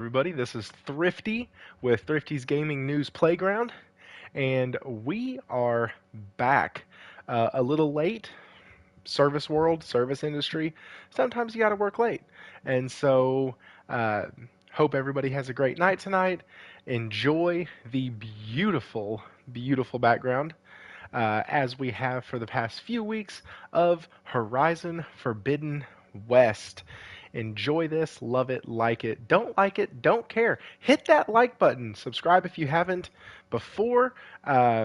Everybody, this is Thrifty with Thrifty's Gaming News Playground, and we are back. A little late, service world, service industry. Sometimes you got to work late, and so uh, hope everybody has a great night tonight. Enjoy the beautiful, beautiful background as we have for the past few weeks of Horizon Forbidden West. Enjoy this, love it, like it, don't care. Hit that like button. Subscribe if you haven't before.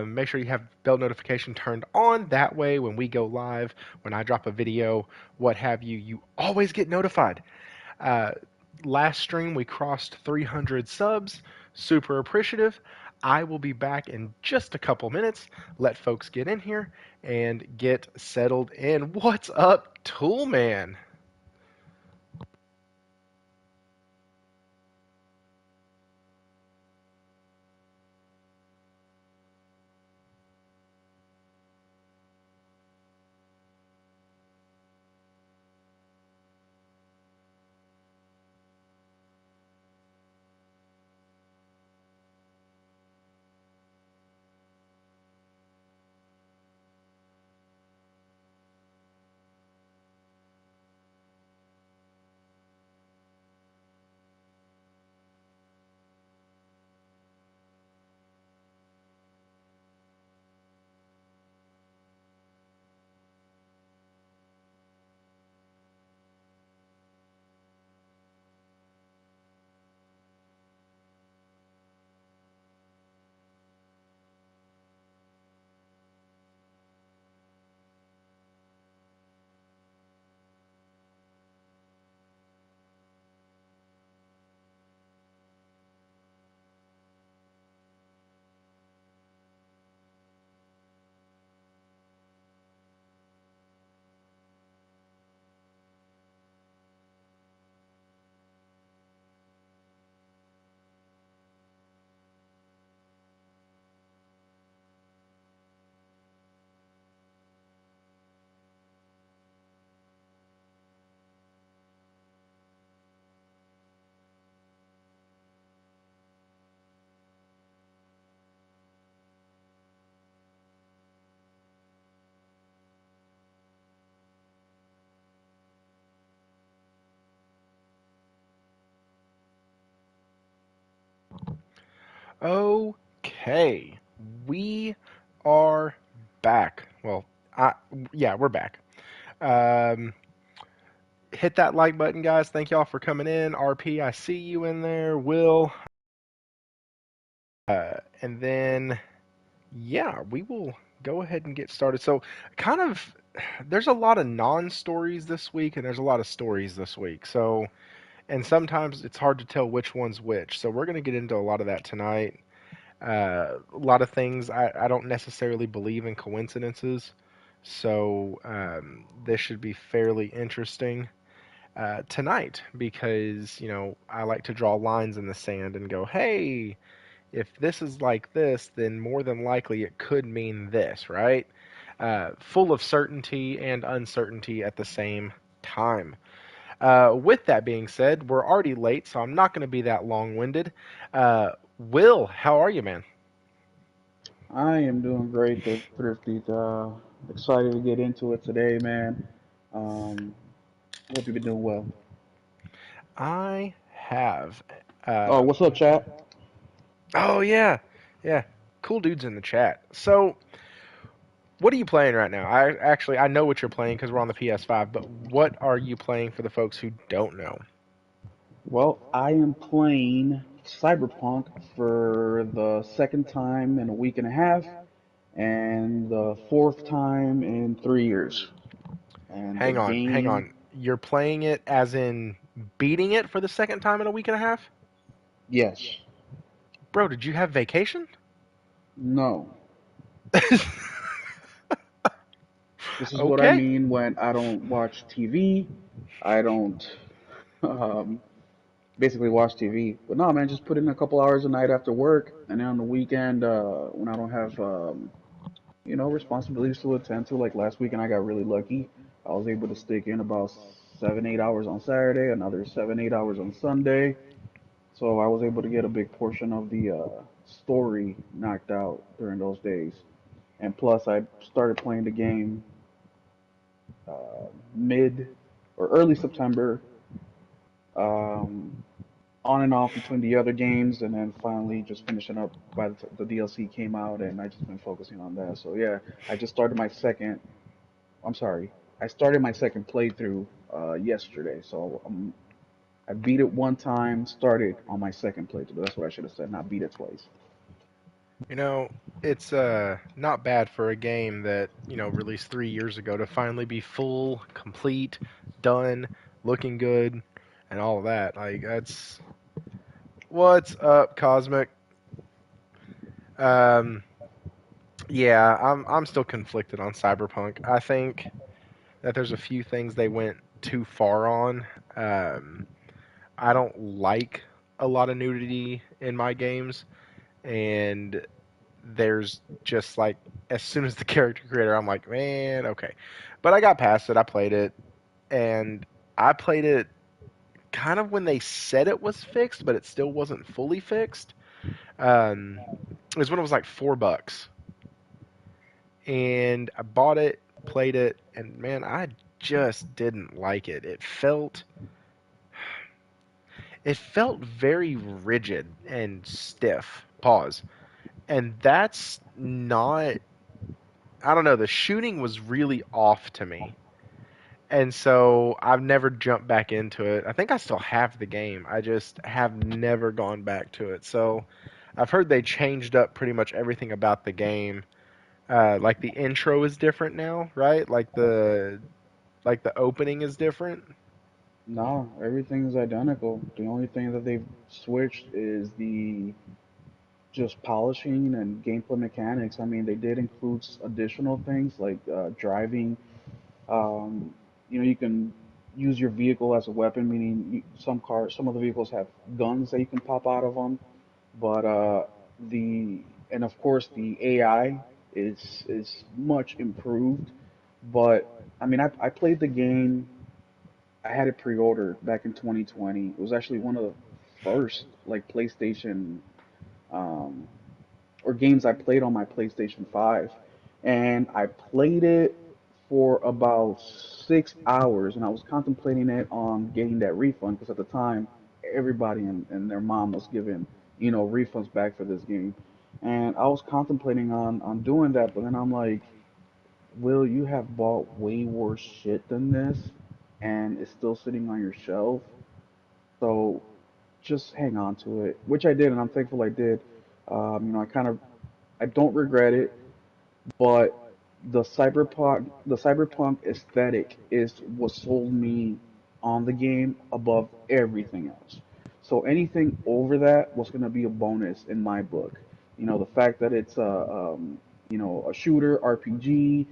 Make sure you have bell notification turned on. That way, when we go live, when I drop a video, what have you, you always get notified. Uh, Last stream we crossed 300 subs. Super appreciative. I will be back in just a couple minutes. Let folks get in here and get settled in. What's up, Toolman? Okay, we are back. Well, I, yeah, we're back. Um, Hit that like button, guys. Thank y'all for coming in. RP, I see you in there. Will, and then yeah, we will go ahead and get started. So, kind of, there's a lot of non-stories this week, and there's a lot of stories this week. So, and sometimes it's hard to tell which one's which. So, we're going to get into a lot of that tonight. A lot of things I don't necessarily believe in coincidences. So, this should be fairly interesting tonight because, I like to draw lines in the sand and go, hey, if this is like this, then more than likely it could mean this, right? Full of certainty and uncertainty at the same time. With that being said, we're already late, so I'm not going to be that long winded. Will, how are you, man? I am doing great, Thrifty. Excited to get into it today, man. Hope you've been doing well. I have. Oh, what's up, chat? Oh, yeah. Yeah. Cool dudes in the chat. So, what are you playing right now? I know what you're playing because we're on the PS5, but what are you playing for the folks who don't know? Well, I am playing Cyberpunk for the second time in a week and a half, and the fourth time in 3 years. And the Hang game, on. You're playing it as in beating it for the second time in a week and a half? yes, Bro, did you have vacation? no. This is what I Okay. mean when I don't watch TV. I don't. Um, Basically watch TV. But no, man, just put in a couple hours a night after work, and then on the weekend, when I don't have, responsibilities to attend to, like last weekend, I got really lucky. I was able to stick in about 7, 8 hours on Saturday, another 7, 8 hours on Sunday. So I was able to get a big portion of the story knocked out during those days. And plus, I started playing the game mid or early September, um, on and off between the other games, and then finally just finishing up by the DLC came out, and I just been focusing on that. So yeah, I just started my second. I'm sorry, I started my second playthrough yesterday. So I beat it one time, started on my second playthrough. That's what I should have said, not beat it twice. You know, it's not bad for a game that, released 3 years ago to finally be full, complete, done, looking good, and all of that. Like that's what's up, Cosmic. Um, yeah, I'm still conflicted on Cyberpunk. I think that there's a few things they went too far on. Um, I don't like a lot of nudity in my games, and there's just like as soon as the character creator, I'm like, man, okay. But I got past it. I played it, and I played it kind of when they said it was fixed, but it still wasn't fully fixed. It was when it was like $4, and I bought it, played it, and man, I just didn't like it. It felt very rigid and stiff. Pause. And that's not, I don't know, the shooting was really off to me. And so I've never jumped back into it. I think I still have the game. I just have never gone back to it. So I've heard they changed up pretty much everything about the game. Like the intro is different now, right? Like the opening is different. No, everything's identical. The only thing that they've switched is the just polishing and gameplay mechanics. I mean, they did include additional things like driving. Um, you can use your vehicle as a weapon, meaning some of the vehicles have guns that you can pop out of them. But the and of course the AI is much improved. But I mean, I played the game. I had it pre-ordered back in 2020. It was actually one of the first like PlayStation um, or games I played on my PlayStation 5. And I played it for about 6 hours, and I was contemplating it on getting that refund because at the time, everybody and their mom was giving, refunds back for this game. And I was contemplating on doing that, but then I'm like, Will, you have bought way worse shit than this, and it's still sitting on your shelf. So just hang on to it, which I did, and I'm thankful I did. I don't regret it, but the cyberpunk aesthetic is what sold me on the game above everything else. So anything over that was gonna be a bonus in my book. The fact that it's a shooter RPG,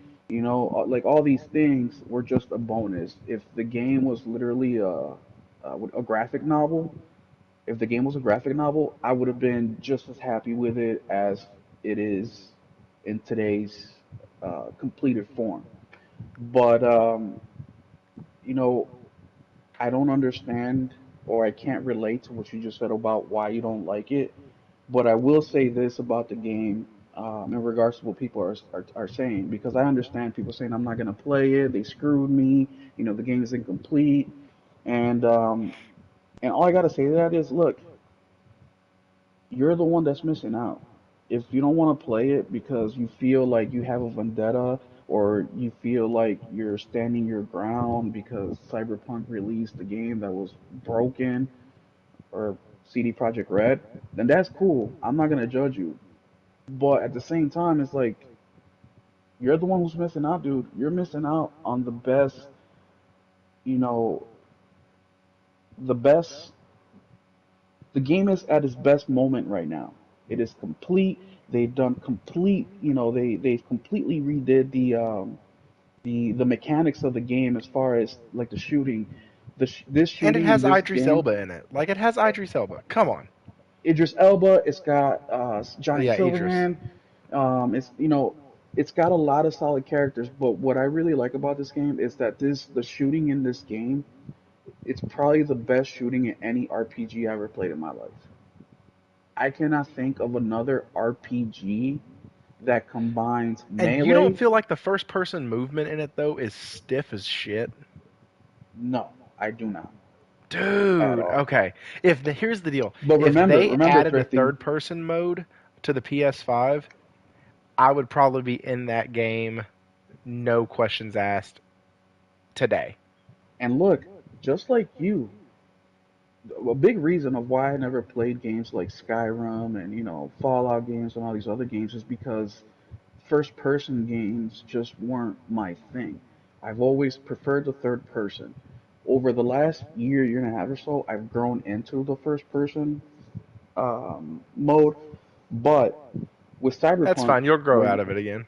like all these things were just a bonus. If the game was literally a graphic novel, if the game was a graphic novel, I would have been just as happy with it as it is in today's completed form. But you know, I don't understand or I can't relate to what you just said about why you don't like it. But I will say this about the game in regards to what people are saying, because I understand people saying I'm not gonna play it, they screwed me, the game is incomplete, and um, and all I gotta say to that is, look, you're the one that's missing out. If you don't want to play it because you feel like you have a vendetta or you feel like you're standing your ground because Cyberpunk released a game that was broken or CD Projekt Red, then that's cool. I'm not gonna judge you. But at the same time, it's like you're the one who's missing out, dude. You're missing out on the best, you know, the best the game is at its best moment right now. It is complete. They've done complete. They've completely redid the mechanics of the game as far as like the shooting. This And it shooting in has this Idris game, Elba in it. Like it has Idris Elba. Come on. Idris Elba. It's got Johnny Yeah, Idris. Silverhand. It's got a lot of solid characters. But what I really like about this game is that the shooting in this game It's probably the best shooting in any RPG I ever played in my life. I cannot think of another RPG that combines And you don't melee. feel like the first person movement in it though is stiff as shit? No, I do not at Dude, all. okay. Here's the deal. But If they remember, added a Thrifty, third person mode to the PS5, I would probably be in that game, no questions asked, today. and look, just like you, a big reason of why I never played games like Skyrim and Fallout games and all these other games is because first person games just weren't my thing. I've always preferred the third person. Over the last year and a half or so, I've grown into the first person mode, but with That's Cyberpunk, fine. You'll grow when out of it again.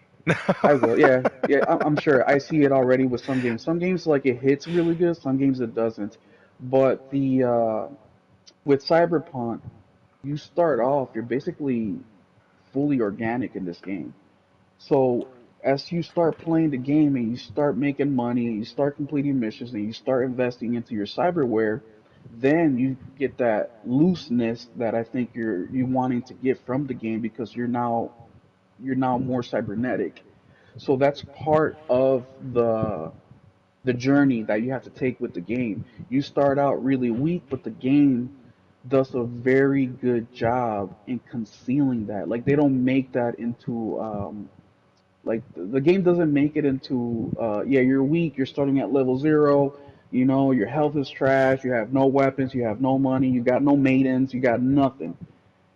I will, yeah, yeah, I'm sure. I see it already with some games. Some games like it hits really good, some games it doesn't. But the with Cyberpunk, you start off, you're basically fully organic in this game. So as you start playing the game and you start making money and you start completing missions and you start investing into your cyberware, then you get that looseness that I think you wanting to get from the game because you're now more cybernetic. So that's part of the journey that you have to take with the game. You start out really weak, but the game does a very good job in concealing that. Like they don't make that into like the game doesn't make it into yeah, you're weak, you're starting at level 0, your health is trash, you have no weapons, you have no money, you got no maidens, you got nothing.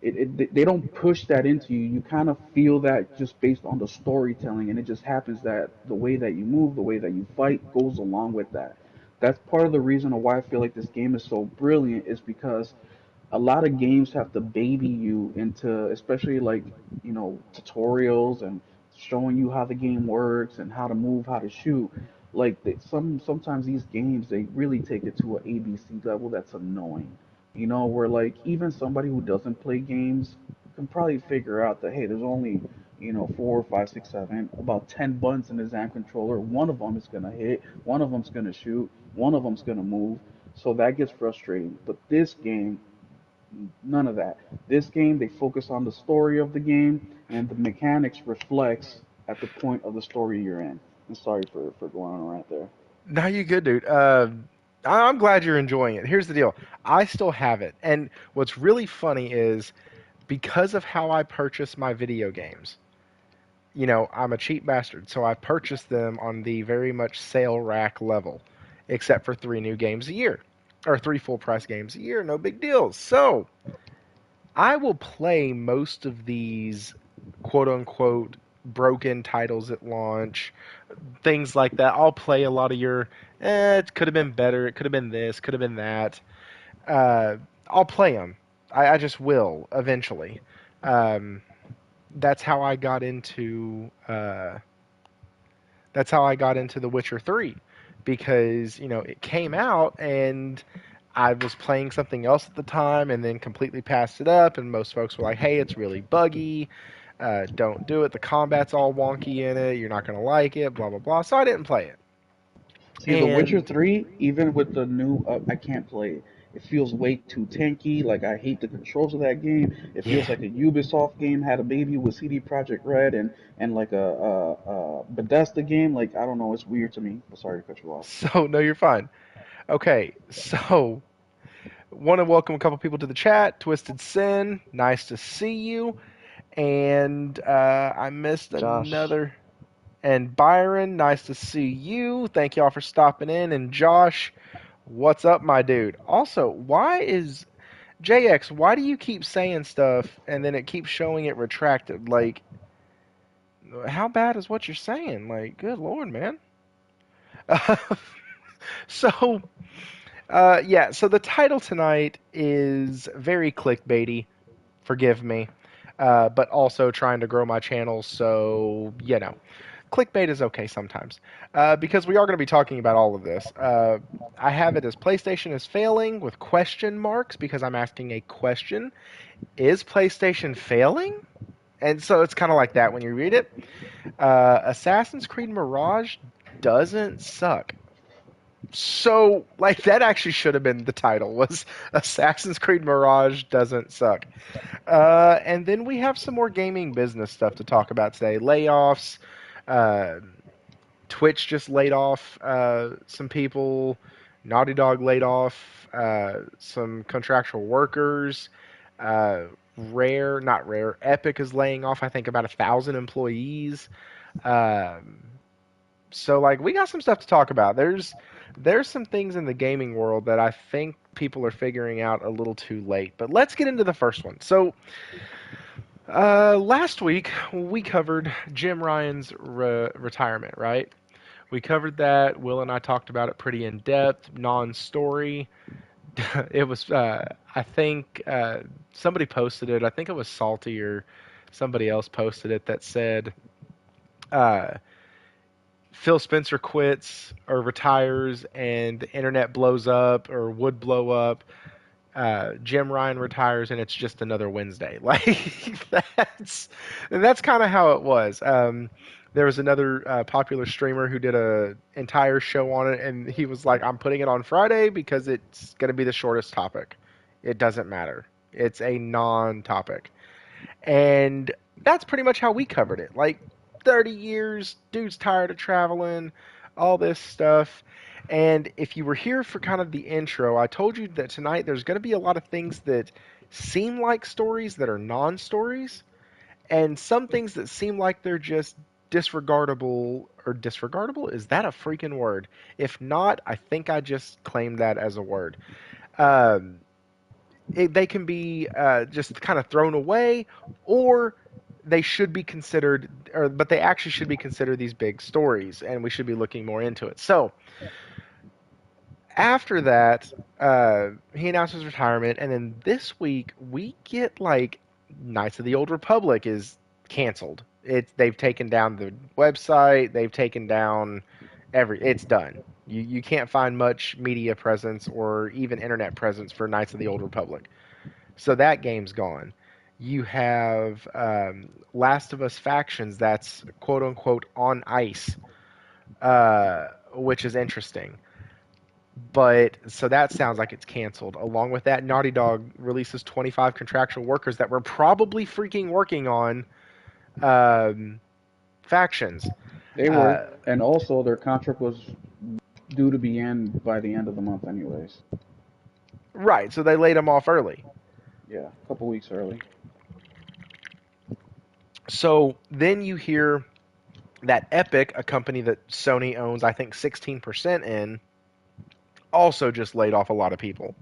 They don't push that into you. You kind of feel that just based on the storytelling, and it just happens that the way that you move, the way that you fight goes along with that. That's part of the reason why I feel like this game is so brilliant is because a lot of games have to baby you into, especially like, tutorials and showing you how the game works and how to move, how to shoot. Like sometimes these games they really take it to an ABC level that's annoying. Where like even somebody who doesn't play games can probably figure out that hey, there's only four, five, six, seven, about 10 buttons in the XAM controller. One of them is gonna hit, one of them's gonna shoot, one of them's gonna move. So that gets frustrating. But this game, none of that. This game, they focus on the story of the game, and the mechanics reflects at the point of the story you're in. I'm sorry for going on right there. No, you good, dude. I'm glad you're enjoying it. Here's the deal. I still have it. And what's really funny is because of how I purchase my video games, I'm a cheap bastard, so I purchase them on the very much sale rack level, except for three new games a year, or three full price games a year, no big deal. So I will play most of these quote unquote broken titles at launch, things like that. I'll play a lot of your, it could have been better, it could have been this, could have been that. Uh, I'll play them. I just will eventually. Um, that's how I got into that's how I got into The Witcher 3 because, it came out and I was playing something else at the time and then completely passed it up and most folks were like, "Hey, it's really buggy. Don't do it. The combat's all wonky in it. You're not going to like it, blah blah blah." So I didn't play it. See, The Witcher And 3, even with the new, I can't play it. It feels way too tanky. Like I hate the controls of that game. It feels yeah. like a Ubisoft game had a baby with CD Projekt Red and like a Bethesda game. Like I don't know, it's weird to me. Sorry to cut you off. So no, you're fine. Okay, so want to welcome a couple people to the chat. Twisted Sin, nice to see you. And I missed Josh, another. And Byron, nice to see you. Thank y'all for stopping in. And Josh, what's up, my dude? Also, why is JX? Why do you keep saying stuff and then it keeps showing it retracted? Like, how bad is what you're saying? Like, good lord, man. so, yeah. So the title tonight is very clickbaity. Forgive me. But also trying to grow my channel, so clickbait is okay sometimes. Because we are going to be talking about all of this. I have it as PlayStation is failing with question marks because I'm asking a question. Is PlayStation failing? And so it's kind of like that when you read it. Assassin's Creed Mirage doesn't suck. So, like, that actually should have been the title, was Assassin's Creed Mirage Doesn't Suck. And then we have some more gaming business stuff to talk about today. Layoffs. Uh, Twitch just laid off some people. Naughty Dog laid off some contractual workers. Uh, not Rare, Epic is laying off, I think, about 1,000 employees. Um, so like we got some stuff to talk about. There's some things in the gaming world that I think people are figuring out a little too late. But let's get into the first one. So last week we covered Jim Ryan's retirement, right? We covered that. Will and I talked about it pretty in depth, non-story. It was, I think, somebody posted it. I think it was Salty or somebody else posted it that said, uh, Phil Spencer quits or retires and the internet blows up or would blow up. Jim Ryan retires and it's just another Wednesday. Like that's kind of how it was. There was another popular streamer who did a entire show on it, and he was like, "I'm putting it on Friday because it's going to be the shortest topic. It doesn't matter. It's a non-topic." And that's pretty much how we covered it. Like 30 years, dude's tired of traveling, all this stuff. And if you were here for kind of the intro, I told you that tonight there's going to be a lot of things that seem like stories that are non stories, and some things that seem like they're just disregardable or disregardable. Is that a freaking word? If not, I think I just claimed that as a word. Um, they can be just kind of thrown away, or they should be considered, but they actually should be considered these big stories, and we should be looking more into it. So after that, he announced his retirement, and then this week we get like Knights of the Old Republic is canceled. They've taken down the website, they've taken down it's done. You can't find much media presence or even internet presence for Knights of the Old Republic. So that game's gone. You have Last of Us Factions that's quote unquote on ice, which is interesting. But so that sounds like it's canceled. Along with that, Naughty Dog releases 25 contractual workers that were probably freaking working on um, factions. They were, Uh, and also their contract was due to be end by the end of the month, anyways. right, so they laid them off early. Yeah, a couple weeks early. So then you hear that Epic, a company that Sony owns, I think 16% in, also just laid off a lot of people.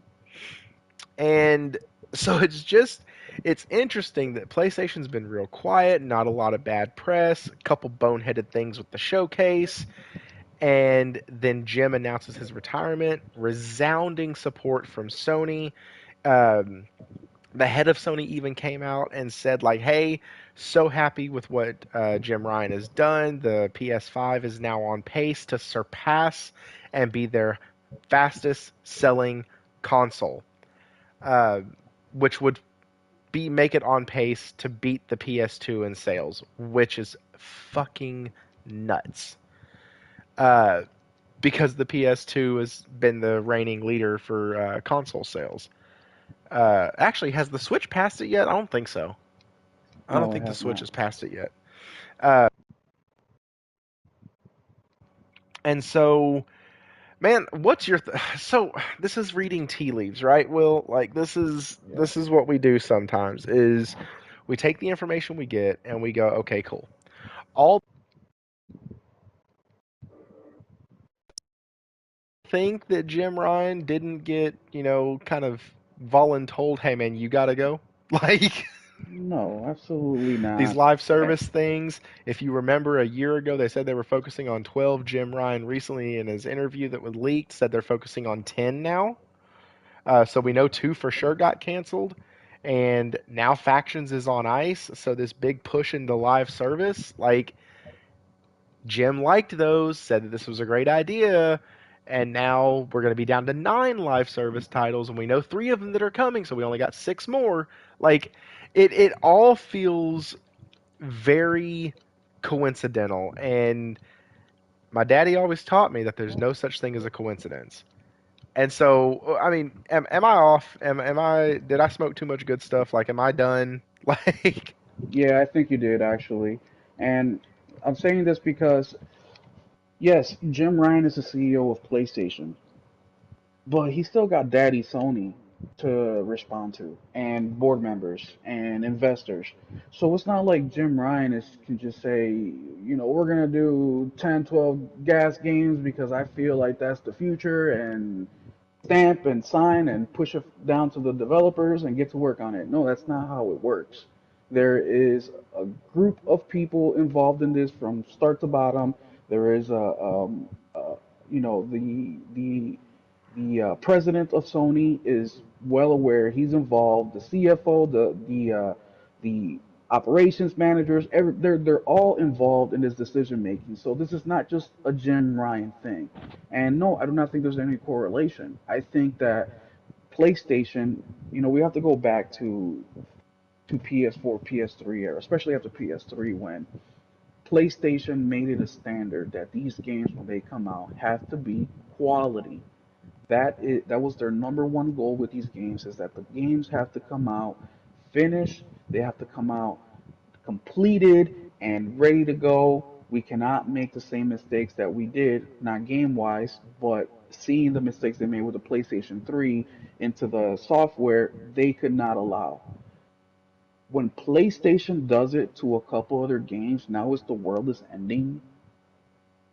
And so it's interesting that PlayStation's been real quiet, not a lot of bad press, a couple boneheaded things with the showcase, and then Jim announces his retirement, resounding support from Sony. Um, the head of Sony even came out and said like, "Hey, so happy with what Jim Ryan has done. The PS5 is now on pace to surpass and be their fastest selling console." uh, which would be make it on pace to beat the PS2 in sales, which is fucking nuts. Uh, because the PS2 has been the reigning leader for console sales. Actually, has the Switch passed it yet? I don't think so. I don't No, it think the has Switch not. has passed it yet. Uh, and so, man, what's your so this is reading tea leaves, right? Will like Yeah. this is what we do sometimes is we take the information we get and we go, okay, cool. All think that Jim Ryan didn't get, kind of voluntold, hey man, you gotta go. Like No, absolutely these not. live Eh, service things. If you remember a year ago, they said they were focusing on 12. Jim Ryan recently in his interview that was leaked said they're focusing on 10 now. So we know two for sure got canceled. And now Factions is on ice. So this big push into live service, like Jim liked those, said that this was a great idea, and now we're going to be down to 9 live service titles, and we know 3 of them that are coming, so we only got 6 more. Like, it all feels very coincidental, and My daddy always taught me that there's no such thing as a coincidence. And so, I mean, am I off? Did I smoke too much good stuff? Like, am I done? Like, Yeah, I think you did actually. And I'm saying this because, yes, Jim Ryan is the CEO of PlayStation, but he still got Daddy Sony to respond to, and board members and investors. So it's not like Jim Ryan can just say, we're gonna do 10, 12 gas games because I feel like that's the future, and stamp and sign and push it down to the developers and get to work on it. No, that's not how it works. There is a group of people involved in this from start to bottom. There is the president of Sony is well aware. He's involved. The CFO, the operations managers, they're all involved in this decision making. So this is not just a Jim Ryan thing. And no, I do not think there's any correlation. I think that PlayStation, we have to go back to PS4, PS3 era, especially after PS3 when PlayStation made it a standard that these games when they come out have to be quality. That was their number one goal with these games is that the games have to come out finished, they have to come out completed and ready to go. We cannot make the same mistakes that we did, not game wise, but seeing the mistakes they made with the PlayStation 3 into the software, they could not allow. When PlayStation does it to a couple other games, now it's the world is ending.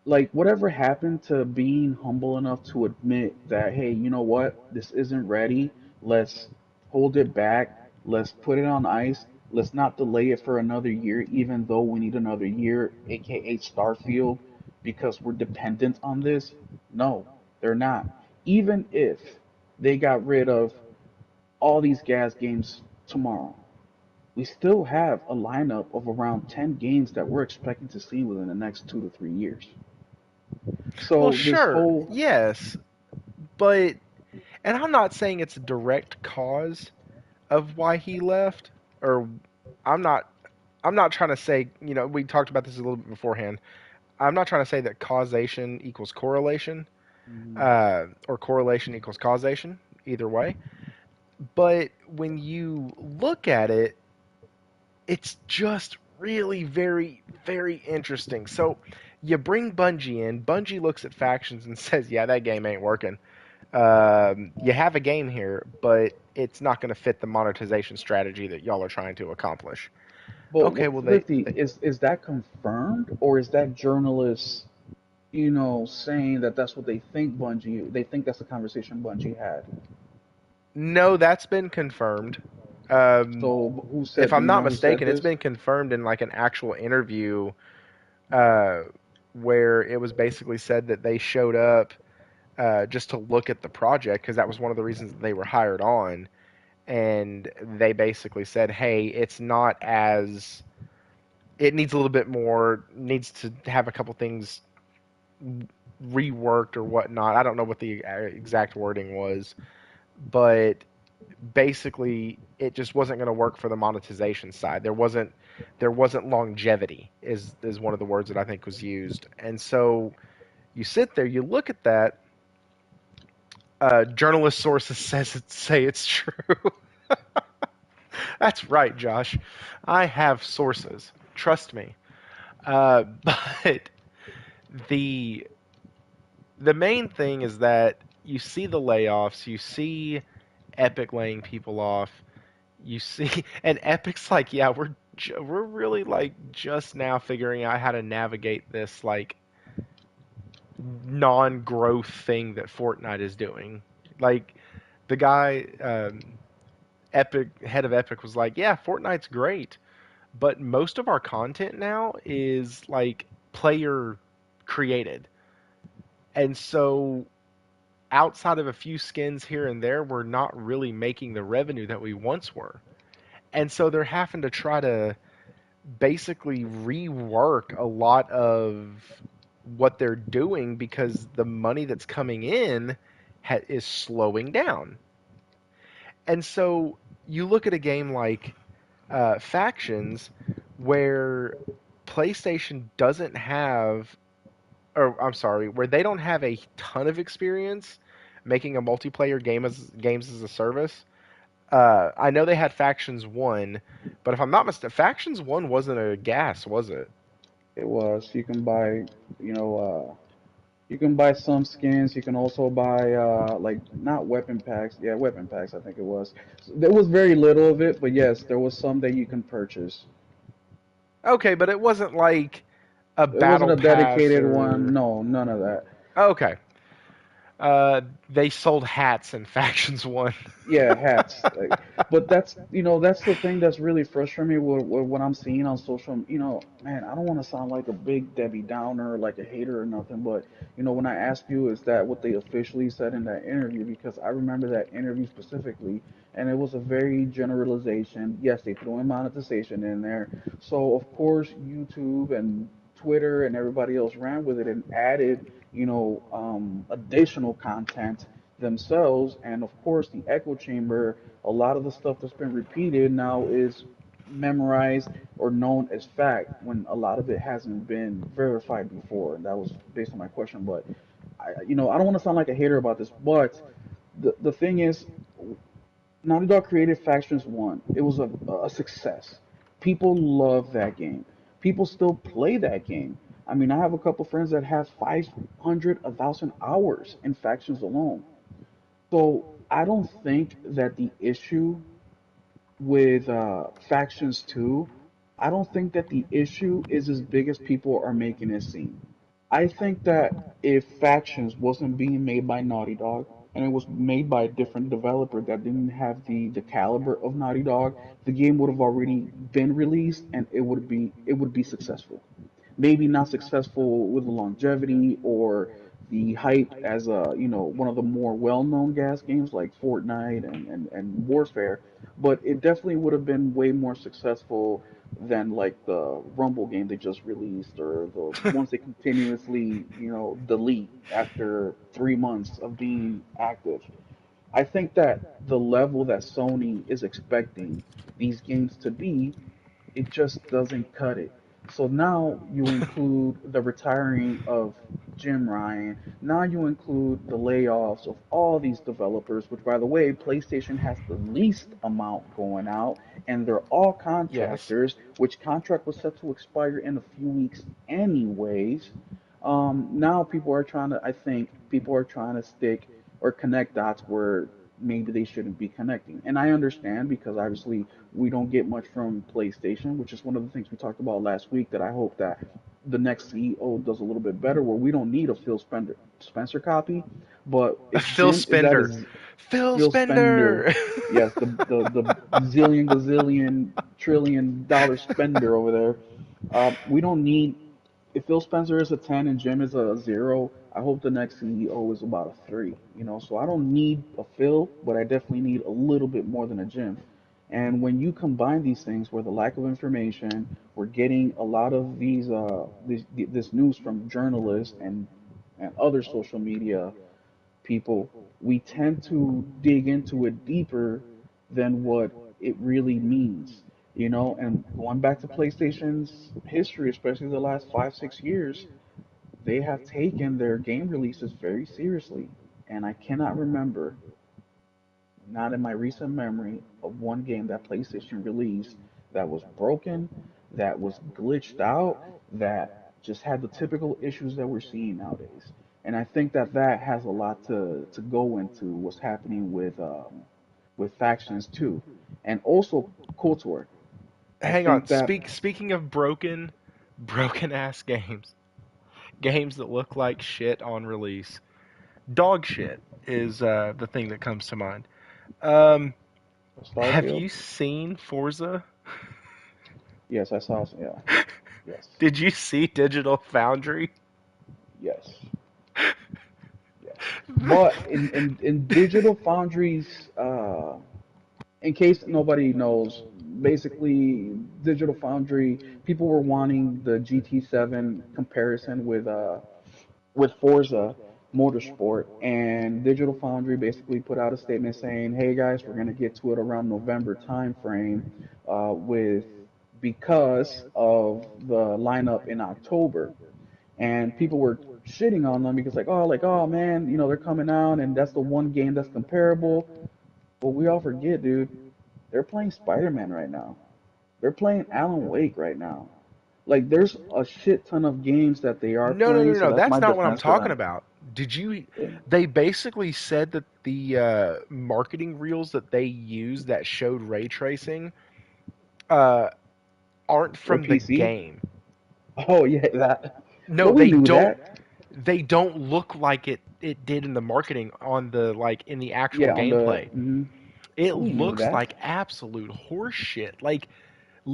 Like, whatever happened to being humble enough to admit that, hey, you know what, this isn't ready. Let's hold it back. Let's put it on ice. Let's not delay it for another year, even though we need another year, aka Starfield, because we're dependent on this. No, they're not. Even if they got rid of all these gas games tomorrow, we still have a lineup of around 10 games that we're expecting to see within the next 2 to 3 years. well, So this sure, whole yes, but and I'm not saying it's a direct cause of why he left, or I'm not. I'm not trying to say, we talked about this a little bit beforehand. I'm not trying to say that causation equals correlation, Mhm. or correlation equals causation, either way. But when you look at it, it's just really very, very interesting. So you bring Bungie in. Bungie looks at factions and says, "Yeah, that game ain't working. You have a game here, but it's not going to fit the monetization strategy that y'all are trying to accomplish." But Okay, well Thrifty, is that confirmed or is that journalists, saying that that's what they think that's the conversation Bungie had. no, that's been confirmed. Um, So who if said, do I'm you not know who said mistaken, it's this? been confirmed in like an actual interview, uh, where it was basically said that they showed up just to look at the project because that was one of the reasons that they were hired on. And they basically said, "Hey, it's not as it needs a little bit more, needs to have a couple things reworked or whatnot." I don't know what the exact wording was, but basically it just wasn't going to work for the monetization side. There wasn't longevity is one of the words that I think was used. And so you sit there, you look at that. Journalist sources say it's true. That's right, Josh. I have sources. Trust me. But the the main thing is that you see the layoffs, you see Epic laying people off, you see, and Epic's like, yeah, we're really like just now figuring out how to navigate this like non-growth thing that Fortnite is doing. Like the guy, Epic head of Epic was like, yeah, Fortnite's great, but most of our content now is like player created. And so outside of a few skins here and there, we're not really making the revenue that we once were. And so they're having to try to basically rework a lot of what they're doing because the money that's coming in is slowing down. And so you look at a game like Factions, where PlayStation doesn't have or I'm sorry, where they don't have a ton of experience making a multiplayer games as a service. I know they had Factions One, but if I'm not mistaken, Factions One wasn't a gas, was it? It was. You can buy, you know, you can buy some skins. You can also buy like not weapon packs. Yeah, weapon packs. I think it was. There was very little of it, but yes, there was some that you can purchase. Okay, but it wasn't like a It wasn't battle a pass dedicated one. or No, none of that. okay. They sold hats in Factions One. Yeah, hats. But that's, that's the thing that's really frustrating me with what I'm seeing on social. Man, I don't want to sound like a big Debbie Downer, like a hater or nothing, but when I ask you, is that what they officially said in that interview? Because I remember that interview specifically, and it was a very generalization. Yes, they threw in monetization in there, so of course YouTube and Twitter and everybody else ran with it and added, additional content themselves. And of course, the echo chamber, a lot of the stuff that's been repeated now is memorized or known as fact when a lot of it hasn't been verified before. And that was based on my question. But I don't want to sound like a hater about this, but the thing is, Naughty Dog created Factions 1. It was a success. People love that game. People still play that game. I mean, I have a couple friends that have 500, 1,000 hours in Factions alone. So I don't think that the issue with Factions 2, I don't think that the issue is as big as people are making it seem. I think that if Factions wasn't being made by Naughty Dog and it was made by a different developer that didn't have the caliber of Naughty Dog, the game would have already been released and it would be successful. Maybe not successful with the longevity or the hype as one of the more well-known gas games like Fortnite and Warfare, but it definitely would have been way more successful than like the Rumble game they just released or the ones they continuously delete after 3 months of being active. I think that the level that Sony is expecting these games to be, it just doesn't cut it. So now you include the retiring of Jim Ryan. Now you include the layoffs of all these developers, which, by the way, PlayStation has the least amount going out, and they're all Yes. contractors, which contract was set to expire in a few weeks anyways. Now I think people are trying to stick or connect dots where maybe they shouldn't be connecting. And I understand because obviously we don't get much from PlayStation, which is one of the things we talked about last week that I hope that the next CEO does a little bit better, where we don't need a Spencer copy, but if Phil Jim is at Spender. his Phil Phil Spender, Spender. yes, the zillion gazillion trillion dollar spender over there, we don't need. If Phil Spencer is a 10 and Jim is a 0, I hope the next CEO is about a 3. So I don't need a Phil, but I definitely need a little bit more than a Jim. And when you combine these things, where the lack of information, we're getting a lot of this news from journalists and other social media people, we tend to dig into it deeper than what it really means. And going back to PlayStation's history, especially the last 5, 6 years, they have taken their game releases very seriously. And I cannot remember, not in my recent memory, of one game that PlayStation released that was broken, that was glitched out, that just had the typical issues that we're seeing nowadays. And I think that that has a lot to go into what's happening with Factions 2, and also KOTOR. I Hang on. think that Speaking of broken ass games, games that look like shit on release. Dog shit is the thing that comes to mind. Um, have Starfield. you seen Forza? Yes, I saw. Yeah, yes, Did you see Digital Foundry? yes, yes. But in Digital Foundry's in case nobody knows, basically Digital Foundry, people were wanting the GT7 comparison with Forza Motorsport, and Digital Foundry basically put out a statement saying, "Hey guys, we're gonna get to it around November timeframe, with because of the lineup in October." And people were shitting on them because like oh man, they're coming out and that's the one game that's comparable. But we all forget, dude, they're playing Spider-Man right now. They're playing Alan Wake right now. Like there's a shit ton of games that they are No, no, no, playing, so no. that's That's my not what I'm defense for talking them. about. Did you? Yeah, They basically said that the marketing reels that they use that showed ray tracing uh, aren't for from the PC. game. Oh yeah, that. No, Well, we they knew don't. that. They don't look like it did in the marketing on the like in the actual Yeah, on the. gameplay. Mhm. It We knew looks that. like absolute horseshit. Like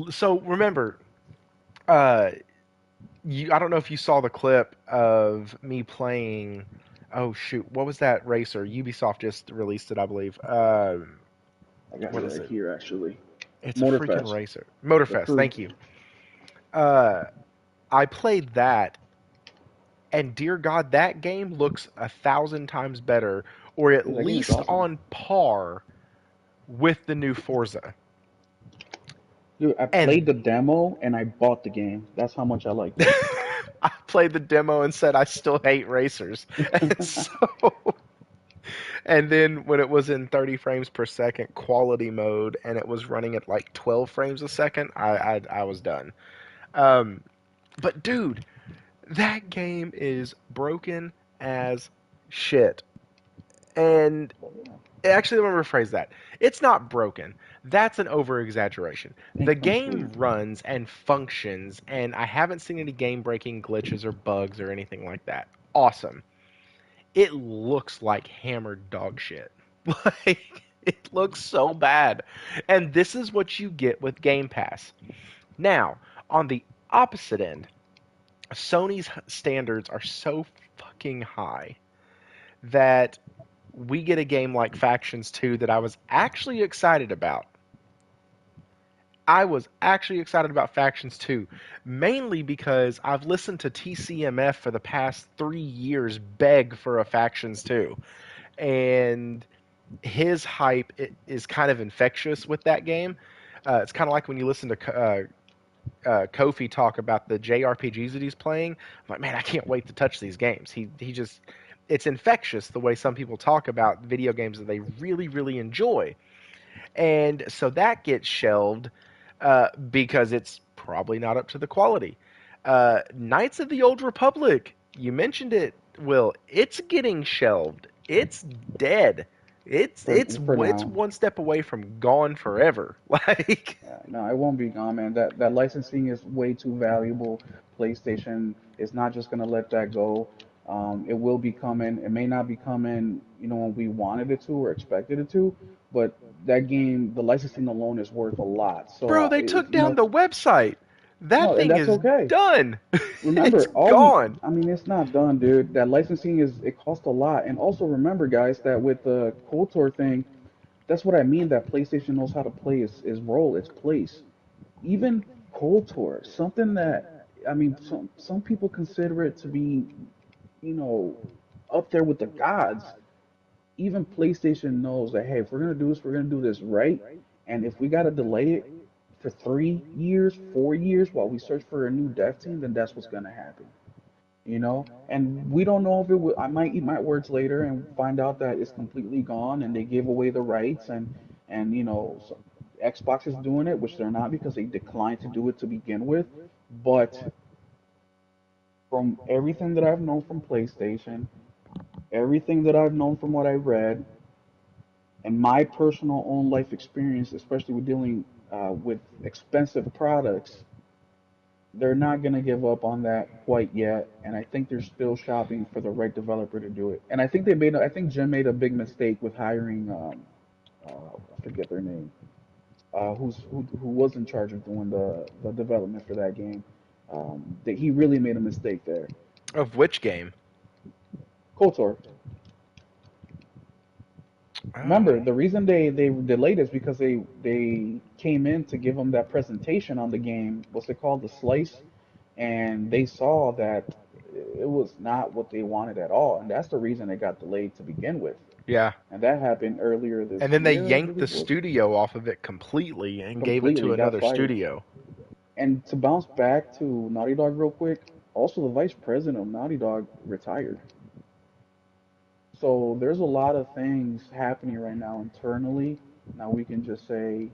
so. Remember, uh, I don't know if you saw the clip of me playing. Oh shoot, what was that racer? Ubisoft just released it, I believe. I got it What is right it? here, actually. It's a freaking Motorfest, racer. the Motorfest. crew. Thank you. Uh, I played that, and dear God, that game looks 1,000 times better, or at Dude, that game is least awesome. on par with the new Forza. Dude, I And played the demo and I bought the game. That's how much I liked it. I played the demo and said I still hate racers. And so and then when it was in 30 frames per second quality mode and it was running at like 12 frames a second, I was done. Um, but dude, that game is broken as shit. And actually, let me rephrase that. It's not broken. That's an over exaggeration. The game Incomplete. runs and functions, and I haven't seen any game breaking glitches or bugs or anything like that. Awesome. It looks like hammered dog shit. Like, it looks so bad. And this is what you get with Game Pass. Now, on the opposite end, Sony's standards are so fucking high that we get a game like Factions 2 that I was actually excited about. I was actually excited about Factions 2, mainly because I've listened to TCMF for the past 3 years beg for a Factions 2. And his hype is kind of infectious with that game. It's kind of like when you listen to Kofi talk about the JRPGs that he's playing. I'm like, man, I can't wait to touch these games. He just it's infectious the way some people talk about video games that they really really enjoy, and so that gets shelved because it's probably not up to the quality. Knights of the Old Republic, you mentioned it, Will. It's getting shelved. It's dead. It's for it's for it's now. one step away from gone forever. Like, No, it won't be gone, man. That licensing is way too valuable. PlayStation is not just gonna let that go. It will be coming. It may not be coming, when we wanted it to or expected it to, but that game, the licensing alone is worth a lot. So, bro, they took down the website. That no, and thing that's is okay. done. It's Remember, gone. I mean, it's not done, dude. That licensing it costs a lot. And also remember, guys, that with the KOTOR thing, that's what I mean. That PlayStation knows how to play is role, its place. Even KOTOR, something that I mean, some people consider it to be, you know, up there with the gods. Even PlayStation knows that hey, if we're gonna do this, we're gonna do this right. And if we gotta delay it for 3 years, 4 years while we search for a new dev team, then that's what's gonna happen. And we don't know if it will. I might eat my words later and find out that it's completely gone and they gave away the rights and so Xbox is doing it, which they're not because they declined to do it to begin with. But from everything that I've known from PlayStation, everything that I've known from what I read, and my personal own life experience, especially with dealing with expensive products, they're not going to give up on that quite yet, and I think they're still shopping for the right developer to do it. And I think I think Jim made a big mistake with hiring, I forget their name, who was in charge of doing the development for that game. That he really made a mistake there. Of which game? KOTOR. Remember, Oh, the reason they delayed is because they came in to give them that presentation on the game. What's it called? The slice, and they saw that it was not what they wanted at all, and that's the reason it got delayed to begin with. yeah. And that happened earlier And this then they year, I yanked believe the it was. studio off of it completely and gave it to Completely got another fired. studio. And to bounce back to Naughty Dog real quick, Also, the vice president of Naughty Dog retired. So there's a lot of things happening right now internally. Now we can just say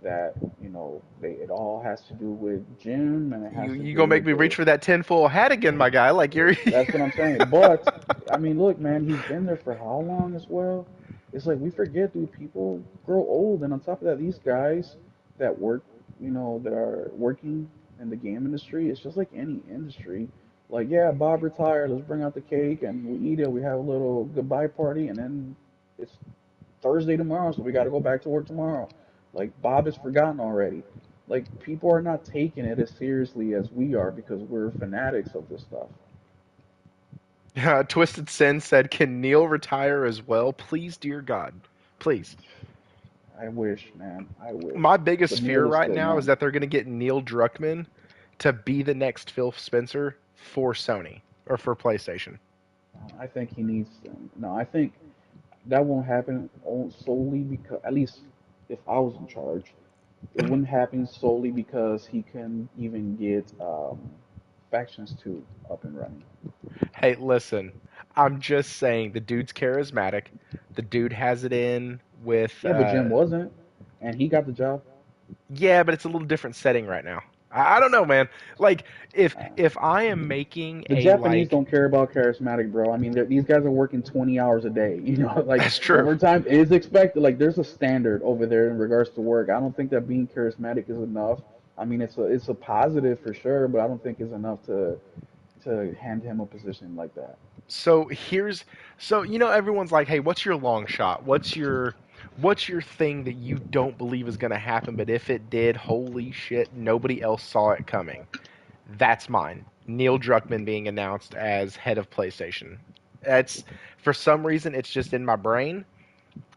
that, it all has to do with Jim and it You has to you do gonna make with me reach the. for that tinfoil hat again, my guy? Like you're. That's what I'm saying. But I mean, look, man, he's been there for how long as well? It's like we forget, dude. People grow old, and on top of that, these guys that work, that are working in the game industry, it's just like any industry. Like, yeah, Bob retired. Let's bring out the cake and we eat it. We have a little goodbye party, and then it's Thursday tomorrow, so we got to go back to work tomorrow. Like Bob is forgotten already. Like people are not taking it as seriously as we are because we're fanatics of this stuff. Twisted Sin said, "Can Neil retire as well, please, dear God, please." I wish, man. I wish. My But biggest fear Neil is right still now is young. that they're gonna get Neil Druckmann to be the next Phil Spencer for Sony or for PlayStation. I think he needs them. No, I think that won't happen solely because, at least if I was in charge, it wouldn't happen solely because he can even get Factions 2 up and running. Hey, listen, I'm just saying the dude's charismatic. The dude has it in with Yeah, but Jim wasn't, and he got the job. yeah, but it's a little different setting right now. I don't know, man. Like Uh, if I am making the a Japanese like don't care about charismatic, bro. I mean, these guys are working 20 hours a day. Like that's true. overtime is expected. Like there's a standard over there in regards to work. I don't think that being charismatic is enough. I mean, it's a positive for sure, but I don't think it's enough to hand him a position like that. So here's so everyone's like, "Hey, what's your long shot? What's your thing that you don't believe is going to happen, but if it did, holy shit, nobody else saw it coming." That's mine. Neil Druckmann being announced as head of PlayStation. That's for some reason it's just in my brain,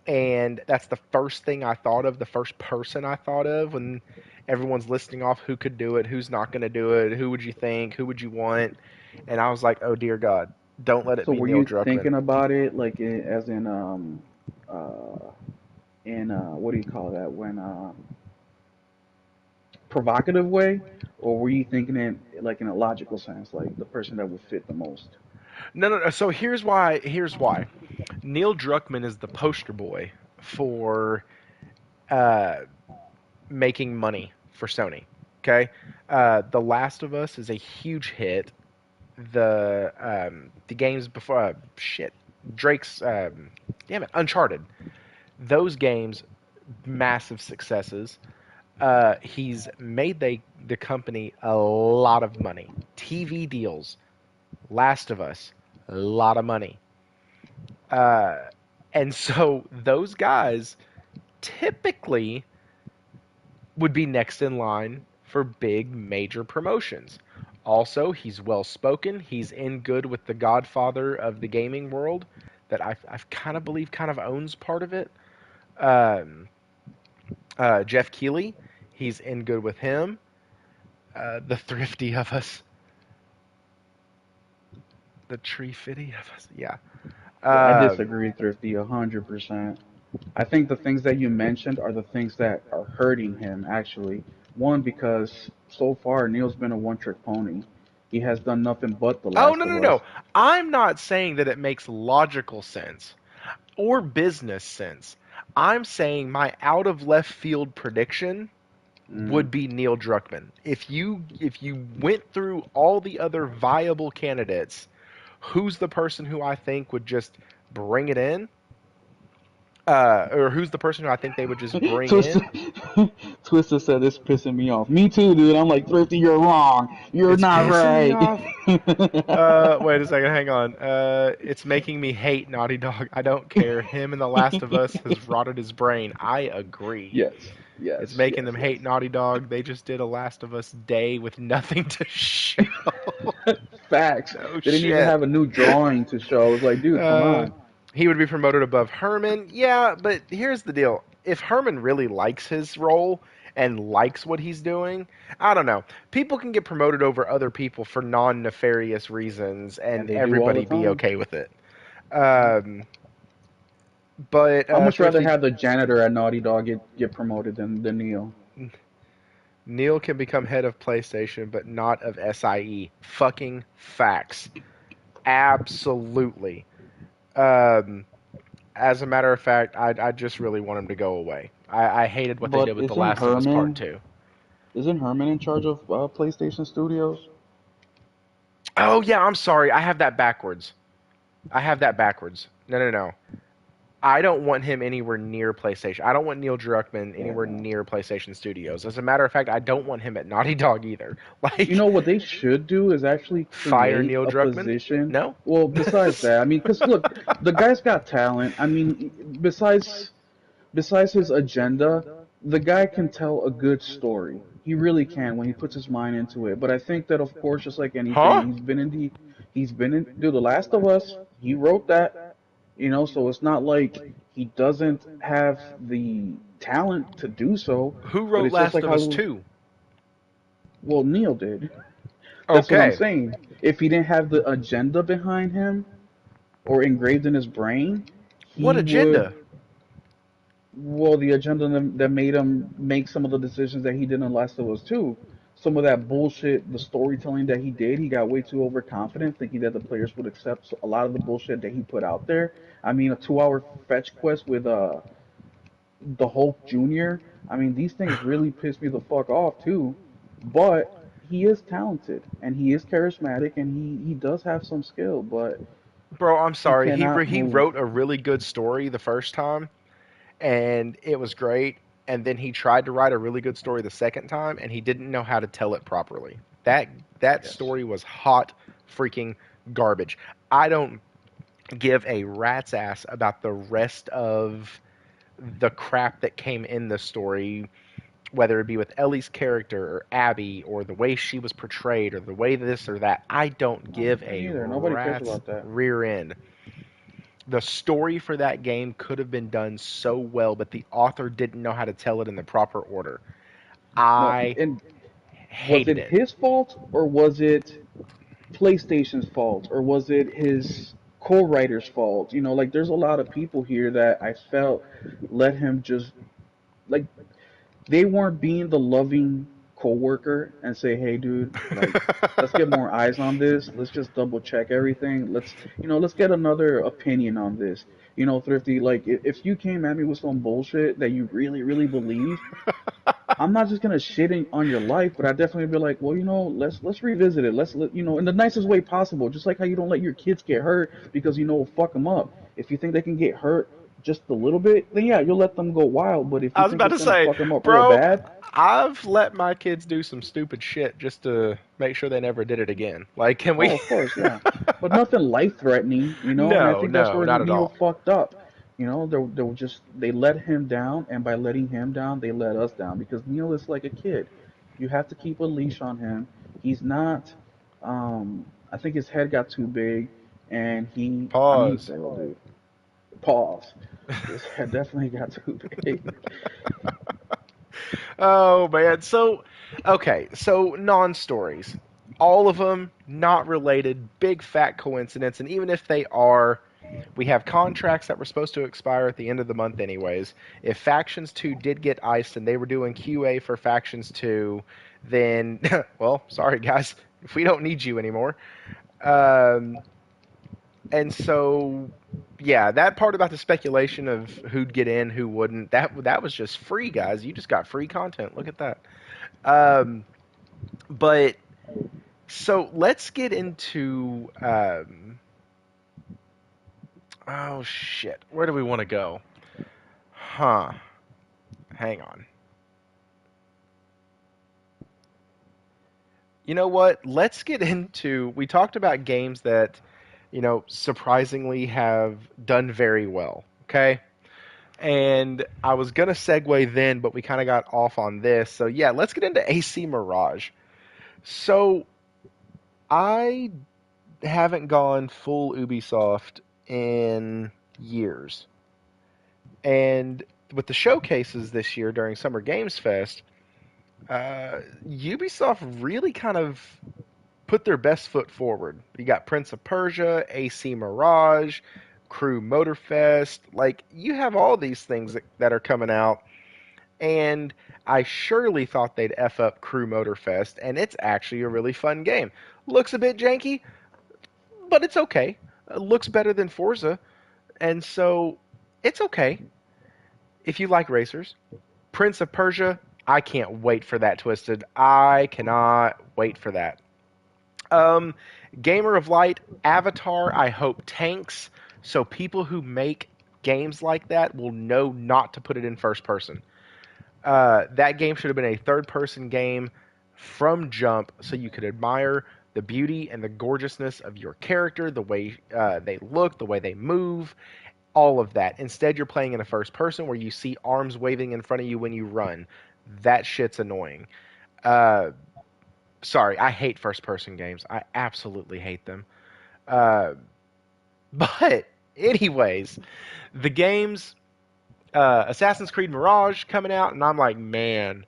and that's the first thing I thought of, the first person I thought of when everyone's listing off who could do it, who's not going to do it, who would you think, who would you want, and I was like, oh dear God, don't let it So be were Neil you Druckmann. thinking about it like as uh in what do you call that when provocative way, or were you thinking it like in a logical sense, like the person that would fit the most? No, no, no. So here's why. Here's why. Neil Druckmann is the poster boy for uh, making money for Sony. Okay, The Last of Us is a huge hit. The games before shit Drake's damn it Uncharted. Those games massive successes. He's made the company a lot of money. TV deals, Last of Us, a lot of money. Uh, and so those guys typically would be next in line for big major promotions. Also, he's well spoken. He's in good with the godfather of the gaming world that I kind of believe kind of owns part of it. Um, Jeff Keighley, he's in good with him. The thrifty of us, the tree fitty of us, yeah. I Um, disagree, Thrifty, 100%. I think the things that you mentioned are the things that are hurting him, actually. One, because so far Neil's been a one-trick pony. He has done nothing but The oh Last no of no no! Us. I'm not saying that it makes logical sense or business sense. I'm saying my out of left field prediction Mm. would be Neil Druckmann. If you went through all the other viable candidates, who's the person who I think would just bring it in? Or who's the person who I think they would just bring Twister, in? Twister said this pissing me off. Me too, dude. I'm like, Thrifty, you're wrong. You're It's not pissing me right. off. Wait a second, hang on. It's making me hate Naughty Dog. I don't care. Him and The Last of Us has rotted his brain. I agree. Yes, It's yes, making yes, them hate yes. Naughty Dog. They just did a Last of Us day with nothing to show. Facts. No They didn't even shit. have a new drawing to show. I was like, dude, come Uh, on. he would be promoted above Herman. Yeah, but here's the deal. If Herman really likes his role and likes what he's doing, I don't know. People can get promoted over other people for non-nefarious reasons And and they do all the everybody be time. okay with it. Yeah. Um, but I'd much rather Thrifty, have the janitor at Naughty Dog get promoted than Neo. Neil can become head of PlayStation, but not of SIE. Fucking facts. Absolutely. Um, as a matter of fact, I just really want him to go away. I hated what they But did with The Last of Us Part 2. isn't Herman in charge of PlayStation Studios? Oh, yeah, I'm sorry. I have that backwards. I have that backwards. No, no, no. I don't want him anywhere near PlayStation. I don't want Neil Druckmann Yeah, anywhere no. near PlayStation Studios. As a matter of fact, I don't want him at Naughty Dog either. You Like, know what they should do is actually fire create Neil a Druckmann? position. No? Well, besides that, I mean, because look, the guy's got talent. I mean, besides his agenda, the guy can tell a good story. He really can when he puts his mind into it. But I think that, of course, just like anything, Huh? dude, The Last of Us. He wrote that, so it's not like he doesn't have the talent to do so. Who But wrote it's just Last like of Us how, 2? well, Neil did. That's what I'm Okay. saying. If he didn't have the agenda behind him or engraved in his brain, What he would. agenda? Well, the agenda that made him make some of the decisions that he did in Last of Us 2, some of that bullshit, the storytelling that he did, he got way too overconfident, thinking that the players would accept a lot of the bullshit that he put out there. I mean, a 2-hour fetch quest with the Hulk Jr. I mean, these things really piss me the fuck off too. But he is talented and he is charismatic and he does have some skill, but Bro, I'm he sorry. cannot He move. wrote a really good story the first time, and it was great. And then he tried to write a really good story the second time, and he didn't know how to tell it properly. That that Yes. story was hot freaking garbage. I don't give a rat's ass about the rest of the crap that came in the story, whether it be with Ellie's character or Abby or the way she was portrayed or the way this or that. I don't No, give me a neither. Nobody cares rat's about that. rear end. The story for that game could have been done so well, but the author didn't know how to tell it in the proper order. No, I and was hated it it. his fault or was it PlayStation's fault or was it his co-writer's fault? Like there's a lot of people here that I felt let him just like they weren't being the loving coworker and say, "Hey, dude, like let's get more eyes on this. Let's just double check everything. Let's get another opinion on this." Thrifty, like if you came at me with some bullshit that you really, really believe, I'm not just gonna on your life, but I definitely be like, well, let's revisit it. In the nicest way possible. Just like how you don't let your kids get hurt because it'll fuck them up. If you think they can get hurt just a little bit, then yeah, you'll let them go wild. But if I you was think about it's to gonna say, fuck them up real bro, bad, I've let my kids do some stupid shit just to make sure they never did it again. Like, can oh, we? of course, yeah, but nothing life threatening, and I No, think that's no, where not at Neil all. fucked up. They let him down, and by letting him down, they let us down because Neil is like a kid. You have to keep a leash on him. He's not. I think his head got too big, and I mean, he's Pause. little dude. Pause. His head definitely got too big. Oh man. So, okay. So non-stories, all of them not related. Big fat coincidence. And even if they are, we have contracts that were supposed to expire at the end of the month, anyways. If Factions 2 did get iced and they were doing QA for Factions 2, then, well, sorry guys, we don't need you anymore. Um, and so, yeah, that part about the speculation of who'd get in, who wouldn't, that was just free, guys. You just got free content. Look at that. Um, but so let's get into. Oh shit, where do we want to go? Huh? Hang on. You know what? Let's get into. We talked about games that, surprisingly have done very well. Okay. And I was gonna segue then, but we kind of got off on this. So yeah, let's get into AC Mirage. So I haven't gone full Ubisoft in years, and with the showcases this year during Summer Games Fest, Ubisoft really kind of put their best foot forward. You got Prince of Persia, AC Mirage, Crew Motorfest. Like you have all these things that are coming out. And I surely thought they'd F up Crew Motorfest, and it's actually a really fun game. Looks a bit janky, but it's okay. Looks better than Forza, and so it's okay if you like racers. Prince of Persia, I can't wait for that Twisted. I cannot wait for that. Um, Gamer of Light, Avatar, I hope tanks, so people who make games like that will know not to put it in first person. That game should have been a third person game from jump so you could admire the beauty and the gorgeousness of your character, the way they look, the way they move, all of that. Instead, you're playing in a first person where you see arms waving in front of you when you run. That shit's annoying. Uh, Sorry, I hate first person games. I absolutely hate them. Uh, but, anyways, the games, Assassin's Creed Mirage coming out, and I'm like, man,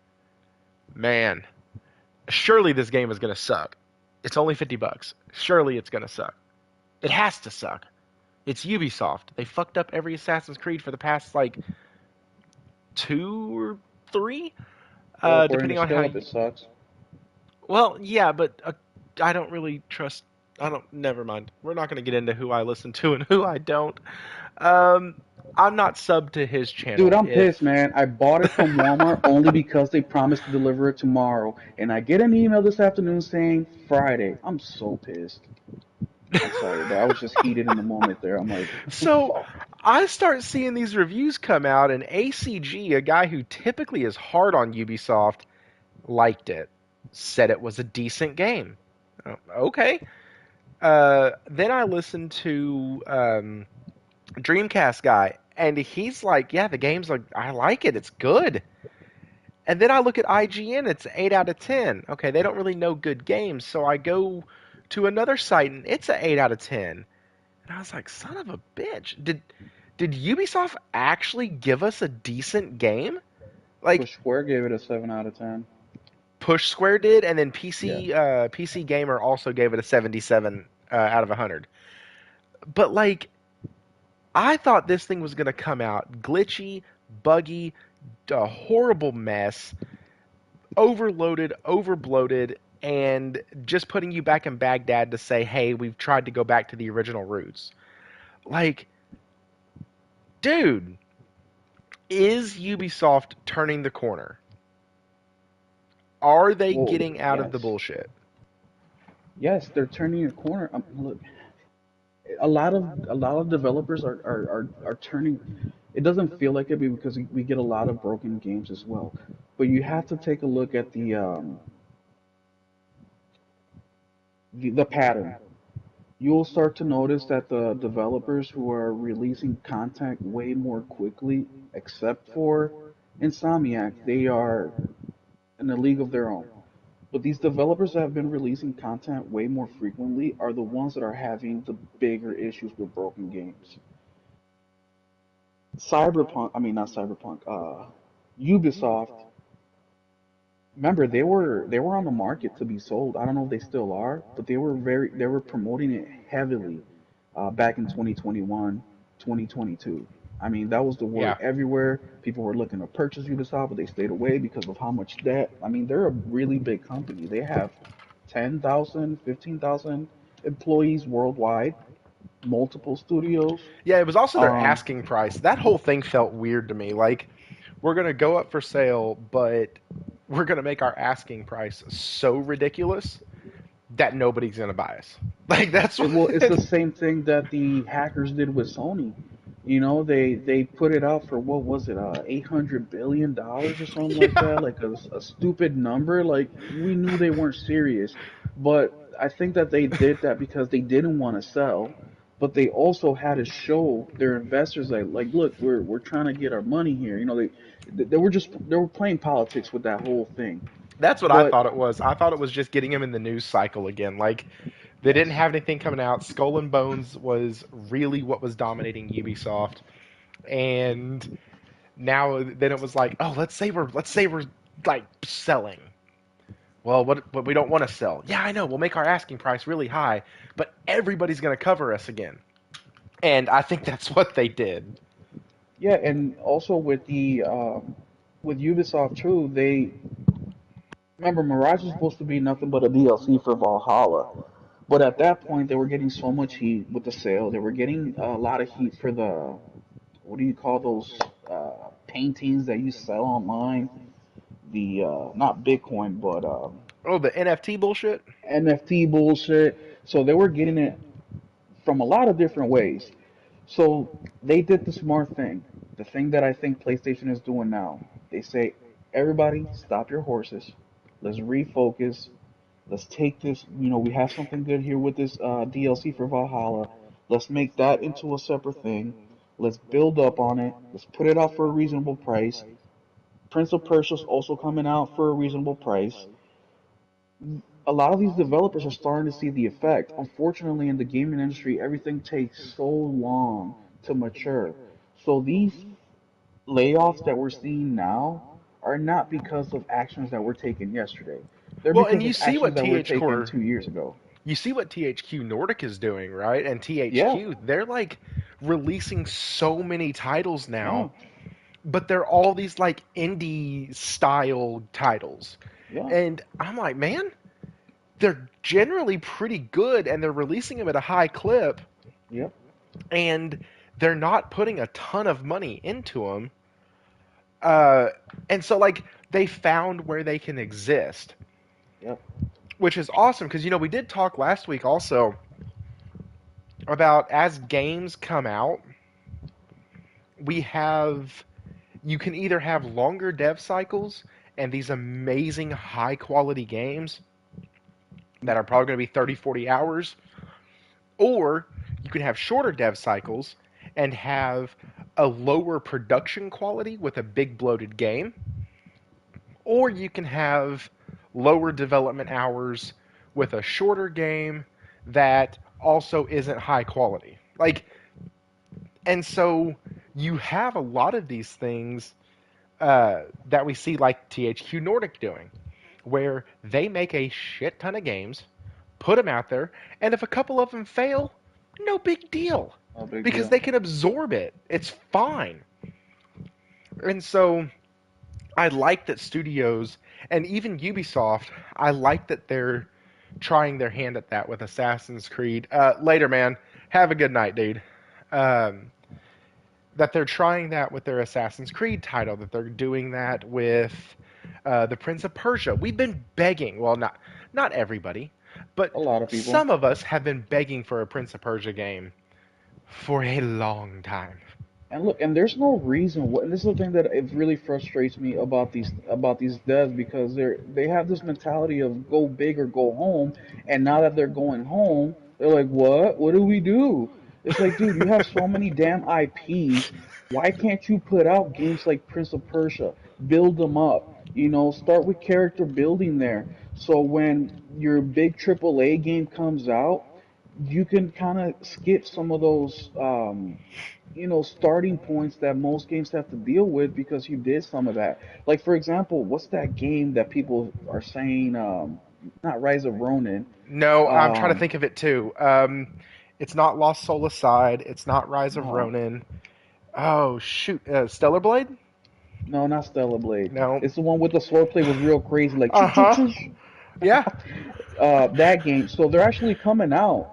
surely this game is going to suck. It's only $50. Surely it's going to suck. It has to suck. It's Ubisoft. They fucked up every Assassin's Creed for the past like two or three, Well, according to depending on how. Skillup, it sucks. Well, yeah, but I don't really trust. I don't. Never mind. We're not going to get into who I listen to and who I don't. Um, I'm not sub to his Dude, channel. I'm If pissed, man. I bought it from Walmart only because they promised to deliver it tomorrow, and I get an email this afternoon saying Friday. I'm so pissed. I'm sorry, but I was just heated in the moment there. I'm like, so, fuck. I start seeing these reviews come out, and ACG, a guy who typically is hard on Ubisoft, liked it, said it was a decent game. Oh, okay. Then I listened to Dreamcast guy, and he's like, "Yeah, the game's like I like it. It's good." And then I look at IGN, it's 8 out of 10. Okay, they don't really know good games, so I go to another site, and it's an 8 out of 10. And I was like, "Son of a bitch! Did Ubisoft actually give us a decent game?" Like Push Square gave it a 7 out of 10. Push Square did, and then Yeah. PC Gamer also gave it a 77 out of 100. But like, I thought this thing was gonna come out glitchy, buggy, a horrible mess, overloaded, overbloated, and just putting you back in Baghdad to say, "Hey, we've tried to go back to the original roots." Like, dude, is Ubisoft turning the corner? Are they Well, getting out of the yes. bullshit? Yes, they're turning a corner. Look, a lot of developers are turning. It doesn't feel like it because we get a lot of broken games as well. But you have to take a look at the pattern. You'll start to notice that the developers who are releasing content way more quickly, except for Insomniac, they are in a league of their own. But these developers that have been releasing content way more frequently are the ones that are having the bigger issues with broken games. Cyberpunk, I mean not Cyberpunk, Ubisoft. Remember, they were on the market to be sold. I don't know if they still are, but they were promoting it heavily back in 2021, 2022. I mean, that was the word Yeah, everywhere. People were looking to purchase Ubisoft, but they stayed away because of how much debt. I mean, they're a really big company. They have 10,000, 15,000 employees worldwide, multiple studios. yeah. It was also their Um, asking price. That whole thing felt weird to me. Like, we're gonna go up for sale, but we're gonna make our asking price so ridiculous that nobody's gonna buy us. Like that's what. Well, it's the same thing that the hackers did with Sony. You know, they put it out for what was it, $800 billion or something like Yeah, that, like a stupid number. Like we knew they weren't serious, but I think that they did that because they didn't want to sell, but they also had to show their investors like look, we're trying to get our money here. You know, they were playing politics with that whole thing. that's what I But thought it was. I thought it was just getting him in the news cycle again. Like they didn't yes. have anything coming out. Skull and Bones was really what was dominating Ubisoft, and now then it was like, oh, let's say we're like selling. Well, what? But we don't want to sell. Yeah, I know. We'll make our asking price really high, but everybody's going to cover us again. And I think that's what they did. Yeah, and also with with Ubisoft too, they remember Mirage was supposed to be nothing but a DLC for Valhalla. But at that point, they were getting so much heat with the sale. They were getting a lot of heat for the what do you call those paintings that you sell online? The not Bitcoin, but Oh, the NFT bullshit. NFT bullshit. So they were getting it from a lot of different ways. So they did the smart thing. The thing that I think PlayStation is doing now. They say, everybody, stop your horses. Let's refocus. Let's take this. We have something good here with this DLC for Valhalla. Let's make that into a separate thing. Let's build up on it. Let's put it out for a reasonable price. Prince of Persia's also coming out for a reasonable price. A lot of these developers are starting to see the effect. Unfortunately, in the gaming industry, everything takes so long to mature. So these layoffs that we're seeing now are not because of actions that were taken yesterday. They're Well, and because of actions that were taken 2 years ago. You see what THQ Nordic is doing, right? And Yeah, THQ, they're like releasing so many titles yeah, now, but they're all these like indie style titles. yeah, And I'm like, man, they're generally pretty good and they're releasing them at a high clip yep, and they're not putting a ton of money into them. Uh, and so like they found where they can exist, yep, which is awesome because we did talk last week also about as games come out, we have you can either have longer dev cycles and these amazing high quality games that are probably going to be 30, 40 hours, or you can have shorter dev cycles and have a lower production quality with a big bloated game, or you can have lower development hours with a shorter game that also isn't high quality. And so you have a lot of these things that we see like THQ Nordic doing, where they make a shit ton of games, put them out there, and if a couple of them fail, no big deal, no big because deal. they can absorb it. It's fine. And so I like that studios and even Ubisoft, I like that they're trying their hand at that with Assassin's Creed. Later, man. Have a good night, dude. Um, that they're trying that with their Assassin's Creed title, that they're doing that with the Prince of Persia. We've been begging, well, not everybody, but A lot of people. some of us have been begging for a Prince of Persia game for a long time. And look, and there's no reason what, and this is the thing that it really frustrates me about these devs because they have this mentality of go big or go home, and now that they're going home, they're like, what? What do we do? It's like, dude, you have so many damn IPs. Why can't you put out games like Prince of Persia? Build them up. Start with character building there. So when your big AAA game comes out, you can kind of skip some of those starting points that most games have to deal with because you did some of that. Like for example, what's that game that people are saying? Not Rise of Ronin. No, I'm trying to Um, think of it too. It's not Lost Soul Aside. It's not Rise of no, Ronin. Oh shoot, Stellar Blade? no, not Stellar Blade. No. It's the one with the swordplay was real crazy, like choo Uh choo huh. choo. Yeah. That game. So they're actually coming out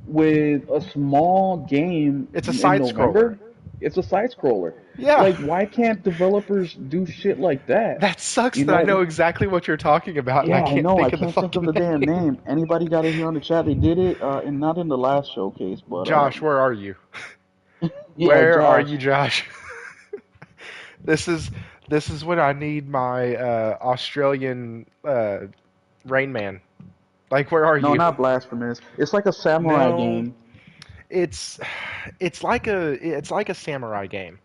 with a small game It's a in side scroller. November. It's a side scroller. Yeah. Like, why can't developers do shit like that? That sucks You that I know, know exactly what you're talking about and I Yeah, I can't know. I think of the can't think of fucking the damn name. name. Anybody got it here on the chat? They did it, and not in the last showcase, but Josh, where are you? yeah, Where are Josh. you, Josh? this is this is when I need my Australian Rain Man. Like, where are No, you? not blasphemous. It's like a samurai No, game. it's it's like a samurai game.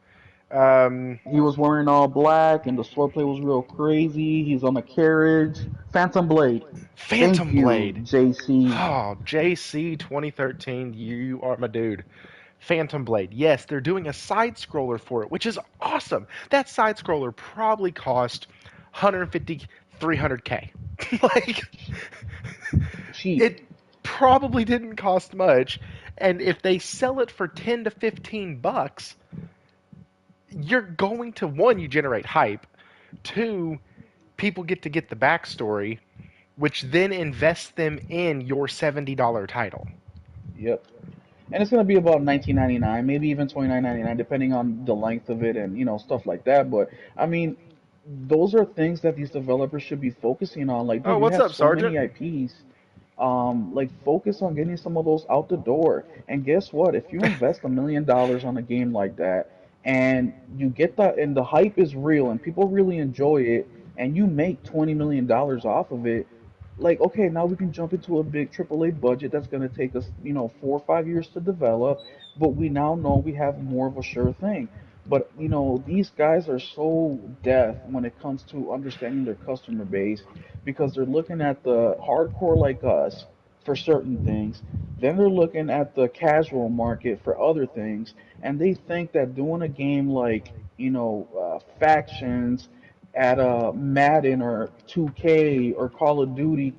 Um, He was wearing all black, and the swordplay was real crazy. He's on a carriage. Phantom Blade. Thank Phantom you, Blade. JC. Oh, JC 2013, you are my dude. Phantom Blade. Yes, they're doing a side scroller for it, which is awesome. That side scroller probably cost 150, 300K. Like, Cheap. it probably didn't cost much. And if they sell it for 10 to 15 bucks, you're going to one, you generate hype. Two, people get the backstory, which then invests them in your $70 title. Yep. And it's gonna be about 19.99, maybe even 29.99, depending on the length of it and stuff like that. But I mean, those are things that these developers should be focusing on. Like, Oh, dude, you what's have up, so Sergeant? many IPs. Like focus on getting some of those out the door. And guess what? If you invest $1 million on a game like that, and you get that, and the hype is real, and people really enjoy it, and you make $20 million off of it, like, okay, now we can jump into a big AAA budget that's going to take us, 4 or 5 years to develop, but we now know we have more of a sure thing. But these guys are so deaf when it comes to understanding their customer base, because they're looking at the hardcore like us for certain things, then they're looking at the casual market for other things, and they think that doing a game like, factions at a Madden or 2K or Call of Duty,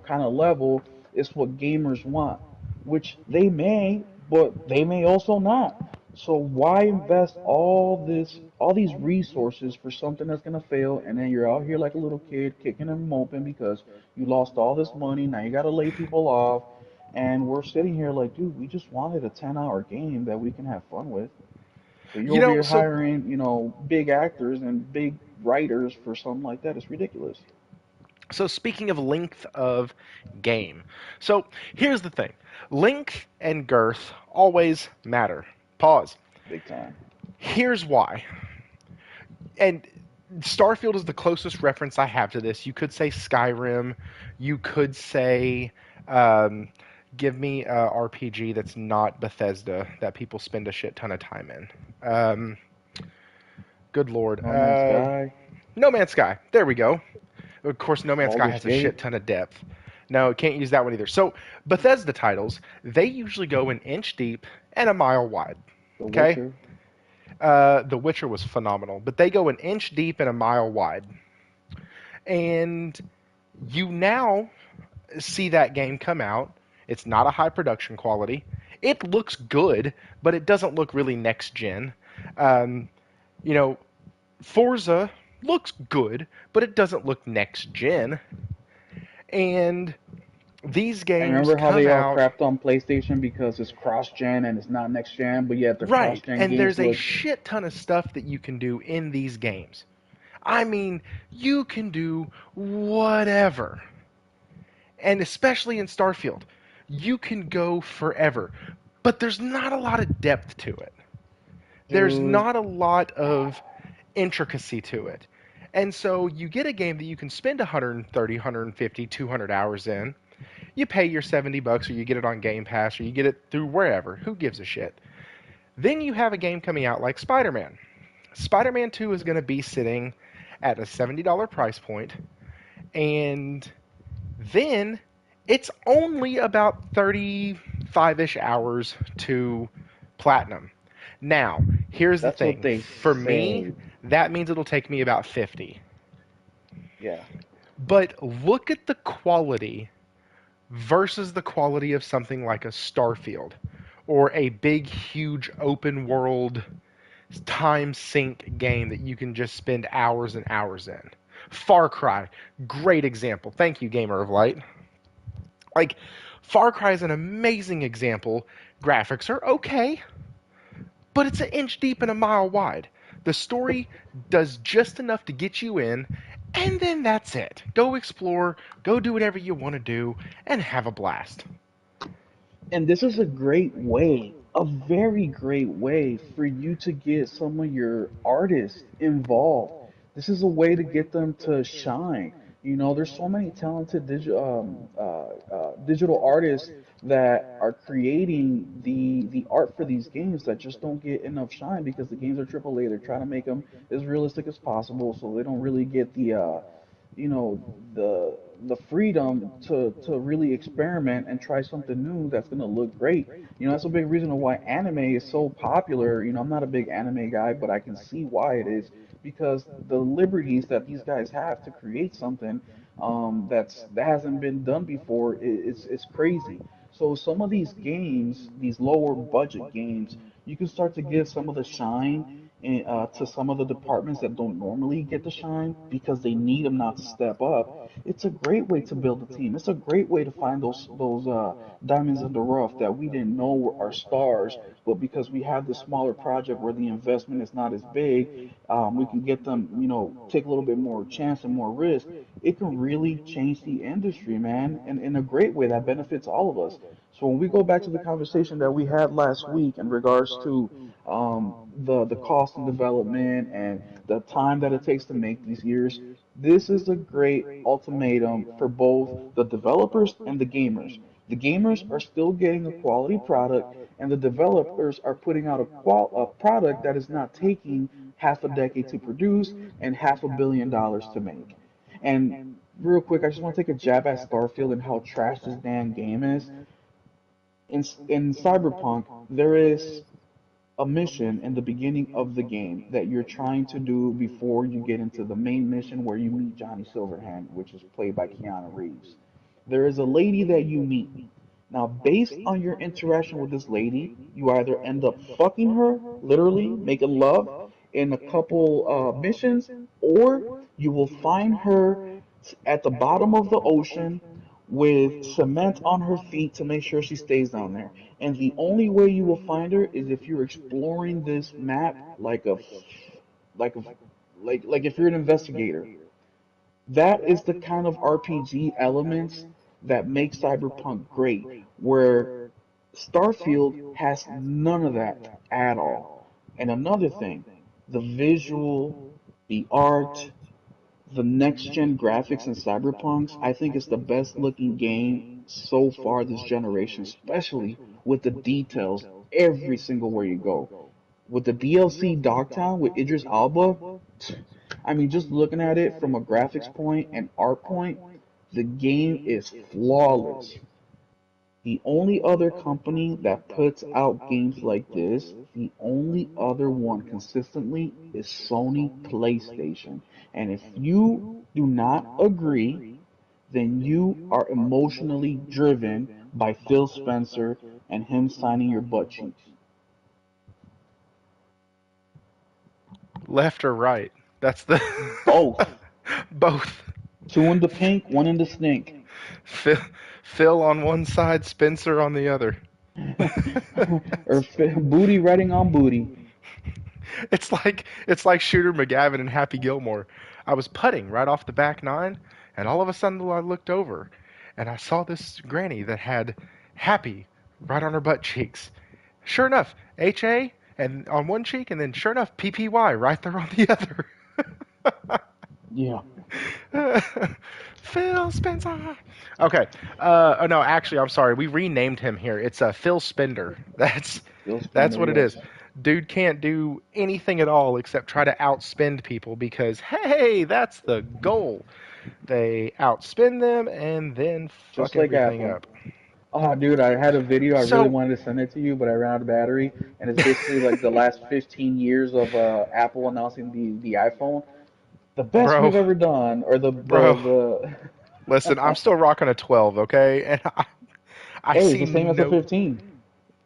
kind of level is what gamers want, which they may, but they may also not. So why invest all these resources for something that's gonna fail, and then you're out here like a little kid kicking and moping because you lost all this money. Now you gotta lay people off, and we're sitting here like, dude, we just wanted a 10-hour game that we can have fun with. So you're You over know, here so hiring, big actors and big writers for something like that. It's ridiculous. so speaking of length of game. So here's the thing. Length and girth always matter. Pause. Big time. Here's why. And Starfield is the closest reference I have to this. You could say Skyrim. You could say, um, give me a RPG that's not Bethesda that people spend a shit ton of time in. Good lord. No Man's Sky, No Man's Sky. There we go. Of course, No Man's Sky Baldur's has a shit Gate, ton of depth. No, can't use that one either. So Bethesda titles, they usually go an inch deep and a mile wide. The Okay. Witcher. The Witcher was phenomenal, but they go an inch deep and a mile wide. And you now see that game come out. It's not a high production quality. It looks good, but it doesn't look really next gen. Um, you know, Forza looks good, but it doesn't look next gen. And these And games remember how come they all out crapped on PlayStation because it's cross-gen and it's not next-gen, but yet the right, cross-gen and games there's a look. shit ton of stuff that you can do in these games. I mean, you can do whatever. And especially in Starfield, you can go forever. But there's not a lot of depth to it. There's Dude, not a lot of intricacy to it. And so you get a game that you can spend 130, 150, 200 hours in. You pay your 70 bucks or you get it on Game Pass or you get it through wherever. Who gives a shit? Then you have a game coming out like Spider-Man. Spider-Man 2 is going to be sitting at a $70 price point, and then it's only about 35-ish hours to platinum. Now, here's the that's what thing. they For me, say. that means it'll take me about 50. Yeah. But look at the quality versus the quality of something like a Starfield or a big, huge open world time sink game that you can just spend hours and hours in. Far Cry, great example. Thank you, Gamer of Light. Like, Far Cry is an amazing example. Graphics are okay, but it's an inch deep and a mile wide. The story does just enough to get you in, and then that's it. Go explore, go do whatever you want to do, and have a blast. And this is a great way, a very great way for you to get some of your artists involved. This is a way to get them to shine. There's so many talented digital artists that are creating the art for these games that just don't get enough shine because the games are AAA. They're trying to make them as realistic as possible, so they don't really get you know the the freedom to really experiment and try something new that's going to look great. That's a big reason why anime is so popular. I'm not a big anime guy, but I can see why it is, because the liberties that these guys have to create something that hasn't been done before, it's crazy. So some of these games, these lower budget games, you can start to give some of the shine to some of the departments that don't normally get to shine because they need them now to step up. It's a great way to build a team. It's a great way to find those diamonds in the rough that we didn't know were our stars, but because we have this smaller project where the investment is not as big, we can get them, take a little bit more chance and more risk. It can really change the industry, man, and in a great way that benefits all of us. So when we go back to the conversation that we had last week in regards to the cost and development and the time that it takes to make these years, this is a great ultimatum for both the developers and the gamers. The gamers are still getting a quality product, and the developers are putting out a product that is not taking half a decade to produce and $500 million to make. And real quick, I just want to take a jab at Starfield and how trash this damn game is. In Cyberpunk, there is a mission in the beginning of the game that you're trying to do before you get into the main mission where you meet Johnny Silverhand, which is played by Keanu Reeves. There is a lady that you meet. Now, based on your interaction with this lady, you either end up fucking her, literally making love, in a couple missions, or you will find her at the bottom of the ocean with cement on her feet to make sure she stays down there. And the only way you will find her is if you're exploring this map like a like if you're an investigator. That is the kind of RPG elements that make Cyberpunk great, where Starfield has none of that at all. And another thing, the visual, the art, the next gen graphics in Cyberpunks, I think it's the best looking game so far this generation, especially with the details every single where you go. With the DLC Dogtown with Idris Alba, I mean, just looking at it from a graphics point and art point, the game is flawless. The only other company that puts out games like this, the only other one consistently is Sony PlayStation. And if you do not agree, then you are emotionally driven by Phil Spencer and him signing your butt cheeks. Left or right? That's the Both. both. Two in the pink, one in the stink. Phil, Phil on one side, Spencer on the other. Or booty writing on booty. It's like Shooter McGavin and Happy Gilmore. I was putting right off the back nine, and all of a sudden I looked over, and I saw this granny that had Happy right on her butt cheeks. Sure enough, HA and on one cheek, and then sure enough, PPY right there on the other. Yeah. Phil Spencer. Okay. Oh no, actually, I'm sorry. We renamed him here. It's Phil Spender. Phil That's Spencer, what it is. yes. Dude can't do anything at all except try to outspend people because hey, that's the goal. They outspend them and then fuck Just like everything Apple. up. Oh, dude, I had a video. I really So, wanted to send it to you, but I ran out of battery. And it's basically like the last 15 years of Apple announcing the iPhone. The best bro, we've ever done, or bro, listen, I'm the. still rocking a 12, okay? And I Hey, it's see the same as the no. 15,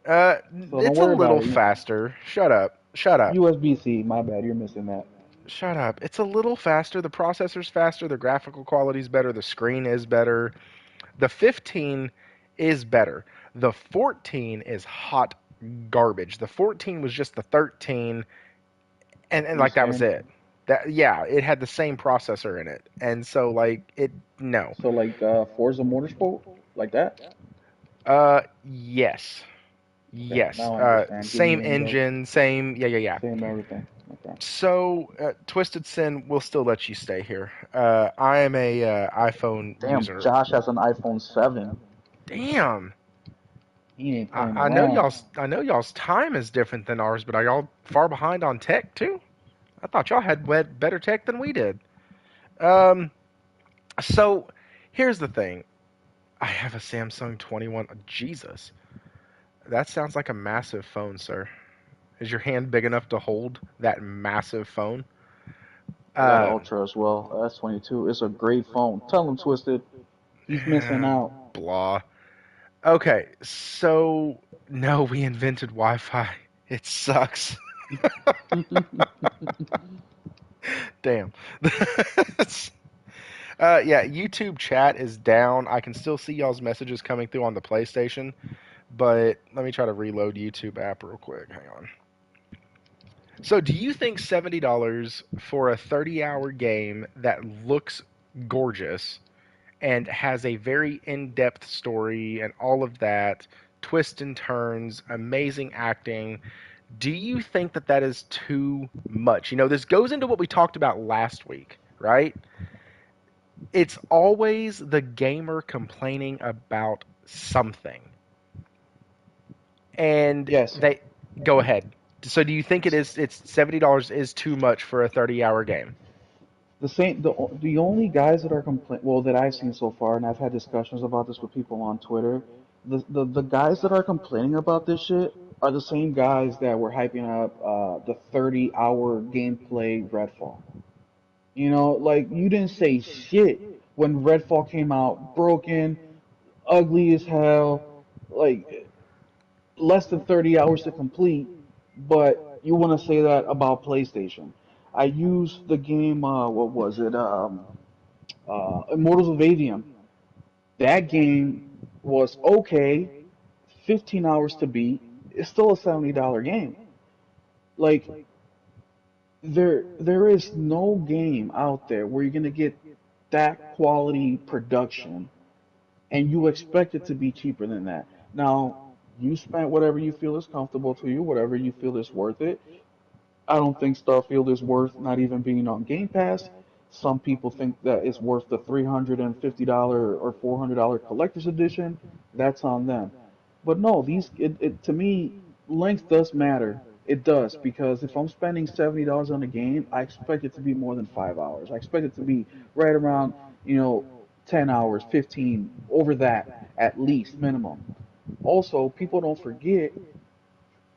Uh, so don't it's a worry about little it. faster. Shut up. Shut up. USB-C, my bad, you're missing that. Shut up. It's a little faster. The processor's faster. The graphical quality's better. The screen is better. The 15 is better. The 14 is hot garbage. The 14 was just the 13, and The like that was same. it. That yeah, it had the same processor in it, and so like it no. So like Forza Motorsport, like that. Yes, Okay, yes. now I understand. Give Same me the engine, same yeah yeah yeah. same everything. Okay. So, Twisted Sin will still let you stay here. I am a iPhone Damn, user. Josh has an iPhone 7. Damn. He ain't I, playing I know around. y'all's time is different than ours, but are y'all far behind on tech too? I thought y'all had better tech than we did. Um, so here's the thing. I have a Samsung 21. Jesus, that sounds like a massive phone, sir. Is your hand big enough to hold that massive phone? I got an Uh, Ultra as well. S22. It's a great phone. Tell him Twisted. He's missing out. blah. Okay, so no, we invented Wi-Fi. It sucks. Damn. Yeah, YouTube chat is down. I can still see y'all's messages coming through on the PlayStation, but let me try to reload YouTube app real quick. Hang on. So, do you think $70 for a 30-hour game that looks gorgeous and has a very in-depth story and all of that, twists and turns, amazing acting, do you think that that is too much? This goes into what we talked about last week, right? It's always the gamer complaining about something. And Yes. they go ahead. So do you think it's $70 is too much for a 30-hour game? The only guys that are that I've seen so far, and I've had discussions about this with people on Twitter, the guys that are complaining about this shit are the same guys that were hyping up the 30-hour gameplay Redfall. You know, like you didn't say shit when Redfall came out, broken, ugly as hell, like less than 30 hours to complete, but you want to say that about PlayStation. I used the game, what was it? Immortals of Avium. That game was okay, 15 hours to beat. It's still a $70 game. Like there is no game out there where you're gonna get that quality production and you expect it to be cheaper than that. Now, you spent whatever you feel is comfortable to you, whatever you feel is worth it. I don't think Starfield is worth not even being on Game Pass. Some people think that it's worth the $350 or $400 collector's edition. That's on them. But no, to me, length does matter. It does because if I'm spending $70 on a game, I expect it to be more than 5 hours. I expect it to be right around, you know, 10 hours, 15, over that at least minimum. Also, people don't forget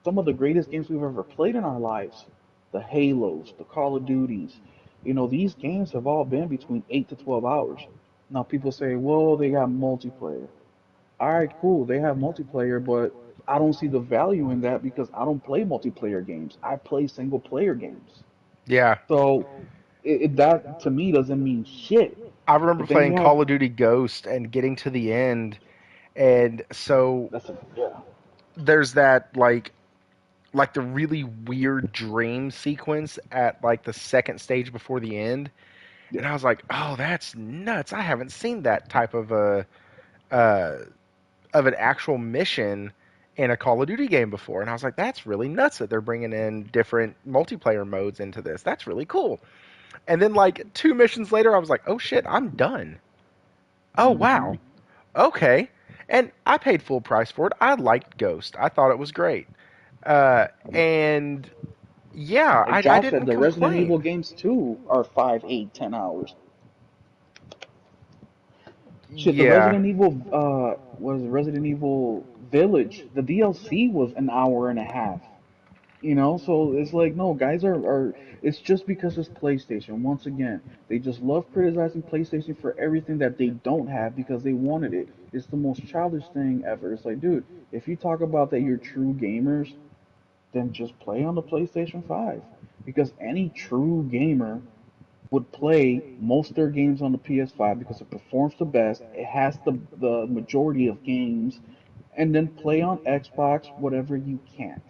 some of the greatest games we've ever played in our lives. The Halos, the Call of Duties. You know, these games have all been between 8 to 12 hours. Now, people say, well, they got multiplayer. All right, cool, they have multiplayer, but I don't see the value in that because I don't play multiplayer games. I play single player games. Yeah. So, that to me doesn't mean shit. I remember But then playing you have Call of Duty Ghost and getting to the end, and so yeah, there's that like the really weird dream sequence at like the second stage before the end, yeah. and I was like, "Oh, that's nuts! I haven't seen that type uh, of an actual mission in a Call of Duty game before." And I was like, "That's really nuts that they're bringing in different multiplayer modes into this. That's really cool." And then like two missions later, I was like, "Oh shit, I'm done. Oh Hmm. wow, okay." And I paid full price for it. I liked Ghost. I thought it was great. And yeah, Like I Josh said, didn't the Resident Evil complain. games too are 5, 8, 10 hours. Shit, the Yeah. Resident Evil was Resident Evil Village. The DLC was an hour and a half. You know, so it's like no, guys are it's just because it's PlayStation. Once again, they just love criticizing PlayStation for everything that they don't have because they wanted it. It's the most childish thing ever. It's like, dude, if you talk about that you're true gamers, then just play on the PlayStation 5. Because any true gamer would play most of their games on the PS5 because it performs the best. It has the majority of games, and then play on Xbox whatever you can't.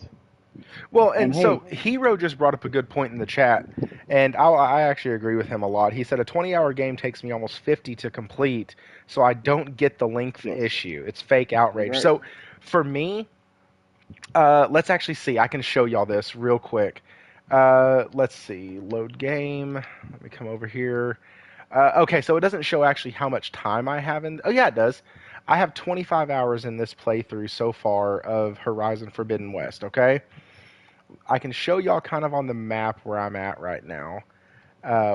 Well, And and hey, so Hero just brought up a good point in the chat, and I actually agree with him a lot. He said a 20-hour game takes me almost 50 to complete, so I don't get the length yes, issue. It's fake that's outrage. right. So for me, let's actually see. I can show y'all this real quick. Let's see. Load game. Let me come over here. Okay, so it doesn't show actually how much time I have in. Oh yeah, it does. I have 25 hours in this playthrough so far of Horizon Forbidden West. Okay, I can show y'all kind of on the map where I'm at right now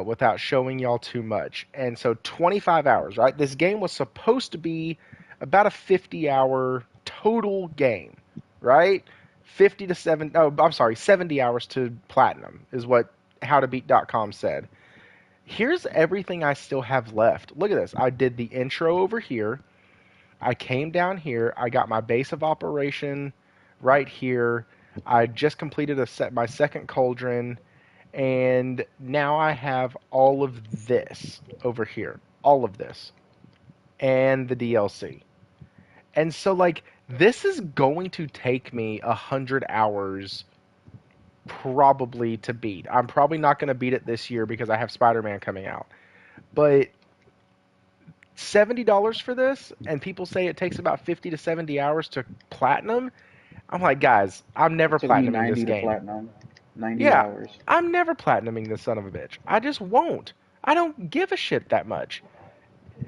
without showing y'all too much. And so 25 hours, right? This game was supposed to be about a 50-hour total game, right? 50 to 7 oh, I'm sorry, 70 hours to platinum is what howtobeat.com said. Here's everything I still have left. Look at this. I did the intro over here. I came down here. I got my base of operation right here. I just completed my second cauldron, And now I have all of this over here, all of this, and the DLC. And so, like, this is going to take me 100 hours probably to beat. I'm probably not going to beat it this year because I have Spider-Man coming out. But $70 for this, and people say it takes about 50 to 70 hours to platinum. I'm like, guys, I'm never It took me platinuming this 90 to game. platinum. 90 Yeah, hours. I'm never platinuming this son of a bitch. I just won't. I don't give a shit that much.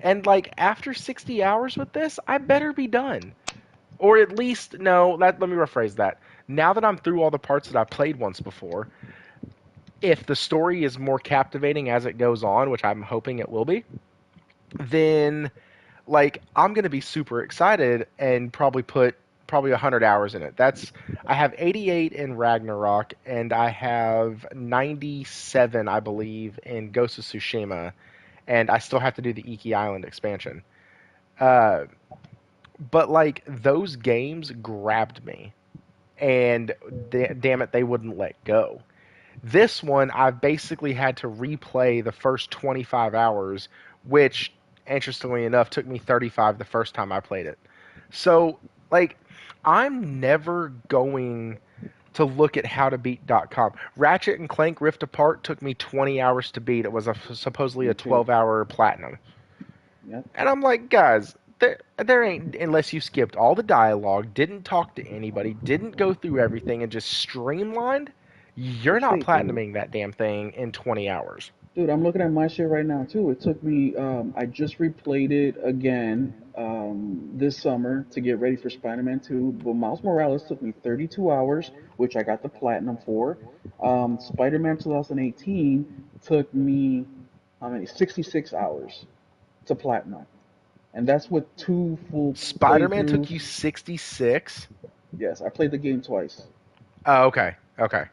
And like after 60 hours with this, I better be done. Or at least no, let me rephrase that. Now that I'm through all the parts that I played once before, if the story is more captivating as it goes on, which I'm hoping it will be, then like I'm gonna be super excited and probably put probably 100 hours in it. That's I have 88 in Ragnarok and I have 97, I believe, in Ghost of Tsushima, and I still have to do the Iki Island expansion. Uh, but like those games grabbed me, and damn it, they wouldn't let go. This one, I've basically had to replay the first 25 hours, which, interestingly enough, took me 35 the first time I played it. So, like, I'm never going to look at howtobeat.com. Ratchet and Clank Rift Apart took me 20 hours to beat. It was supposedly Me a too. 12-hour platinum. Yep. And I'm like, guys, there ain't, unless you skipped all the dialogue, didn't talk to anybody, didn't go through everything, and just streamlined, you're But not shit, dude. platinuming that damn thing in 20 hours. Dude, I'm looking at my shit right now too. It took me, I just replayed it again this summer to get ready for Spider-Man 2. But Miles Morales took me 32 hours, which I got the platinum for. Spider-Man 2018 took me, how many? 66 hours to platinum. And that's with two full Spider-Man took playthroughs. you 66. Yes, I played the game twice. Oh, okay, okay.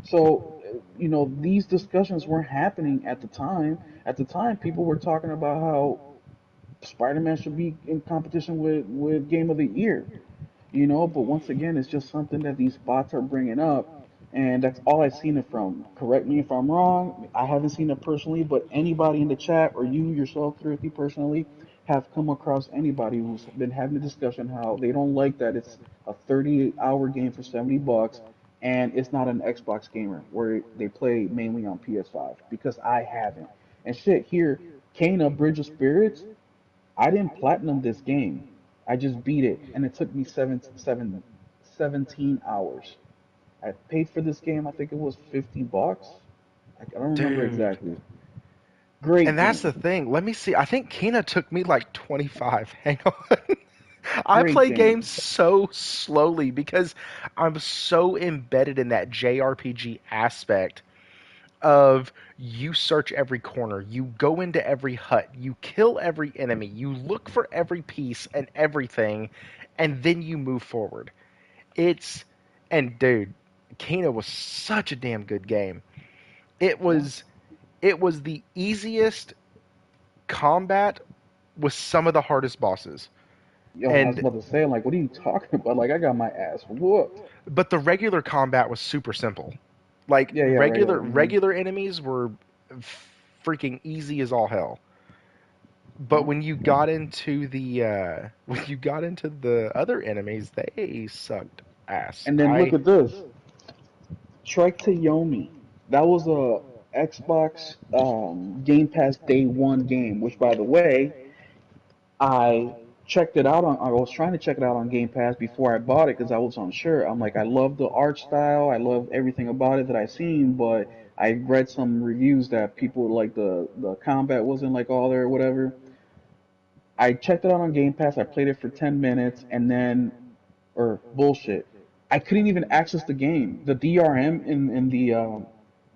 So, these discussions weren't happening at the time. At the time, people were talking about how Spider-Man should be in competition with Game of the Year, but once again, it's just something that these bots are bringing up, and that's all I've seen it from. Correct me if I'm wrong. I haven't seen it personally, but anybody in the chat or you yourself, Thrifty, personally, have come across anybody who's been having a discussion how they don't like that it's a 30-hour game for $70 and it's not an Xbox gamer where they play mainly on PS5 because I haven't. And shit, here, Kena Bridge of Spirits, I didn't platinum this game. I just beat it, and it took me 17 hours. I paid for this game. I think it was $50. I don't remember Dude. exactly. And Great that's the game. thing. Let me see. I think Kena took me like 25. Hang on. I Great play game. games so slowly because I'm so embedded in that JRPG aspect of you search every corner, you go into every hut, you kill every enemy, you look for every piece and everything, and then you move forward. It's and dude, Kena was such a damn good game. It Yeah. was it was the easiest combat with some of the hardest bosses. Yo, I was And about to say, like, what are you talking about? Like, I got my ass whooped. but the regular combat was super simple. Like Yeah, yeah, regular regular. regular enemies were freaking easy as all hell. But Yeah. when you got into the when you got into the other enemies, they sucked ass. And then look I at this. Trek to Yomi. That was a Xbox Game Pass Day One game, which, by the way, I checked it out on. I was trying to check it out on Game Pass before I bought it because I was unsure. I'm like, I love the art style, I love everything about it that I've seen, but I read some reviews that people like the combat wasn't like all there or whatever. I checked it out on Game Pass. I played it for 10 minutes and then, or bullshit. I couldn't even access the game. The DRM in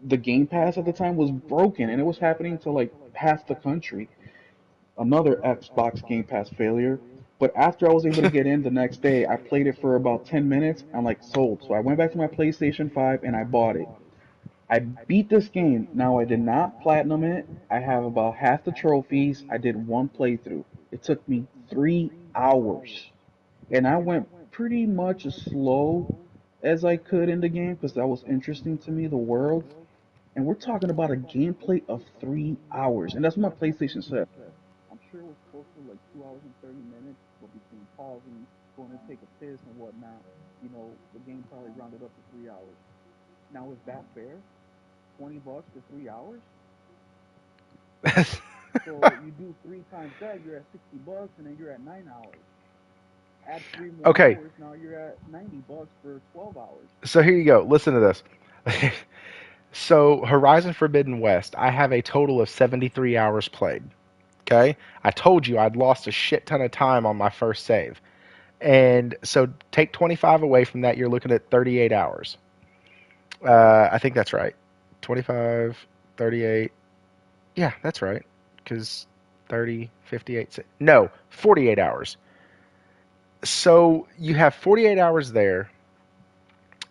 the Game Pass at the time was broken, and it was happening to like half the country. Another Xbox Game Pass failure. But after I was able to get in the next day, I played it for about 10 minutes. I'm like, sold. So I went back to my PlayStation 5 and I bought it. I beat this game. Now I did not platinum it. I have about half the trophies. I did one playthrough. It took me 3 hours. And I went pretty much as slow as I could in the game because that was interesting to me, the world. and we're talking about a gameplay of 3 hours, and that's what my PlayStation said. I'm sure it was closer to like 2 hours and 30 minutes, but between pausing, going to take a piss and whatnot, the game probably rounded up to 3 hours. Now, is that fair? $20 for 3 hours? So you do three times that, you're at $60, and then you're at 9 hours. Add three more Okay, hours, now you're at $90 for 12 hours. so here you go. Listen to this. So, Horizon Forbidden West, I have a total of 73 hours played. Okay? I told you I'd lost a shit ton of time on my first save. And so, take 25 away from that, you're looking at 38 hours. I think that's right. 25, 38. Yeah, that's right. Because 30, 58. No, 48 hours. So, you have 48 hours there,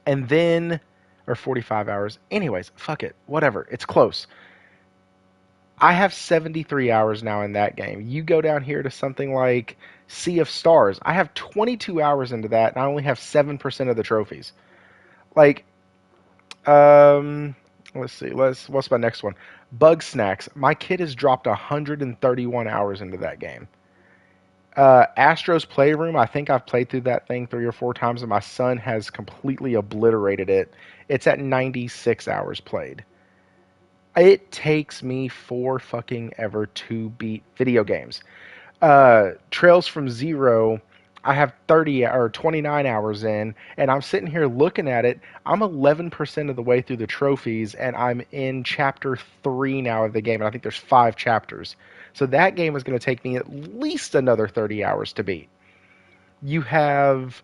and then, or 45 hours. Anyways, fuck it. Whatever. It's close. I have 73 hours now in that game. You go down here to something like Sea of Stars. I have 22 hours into that, and I only have 7% of the trophies. Like, let's see. What's my next one? Bug Snacks. My kid has dropped 131 hours into that game. Astro's Playroom. I think I've played through that thing 3 or 4 times, and my son has completely obliterated it. It's at 96 hours played. It takes me for fucking ever to beat video games. Trails from Zero, I have 30 or 29 hours in, and I'm sitting here looking at it. I'm 11% of the way through the trophies, and I'm in chapter 3 now of the game, and I think there's 5 chapters. So that game is going to take me at least another 30 hours to beat. You have,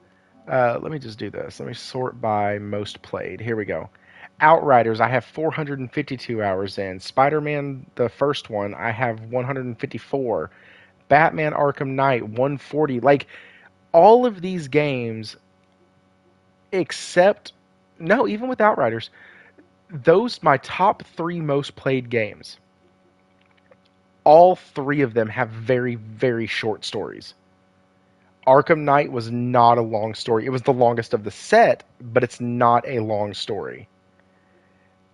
let me just do this. Let me sort by most played. Here we go. Outriders, I have 452 hours in. Spider Man, the first one, I have 154. Batman Arkham Knight, 140. Like, all of these games, except, no, even with Outriders, those, my top three most played games, all three of them have very, very short stories. Arkham Knight was not a long story. It was the longest of the set, but it's not a long story.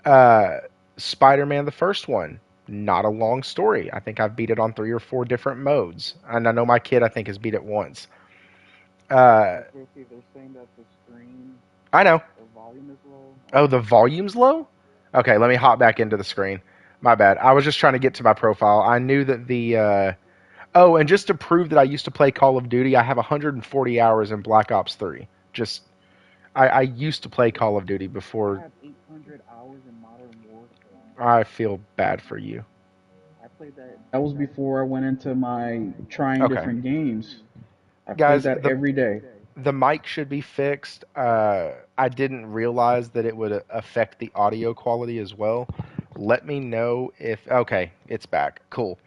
Uh, Spider-Man, the first one, not a long story. I think I've beat it on 3 or 4 different modes, and I know my kid, I think, has beat it once. Uh, Okay, they're saying that the screen, I know. the volume is low. Oh, the Okay. volume's low? Okay, let me hop back into the screen. My bad. I was just trying to get to my profile. I knew that the. Oh, and just to prove that I used to play Call of Duty, I have 140 hours in Black Ops 3. Just. I used to play Call of Duty I before. have 800 hours in Modern Warfare. I feel bad for you. I played that. That was before I went into my trying Okay. different games. I played Guys, that every day. the mic should be fixed. I didn't realize that it would affect the audio quality as well. Let me know if. Okay, it's back. Cool.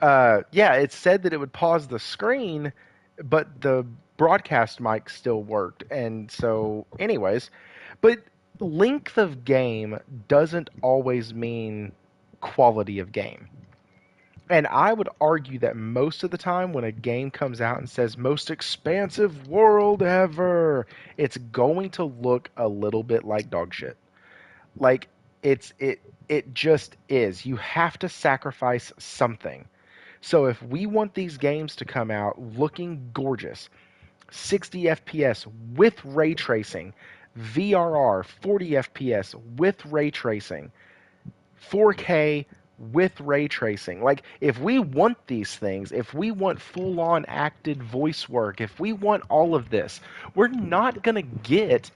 Yeah, it said that it would pause the screen, but the broadcast mic still worked. And so, anyways, but length of game doesn't always mean quality of game. And I would argue that most of the time when a game comes out and says most expansive world ever, it's going to look a little bit like dog shit. Like it just is. You have to sacrifice something. So if we want these games to come out looking gorgeous, 60 FPS with ray tracing, VRR 40 FPS with ray tracing, 4K with ray tracing. Like, if we want these things, if we want full on acted voice work, if we want all of this, we're not going to get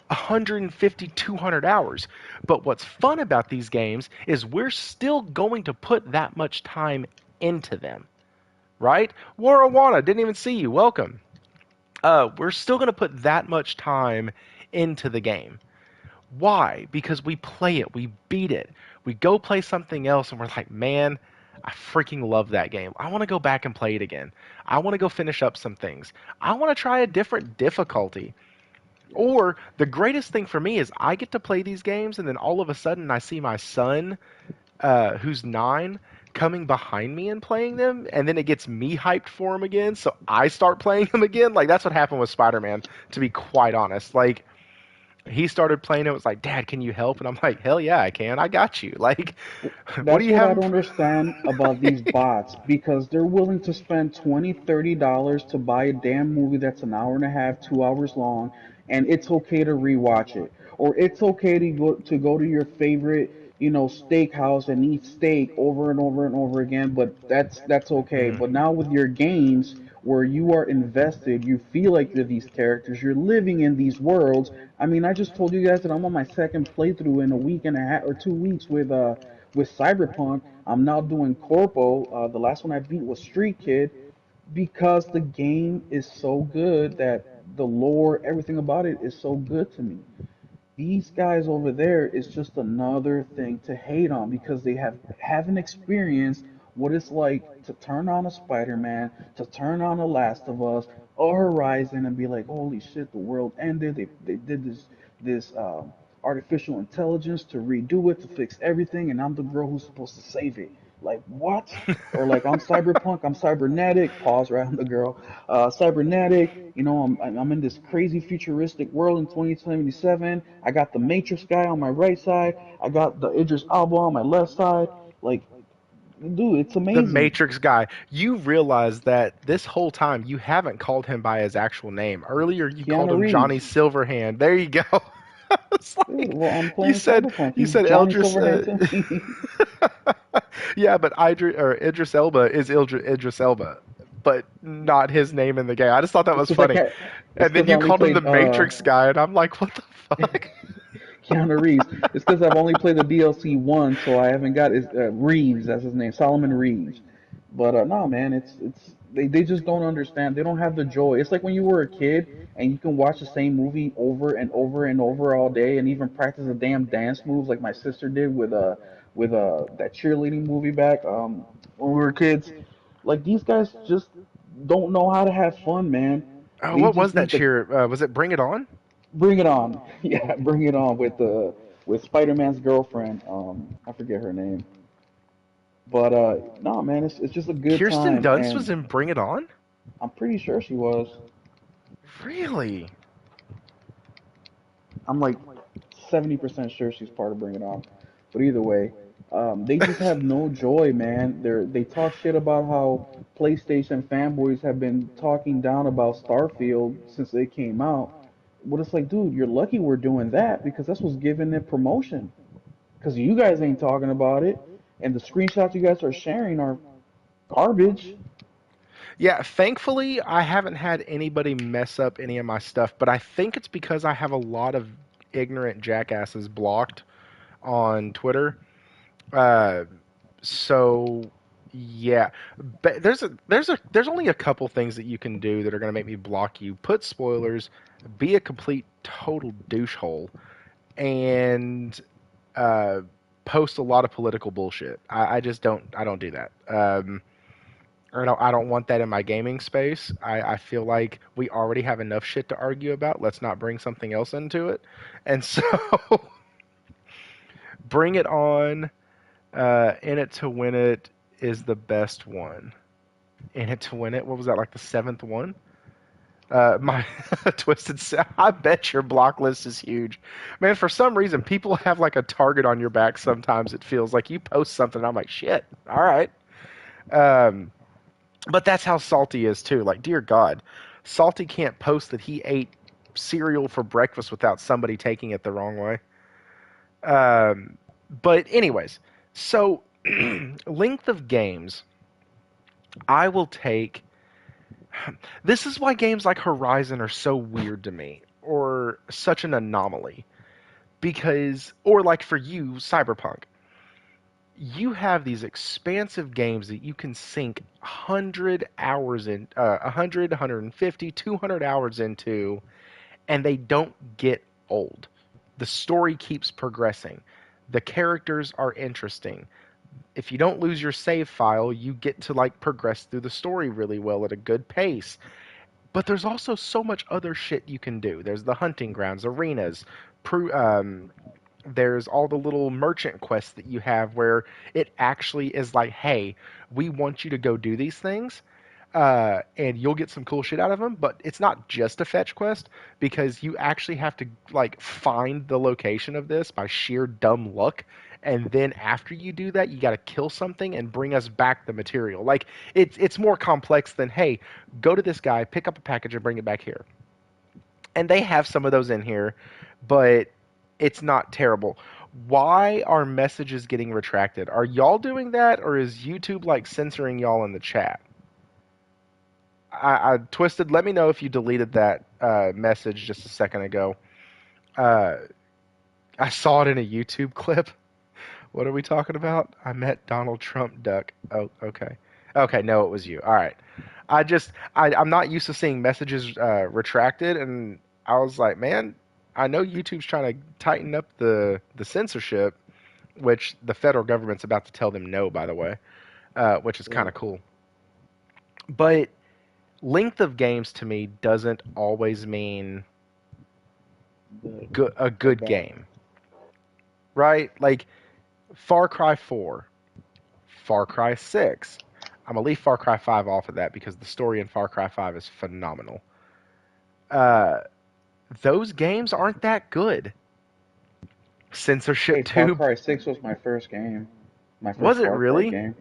150, 200 hours. But what's fun about these games is we're still going to put that much time into them, right? Warawana, didn't even see you. Welcome. We're still going to put that much time into the game. Why? Because we play it, we beat it. We go play something else and we're like, man, I freaking love that game. I want to go back and play it again. I want to go finish up some things. I want to try a different difficulty. Yeah. Or the greatest thing for me is I get to play these games and then all of a sudden I see my son, who's 9, coming behind me and playing them, and then it gets me hyped for him again, so I start playing them again. Like, that's what happened with Spider-Man, to be quite honest. Like, He started playing it, was like, Dad, can you help? And I'm like, hell yeah, I can. I got you. Like, what do That's you what I have? don't understand about these bots because they're willing to spend 20, $30 to buy a damn movie that's an hour and a half, 2 hours long, and it's okay to rewatch it. Or it's okay to go to your favorite, steakhouse and eat steak over and over and over again, but that's okay. Mm. But now with your games where you are invested, you feel like you're these characters, you're living in these worlds. I mean, I just told you guys that I'm on my second playthrough in a week and a half or 2 weeks with Cyberpunk. I'm now doing Corpo. The last one I beat was Street Kid because the game is so good that the lore, everything about it is so good to me. These guys over there is just another thing to hate on because they haven't experienced what it's like to turn on a Spider-Man, to turn on a Last of Us, or Horizon, and be like, holy shit, the world ended. They did this artificial intelligence to redo it to fix everything, and I'm the girl who's supposed to save it. Like what? Or like I'm cyberpunk, I'm cybernetic. Pause right on the girl. Cybernetic. I'm in this crazy futuristic world in 2077. I got the Matrix guy on my right side. I got the Idris Elba on my left side. Like, dude, it's The amazing. Matrix guy. You realize that this whole time you haven't called him by his actual name. Earlier you called Keanu him Johnny Reeves. Silverhand. There you go. It's Dude, like well, I'm you playing said Cyberpunk. you He's said Johnny Eldris Silverhand to me. yeah, but Idris Elba is Idris Elba, but not his name in the game. I just thought that It's was because I funny. can't. It's And then because I you only called him the played Matrix guy, and I'm like, what the fuck? Keanu Reeves. It's because I've only played the DLC once, so I haven't got his Reeves. That's his name, Solomon Reeves. But no, man, it's they just don't understand. They don't have the joy. It's like when you were a kid and you can watch the same movie over and over and over all day, and even practice the damn dance moves like my sister did with that cheerleading movie back when we were kids. Like these guys just don't know how to have fun, man. Oh, They what just was that think the cheer? Was it Bring It On? Bring it on. Yeah, bring it on with Spider-Man's girlfriend. I forget her name. But no, man, it's just a good Kirsten time, Dunst was and in Bring It On? I'm pretty sure she was. Really? I'm like 70% sure she's part of Bring It On. But either way, they just have no joy, man. They talk shit about how PlayStation fanboys have been talking down about Starfield since it came out. But it's like, dude, you're lucky we're doing that because that's what's giving it promotion. Because you guys ain't talking about it, and the screenshots you guys are sharing are garbage. Yeah, thankfully, I haven't had anybody mess up any of my stuff, but I think it's because I have a lot of ignorant jackasses blocked on Twitter. Uh, so yeah, but there's only a couple things that you can do that are going to make me block you. Put spoilers, be a complete total douchehole, and uh, post a lot of political bullshit. I just don't do that. I don't want that in my gaming space. I feel like we already have enough shit to argue about. Let's not bring something else into it. And so bring it on. In it to win it is the best one. In it to win it. What was that, like the seventh one? My twisted. I bet your block list is huge, man. For some reason, people have like a target on your back. Sometimes it feels like you post something. I'm like, shit. All right. Um, but that's how Salty is too. Like, dear God, Salty can't post that he ate cereal for breakfast without somebody taking it the wrong way. But anyways, so length of games, I will take. This is why games like Horizon are so weird to me, or such an anomaly. Because, or like for you, Cyberpunk, you have these expansive games that you can sink 100 hours in, 100, 150, 200 hours into, and they don't get old. The story keeps progressing. The characters are interesting. If you don't lose your save file, you get to like progress through the story really well at a good pace. But there's also so much other shit you can do. There's the hunting grounds, arenas, there's all the little merchant quests that you have where it actually is like, hey, we want you to go do these things. and you'll get some cool shit out of them. But it's not just a fetch quest because you actually have to like find the location of this by sheer dumb luck. And then after you do that, you got to kill something and bring us back the material. Like it's more complex than hey, go to this guy, pick up a package, and bring it back here. And they have some of those in here, but it's not terrible. Why are messages getting retracted? Are y'all doing that, or is YouTube like censoring y'all in the chat? I twisted. Let me know if you deleted that message just a second ago. Uh, I saw it in a YouTube clip. What are we talking about? I met Donald Trump duck. Oh, okay. Okay, no, it was you. All right. I'm not used to seeing messages retracted, and I was like, man, I know YouTube's trying to tighten up the censorship, which the federal government's about to tell them no, by the way, which is kind Yeah, of cool. But length of games to me doesn't always mean good a or good bad. game, right? Like Far Cry 4, Far Cry 6. I'm gonna leave Far Cry 5 off of that because the story in Far Cry 5 is phenomenal. Uh, those games aren't that good. Censorship Hey, Far tube. Cry 6 was my first game, my Was first it Far Cry really? game.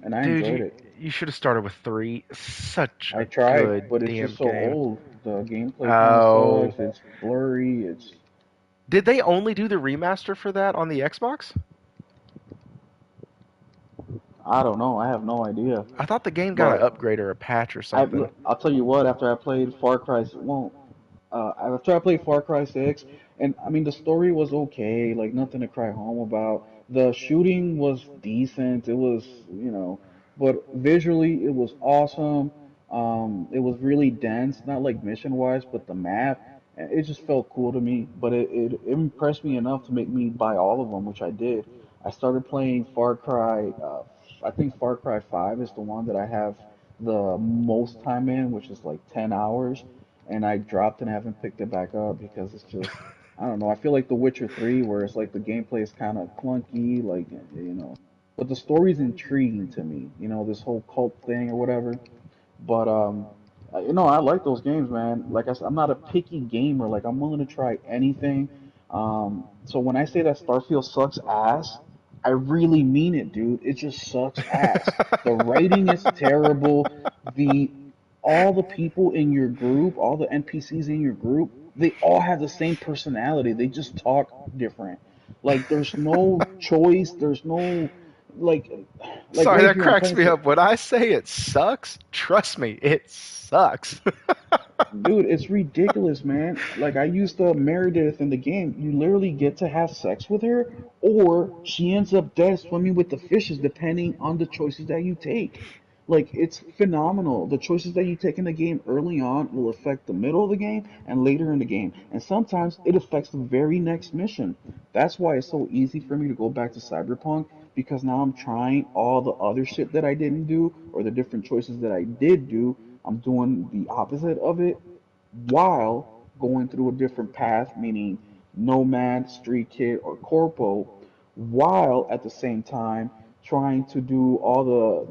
And I Dude, enjoyed you it. you should have started with 3. Such I a tried, good but it's damn just so game. old. The gameplay kind of Oh. sucks. It's blurry. It's Did they only do the remaster for that on the Xbox? I don't know. I have no idea. I thought the game got an But upgrade or a patch or something. I'll tell you what. After I played Far Cry, well, after I played Far Cry 6, and I mean the story was okay, like nothing to cry home about. The shooting was decent. It was, but visually it was awesome. It was really dense, not like mission wise, but the map, it just felt cool to me. But it impressed me enough to make me buy all of them, which I did. I started playing Far Cry. I think Far Cry 5 is the one that I have the most time in, which is like 10 hours, and I dropped and haven't picked it back up because it's just I don't know. I feel like The Witcher 3 where it's like the gameplay is kind of clunky, like but the story's intriguing to me. This whole cult thing or whatever. But I like those games, man. Like I said, I'm not a picky gamer. Like I'm willing to try anything. So when I say that Starfield sucks ass, I really mean it, dude. It just sucks ass. The writing is terrible. The all the people in your group, all the NPCs in your group, they all have the same personality. They just talk different. Like there's no choice. There's no like Sorry, right that here. I'm cracks playing me for up. When I say it sucks, trust me, it sucks. Dude, it's ridiculous, man. Like I used the Meredith in the game. You literally get to have sex with her, or she ends up dead swimming with the fishes, depending on the choices that you take. Like it's phenomenal. The choices that you take in the game early on will affect the middle of the game and later in the game. And sometimes it affects the very next mission. That's why it's so easy for me to go back to Cyberpunk because now I'm trying all the other shit that I didn't do or the different choices that I did do. I'm doing the opposite of it while going through a different path, meaning nomad, street kid, or corpo, while at the same time trying to do all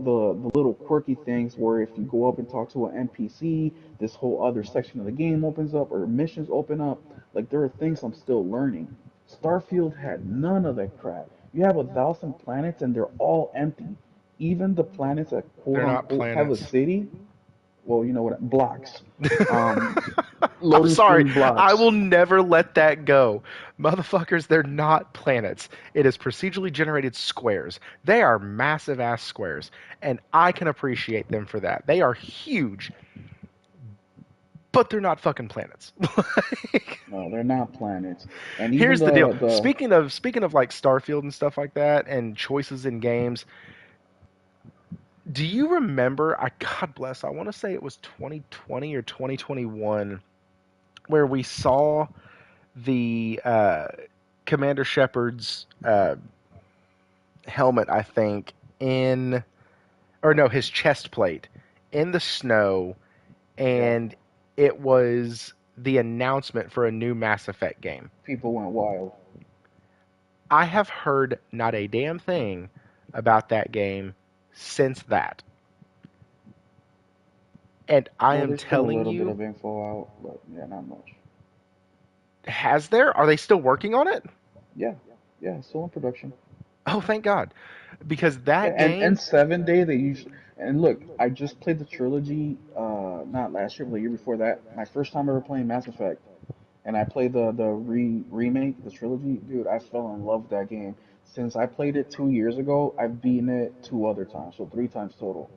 the little quirky things where if you go up and talk to an NPC, this whole other section of the game opens up or missions open up. Like there are things I'm still learning. Starfield had none of that crap. You have 1,000 planets and they're all empty. Even the planets that quote They're not unquote have a planets. city, well, you know what, blocks. Um, I'm loading sorry. screen I blocks. will never let that go. Motherfuckers, they're not planets. It is procedurally generated squares. They are massive ass squares, and I can appreciate them for that. They are huge, but they're not fucking planets. No, they're not planets. And even Here's the deal. the Speaking of like Starfield and stuff like that and choices in games, do you remember I God bless, I want to say it was 2020 or 2021 where we saw the Commander Shepard's helmet, I think, in or no, his chest plate in the snow, yeah, and it was the announcement for a new Mass Effect game. people went wild. I have heard not a damn thing about that game since that. And I Well, am there's still a telling little bit you, of info out, but yeah, not much. has there? Are they still working on it? Yeah, yeah, still in production. Oh, thank God. Because Yeah, that and game, 7 day they usually and look, I just played the trilogy, not last year, but the year before that. My first time ever playing Mass Effect, and I played the remake, the trilogy. Dude, I fell in love with that game. Since I played it 2 years ago, I've beaten it two other times, so three times total.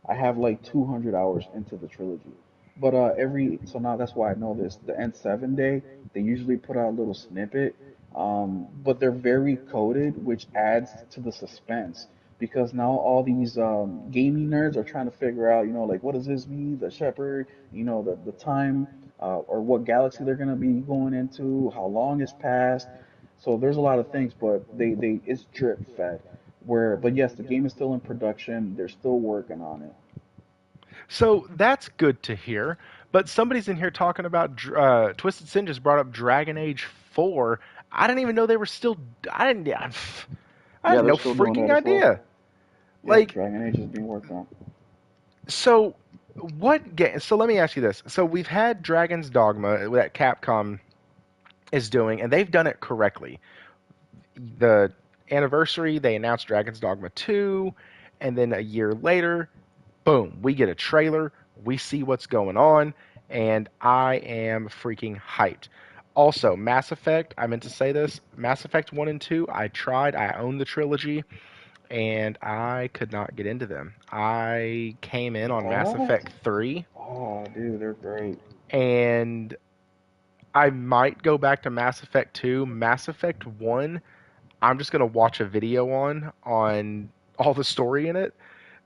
I have like 200 hours into the trilogy. But every so now that's why I know this. The N7 day, they usually put out a little snippet, but they're very coded, which adds to the suspense because now all these gaming nerds are trying to figure out, like what does this mean, the Shepherd, the time or what galaxy they're gonna be going into, how long has passed. So there's a lot of things, but they it's drip fed. But yes, the game is still in production. They're still working on it. so that's good to hear. But somebody's in here talking about Twisted Sin just brought up Dragon Age 4. I didn't even know they were still. I didn't. I Yeah, had they're no still doing freaking that as well. idea. Yep, Like, Dragon Age is being worked on. so what game? So let me ask you this. So we've had Dragon's Dogma that Capcom is doing, and they've done it correctly. The anniversary, they announced Dragon's Dogma 2, and then a year later, boom, we get a trailer, we see what's going on, and I am freaking hyped. Also, Mass Effect, I meant to say this, Mass Effect 1 and 2, I tried, I own the trilogy, and I could not get into them. I came in on Mass What? Effect 3, Oh, dude, they're great. and I might go back to Mass Effect 2. Mass Effect 1, I'm just going to watch a video on all the story in it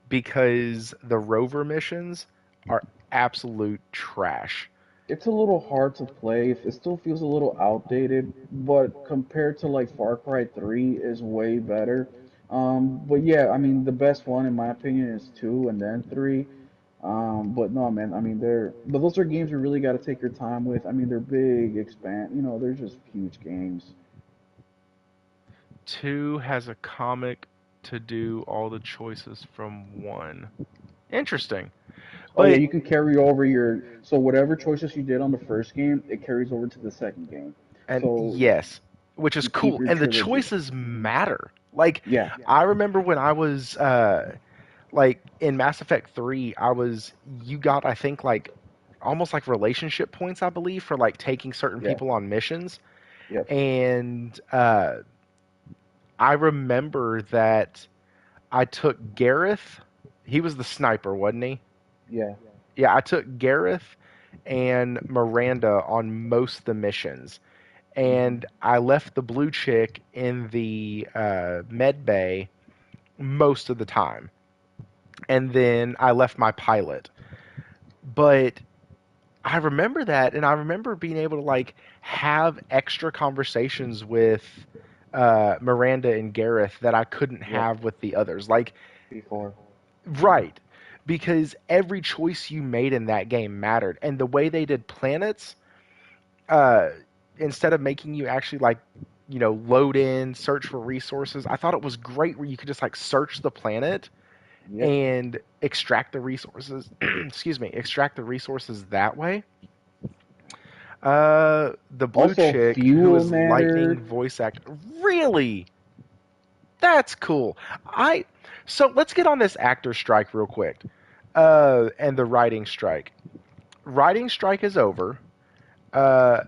because the rover missions are absolute trash. It's a little hard to play. It still feels a little outdated, but compared to like Far Cry 3 is way better. But yeah, I mean the best one in my opinion is 2 and then 3. But no, man, I mean but those are games you really got to take your time with. I mean they're big, they're just huge games. 2 has a comic to do all the choices from 1. Interesting. Oh yeah, But you can carry over so whatever choices you did on the first game, it carries over to the second game. and So yes, which is you keep cool. your And the trilogy. choices Hmm. matter. Like Yeah, I remember when I was like in Mass Effect 3, you got I think like almost like relationship points I believe for like taking certain yeah, people on missions. yep, And I remember that I took Gareth. He was the sniper, wasn't he? yeah. Yeah, I took Gareth and Miranda on most of the missions, Hmm. and I left the blue chick in the med bay most of the time, and then I left my pilot. But I remember that, and I remember being able to like have extra conversations with Miranda and Gareth that I couldn't Yep, have with the others. Like, before. Hmm. right, because every choice you made in that game mattered, and the way they did planets, uh, instead of making you actually like, load in, search for resources, I thought it was great where you could just like search the planet Yep. and extract the resources. Excuse me, extract the resources that way. The blue Also, chick who fuel is Lightning mattered. voice actor. Really? That's cool. I so let's get on this actor strike real quick. And the writing strike. Writing strike is over.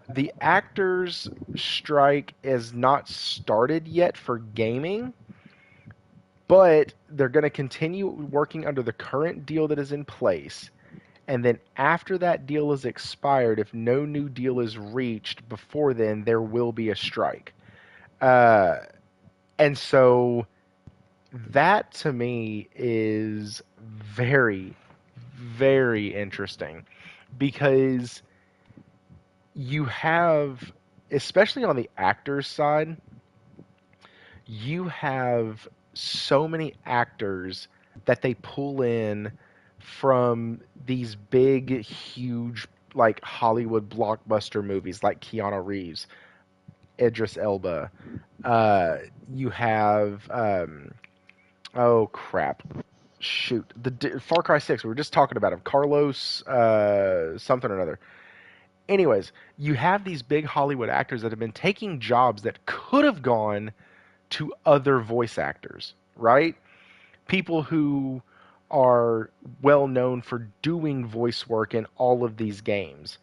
The actors strike is not started yet for gaming, but they're going to continue working under the current deal that is in place. And then after that deal is expired, if no new deal is reached before then, there will be a strike. Uh, and so that to me is very, very interesting because you have, especially on the actors side, you have so many actors that they pull in from these big, huge, like Hollywood blockbuster movies like Keanu Reeves, Idris Elba. Uh, you have, oh crap. shoot, Far Cry 6. We were just talking about him, Carlos something or another. Anyways, you have these big Hollywood actors that have been taking jobs that could have gone to other voice actors, right? People who are well known for doing voice work in all of these games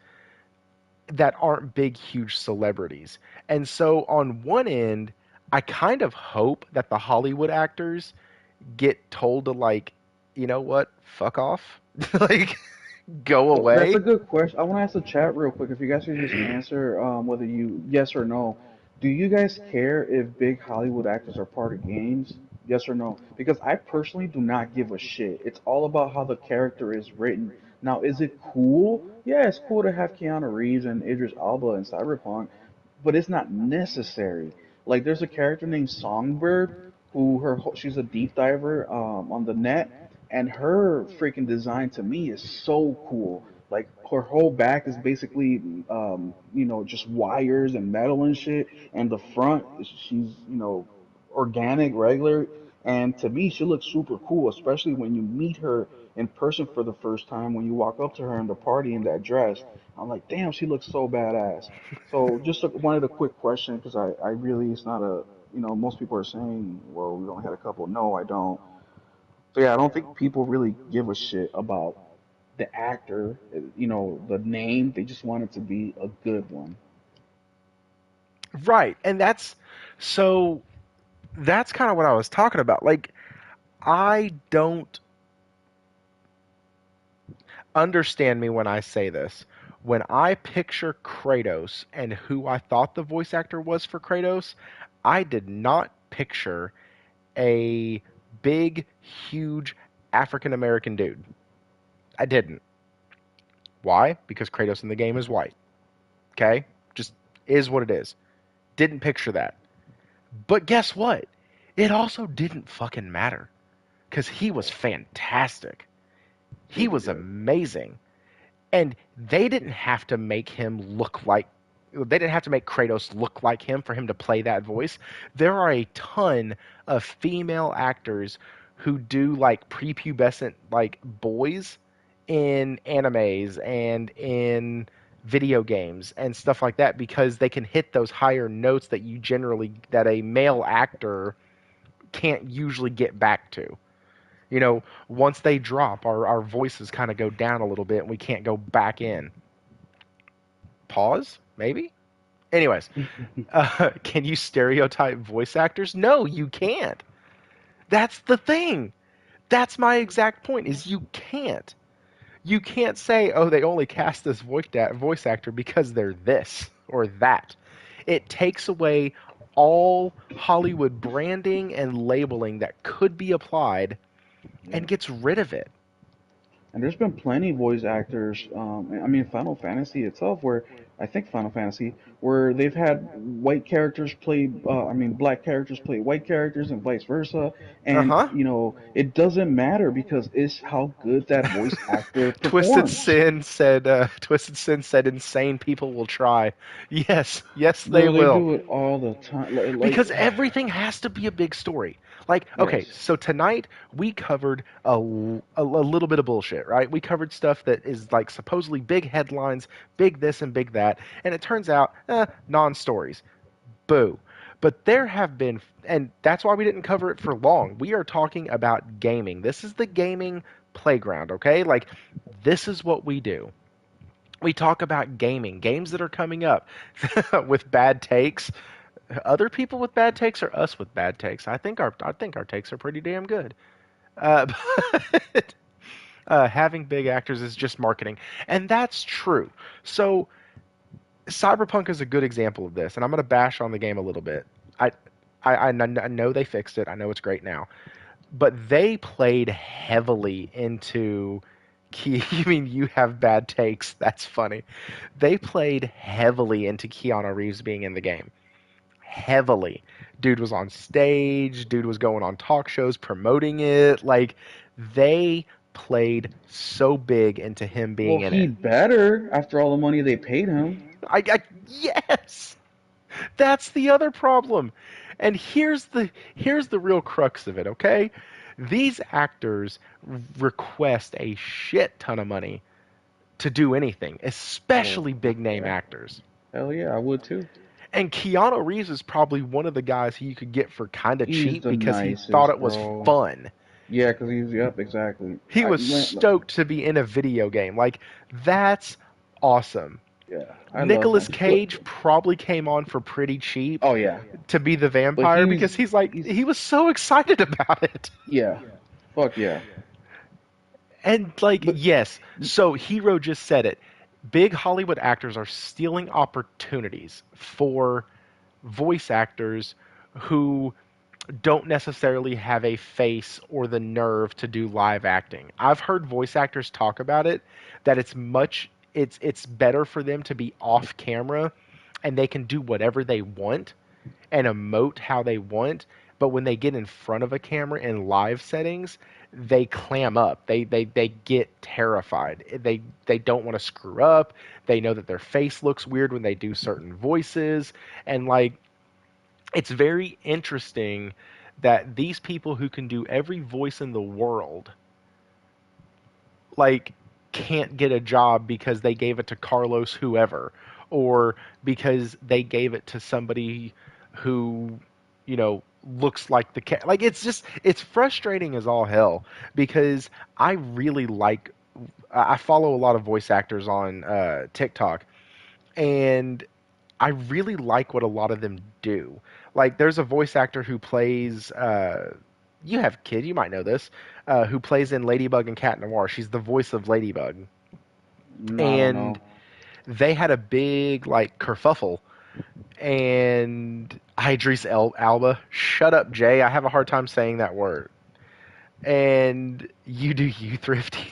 that aren't big, huge celebrities. And so, on one end, I kind of hope that the Hollywood actors get told to, like, you know what, fuck off, like, go Well, that's away. a good question. I want to ask the chat real quick. If you guys could just answer whether you yes or no. Do you guys care if big Hollywood actors are part of games? Yes or no? Because I personally do not give a shit. It's all about how the character is written. Now, is it cool? Yeah, it's cool to have Keanu Reeves and Idris Elba in Cyberpunk, but it's not necessary. Like, there's a character named Songbird who she's a deep diver on the net, and her freaking design to me is so cool. Like her whole back is basically, just wires and metal and shit, and the front she's organic, regular, and to me she looks super cool, especially when you meet her in person for the first time. When you walk up to her in the party in that dress, I'm like, damn, she looks so badass. So just wanted a quick question because I really it's not a most people are saying, well, we only had a couple. No, I don't. So yeah, I don't think people really give a shit about the actor, the name. They just want it to be a good one. Right. And so that's kind of what I was talking about. Like, I don't understand me when I say this. When I picture Kratos and who I thought the voice actor was for Kratos, I did not picture a big, huge African American dude. I didn't. Why? Because Kratos in the game is white. Okay? Just is what it is. Didn't picture that. But guess what? It also didn't fucking matter. Because he was fantastic. He was Yeah. amazing. And they didn't have to make him look like they didn't have to make Kratos look like him for him to play that voice. There are a ton of female actors who do like prepubescent like boys in animes and in video games and stuff like that because they can hit those higher notes that a male actor can't usually get back to. Once they drop, our voices kind of go down a little bit and we can't go back in. Pause, maybe? Anyways, can you stereotype voice actors? No, you can't. That's the thing. That's my exact point is you can't. You can't say, oh, they only cast this voice actor because they're this or that. It takes away all Hollywood branding and labeling that could be applied Yeah. and gets rid of it. And there's been plenty voice actors. I mean, Final Fantasy itself, where I think Final Fantasy, where they've had white characters play, black characters play white characters, and vice versa. Uh And huh. it doesn't matter because it's how good that voice actor Twisted performs. Sin said. Twisted Sin said, "Insane people will try." Yes, yes, they Bro, they will. do it all the time. Because everything has to be a big story. Like, okay, yes, so tonight we covered a little bit of bullshit, right? We covered stuff that is like supposedly big headlines, big this and big that, and it turns out non-stories. Boo. But there have been, and that's why we didn't cover it for long. We are talking about gaming. This is the gaming playground, okay? Like, this is what we do. We talk about gaming, games that are coming up with bad takes. Other people with bad takes or us with bad takes. I think our takes are pretty damn good. Uh, but having big actors is just marketing, and that's true. So Cyberpunk is a good example of this, and I'm going to bash on the game a little bit. I, I know they fixed it. I know it's great now, but they played heavily into. You mean you have bad takes? That's funny. They played heavily into Keanu Reeves being in the game. Heavily. Dude was on stage, dude was going on talk shows promoting it. Like, they played so big into him well, being in he it. better after all the money they paid him. Yes, that's the other problem. And here's the real crux of it, okay? These actors request a shit ton of money to do anything, Oh, especially big name yeah. actors. Hell yeah, I would too. And Keanu Reeves is probably one of the guys who you could get for kind of He's cheap the because he thought nicest, it was bro. fun. Yeah, 'cause he's, yep, exactly. He was stoked to be in a video game. Like, that's awesome. Yeah, I love Nicolas him. But, Cage probably came on for pretty cheap oh yeah, to be the but vampire because he was so excited about it. yeah, fuck yeah. And like, But yes, so Hero just said it. Big Hollywood actors are stealing opportunities for voice actors who don't necessarily have a face or the nerve to do live acting. I've heard voice actors talk about it that it's better for them to be off camera and they can do whatever they want and emote how they want, but when they get in front of a camera in live settings, they clam up. They get terrified. They don't want to screw up. They know that their face looks weird when they do certain voices and like it's very interesting that these people who can do every voice in the world like can't get a job because they gave it to Carlos whoever or because they gave it to somebody who looks like like it's frustrating as all hell because I really like I follow a lot of voice actors on TikTok and I really like what a lot of them do. Like, there's a voice actor who plays. You have kid, you might know this. Who plays in Ladybug and Cat Noir? She's the voice of Ladybug, no, I don't and know. they had a big like kerfuffle. And Alba, shut up, Jay. I have a hard time saying that word. And you do you, Thrifty.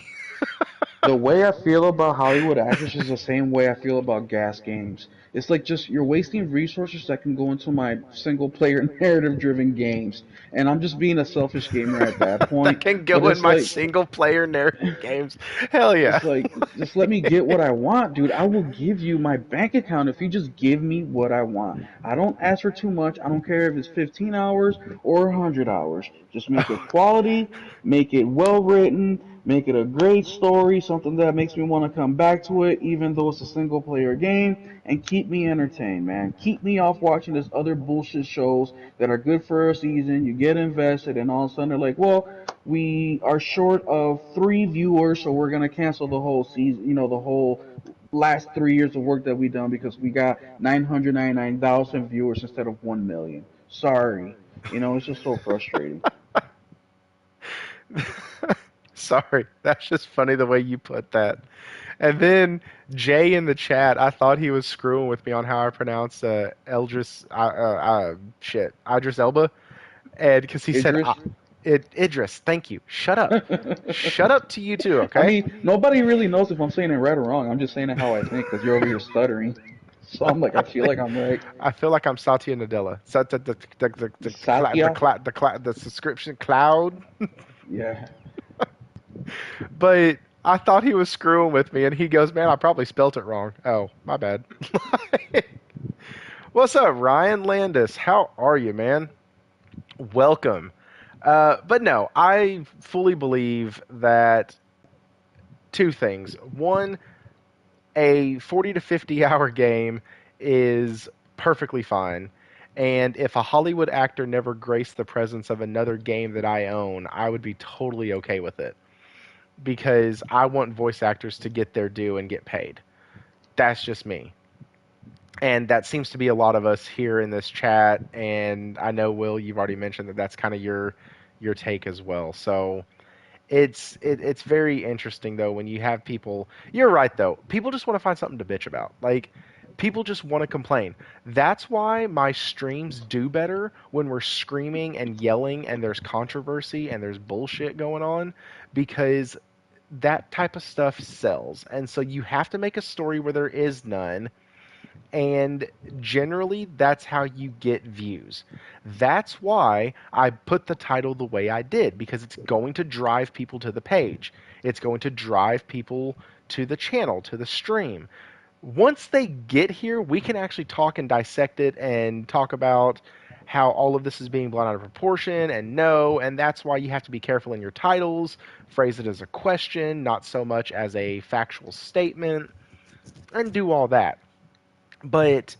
The way I feel about Hollywood actors is the same way I feel about gas games. It's like just you're wasting resources that can go into my single player narrative driven games. And I'm just being a selfish gamer at that That point. can But go in my single player narrative games. Hell yeah. it's like just let me get what I want, dude. I will give you my bank account if you just give me what I want. I don't ask for too much. I don't care if it's 15 hours or 100 hours. Just make it quality, make it well written, make it a great story, something that makes me want to come back to it, even though it's a single player game, and keep me entertained, man. Keep me off watching this other bullshit shows that are good for a season. You get invested, and all of a sudden they're like, well, we are short of 3 viewers, so we're gonna cancel the whole season. The whole last 3 years of work that we done because we got 999,000 viewers instead of 1 million. Sorry, it's just so frustrating. Sorry, that's just funny the way you put that. And then Jay in the chat, I thought he was screwing with me on how I pronounce Idris Elba, and because he said Idris. Idris. Thank you. Shut up to you too, I okay? mean, nobody really knows if I'm saying it right or wrong. I'm just saying it how I think because you're over here stuttering. So I'm like, I feel like I'm right. I feel like I'm Satya Nadella. Satya. The subscription cloud. Yeah. But I thought he was screwing with me, and he goes, "Man, I probably spelt it wrong." Oh, my bad. What's up, Ryan Landis? How are you, man? Welcome. But no, I fully believe that two things. One, a 40 to 50 hour game is perfectly fine. And if a Hollywood actor never graced the presence of another game that I own, I would be totally okay with it. Because I want voice actors to get their due and get paid. That's just me. And that seems to be a lot of us here in this chat. And I know, Will, you've already mentioned that that's kind of your take as well. So it's very interesting though when you have people. You're right though. People just want to find something to bitch about. Like people just want to complain. That's why my streams do better when we're screaming and yelling and there's controversy and there's bullshit going on because that type of stuff sells. And so you have to make a story where there is none and generally that's how you get views. That's why I put the title the way I did because it's going to drive people to the page. It's going to drive people to the channel, to the stream. Once they get here, we can actually talk and dissect it and talk about how all of this is being blown out of proportion, and no, and that's why you have to be careful in your titles, phrase it as a question, not so much as a factual statement, and do all that. But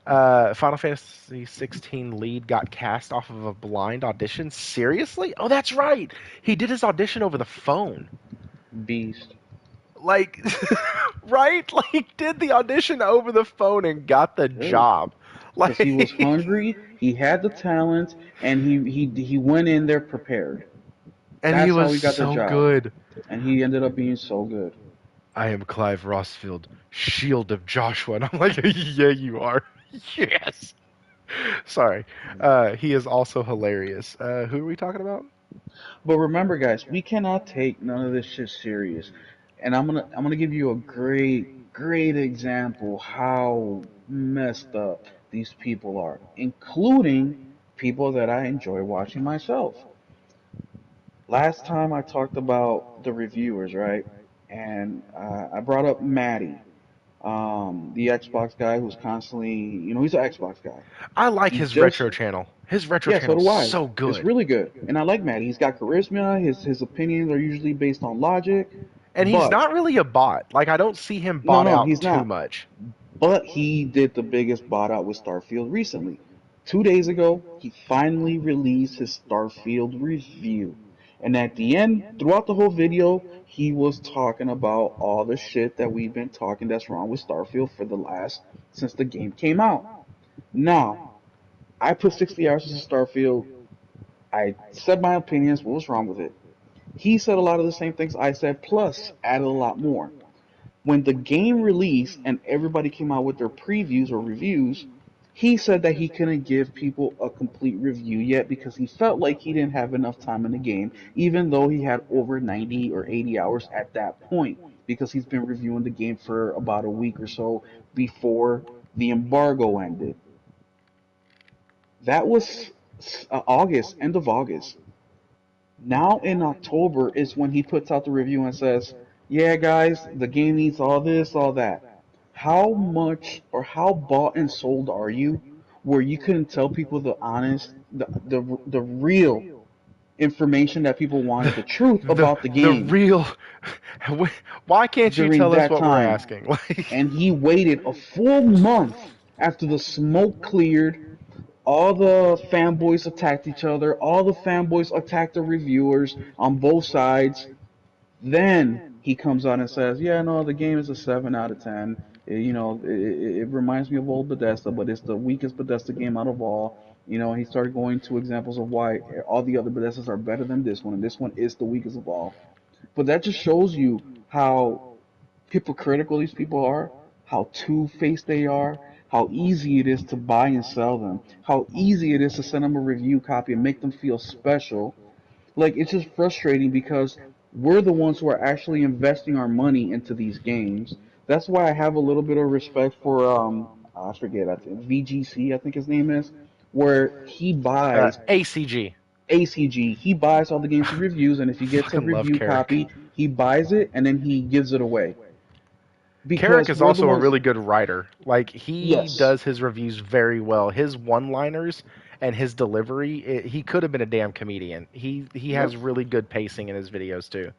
Final Fantasy 16 lead got cast off of a blind audition. Seriously? Oh, that's right. He did his audition over the phone. Beast. Like, right? Like, did the audition over the phone and got the Hey, job. because he was Like, hungry, he had the talent, and he went in there prepared. and he That's how was he got the so job, good. and he ended up being so good. I am Clive Rossfield, Shield of Joshua. And I'm like, yeah, you are. Yes. Sorry. He is also hilarious. Who are we talking about? But remember, guys, we cannot take none of this shit serious. And I'm gonna give you a great example how messed up these people are, including people that I enjoy watching myself. Last time I talked about the reviewers, right? And I brought up Matty, the Xbox guy who's constantly, he's an Xbox guy. I like He his just retro channel. His retro Yeah, so channel's do I. so It's good. really good, and I like Matt. He's got charisma. His opinions are usually based on logic, And he's but not really a bot. Like, I don't see him no, bot no, out he's too not. much. But he did the biggest bot out with Starfield recently. 2 days ago, he finally released his Starfield review, and at the end, throughout the whole video, he was talking about all the shit that we've been talking that's wrong with Starfield for the last since the game came out. Now, I put 60 hours into Starfield. I said my opinions. What was wrong with it? He said a lot of the same things I said, plus added a lot more. When the game released and everybody came out with their previews or reviews, he said that he couldn't give people a complete review yet because he felt like he didn't have enough time in the game, even though he had over 90 or 80 hours at that point, because he's been reviewing the game for about a week or so before the embargo ended. That was August, end of August. Now in October is when he puts out the review and says, "Yeah, guys, the game needs all this, all that." How much or how bought and sold are you where you couldn't tell people the honest, the real information that people wanted, the truth The about the the game real. Why can't you during tell us that what we're time? asking? Like, And he waited a full month after the smoke cleared. All the fanboys attacked each other. All the fanboys attacked the reviewers on both sides. Then he comes out and says, "Yeah, no, the game is a 7 out of 10. It reminds me of old Bethesda, but it's the weakest Bethesda game out of all." And he started going to examples of why all the other Bethesdas are better than this one, and this one is the weakest of all. But that just shows you how hypocritical these people are, how two-faced they are, how easy it is to buy and sell them, how easy it is to send them a review copy and make them feel special. Like, it's just frustrating because we're the ones who are actually investing our money into these games. That's why I have a little bit of respect for I forget, I think VGC, I think his name is, where he buys ACG. ACG. He buys all the games he reviews, and if he gets a Fucking love review Carrick. copy, he buys it and then he gives it away Carrick because is we're the also a ones. really good writer. Like, he Yes. does his reviews very well. His one-liners and his delivery, he could have been a damn comedian. He Yep. has really good pacing in his videos too.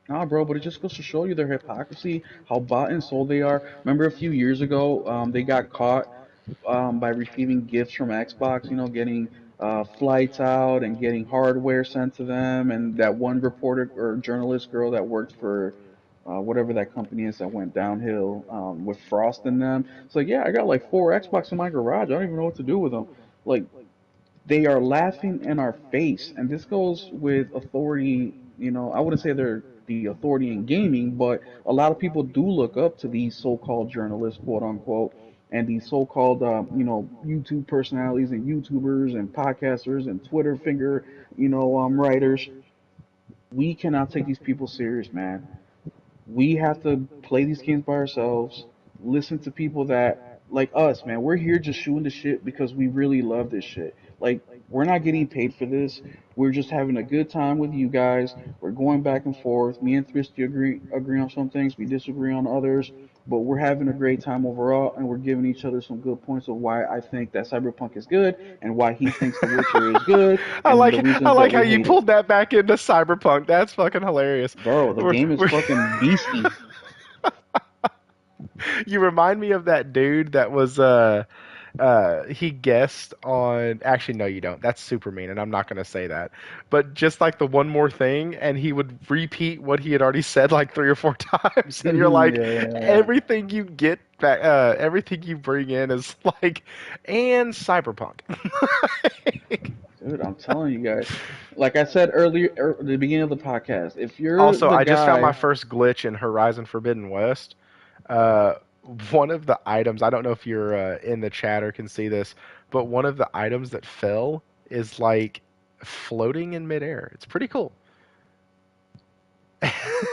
Nah, bro, but it just goes to show you their hypocrisy, how bought and sold they are. Remember a few years ago, they got caught by receiving gifts from Xbox, getting flights out and getting hardware sent to them. And that one reporter or journalist girl that worked for whatever that company is that went downhill with Frost in them. It's like, yeah, I got like 4 Xbox in my garage. I don't even know what to do with them. Like, they are laughing in our face, and this goes with authority. I wouldn't say they're the authority in gaming, but a lot of people do look up to these so-called journalists, quote unquote, and these so-called YouTube personalities and YouTubers and podcasters and Twitter finger writers. We cannot take these people serious, man. We have to play these games by ourselves, listen to people that like us, man. We're here just shooting the shit because we really love this shit. Like, We're not getting paid for this. We're just having a good time with you guys. We're going back and forth. Me and Thrifty agree on some things. We disagree on others, but we're having a great time overall, and we're giving each other some good points of why I think that Cyberpunk is good and why he thinks The Witcher is good, and the I reasons that like how we you hate it. pulled that back into Cyberpunk. That's fucking hilarious. Bro, the game is We're fucking beasty. you remind me of that dude that was he guessed on, actually no you don't, that's super mean and I'm not going to say that, but just like the one more thing, and he would repeat what he had already said like 3 or 4 times, and you're like, Yeah, yeah, yeah. everything you get back, everything you bring in is like, and Cyberpunk. Dude, I'm telling you guys. Like I said earlier, at the beginning of the podcast, if you're Also, the I just found my guy, first glitch in Horizon Forbidden West. Uh, one of the items, I don't know if you're in the chat or can see this, but one of the items that fell is like floating in midair. It's pretty cool.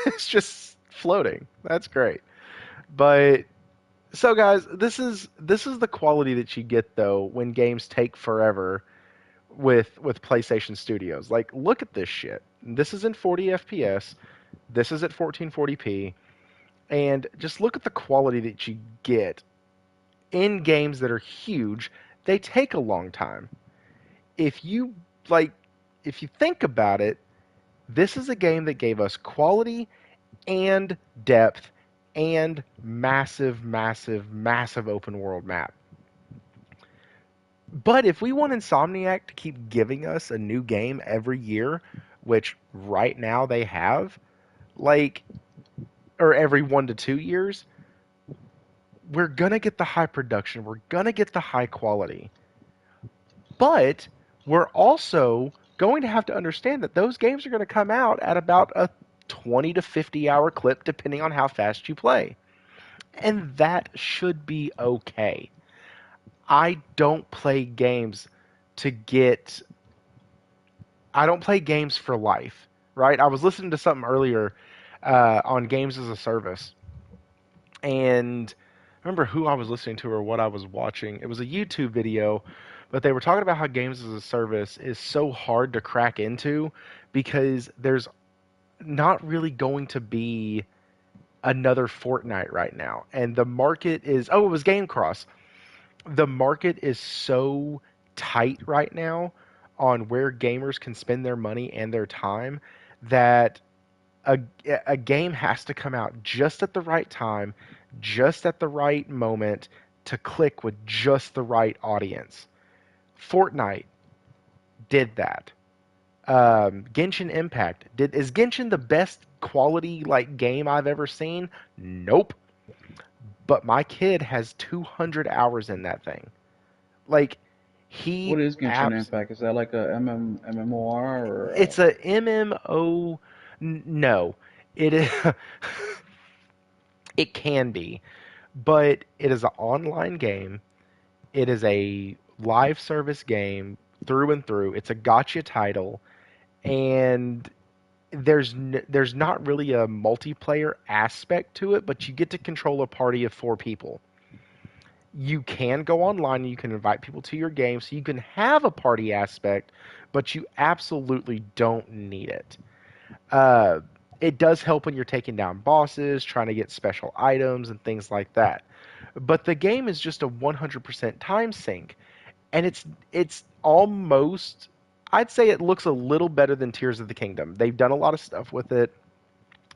It's just floating. That's great. But so guys, this is the quality that you get though when games take forever with PlayStation Studios. Like look at this shit. This is in 40 FPS. This is at 1440p. And just look at the quality that you get in games that are huge. They take a long time. If you like, if you think about it, this is a game that gave us quality and depth and massive, massive, massive open world map. But if we want Insomniac to keep giving us a new game every year, which right now they have, like, or every 1 to 2 years, we're going to get the high production. We're going to get the high quality. But we're also going to have to understand that those games are going to come out at about a 20 to 50 hour clip, depending on how fast you play. And that should be okay. I don't play games to get. I don't play games for life, right? I was listening to something earlier on games as a service, and I remember who I was listening to or what I was watching. It was a YouTube video, but they were talking about how games as a service is so hard to crack into because there's not really going to be another Fortnite right now. And the market is, oh, it was Game Cross. The market is so tight right now on where gamers can spend their money and their time that a, a game has to come out just at the right time, just at the right moment to click with just the right audience. Fortnite did that. Genshin Impact did. Is Genshin the best quality like game I've ever seen? Nope. But my kid has 200 hours in that thing. Like he what is Genshin abs. Impact? Is that like a MMOR or It's a MMO. No, it is. It can be, but it is an online game. It is a live service game through and through. It's a gotcha title, and there's not really a multiplayer aspect to it, but you get to control a party of 4 people. You can go online and you can invite people to your game, so you can have a party aspect, but you absolutely don't need it. Uh, it does help when you're taking down bosses, trying to get special items and things like that. But the game is just a 100% time sink, and it's almost, I'd say it looks a little better than Tears of the Kingdom. They've done a lot of stuff with it.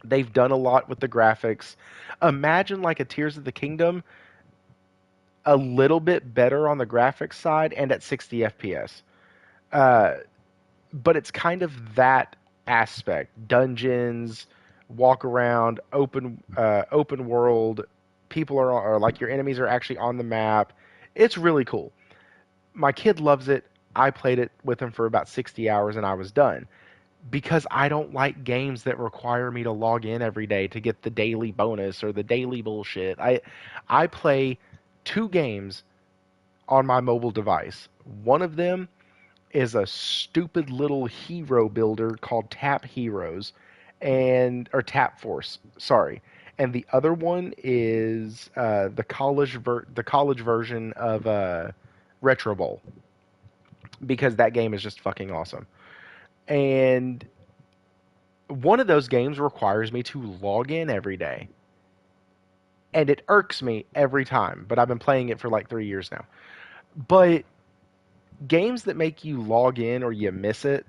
They've done a lot with the graphics. Imagine like a Tears of the Kingdom, a little bit better on the graphics side and at 60 FPS. Uh, but it's kind of that aspect: dungeons, walk around, open world. People are like, your enemies are actually on the map. It's really cool. My kid loves it. I played it with him for about 60 hours and I was done because I don't like games that require me to log in every day to get the daily bonus or the daily bullshit. I play 2 games on my mobile device. One of them is a stupid little hero builder called Tap Heroes, and or Tap Force, sorry. And the other one is the college version of Retro Bowl. because that game is just fucking awesome. And one of those games requires me to log in every day. And it irks me every time, but I've been playing it for like 3 years now. But games that make you log in or you miss it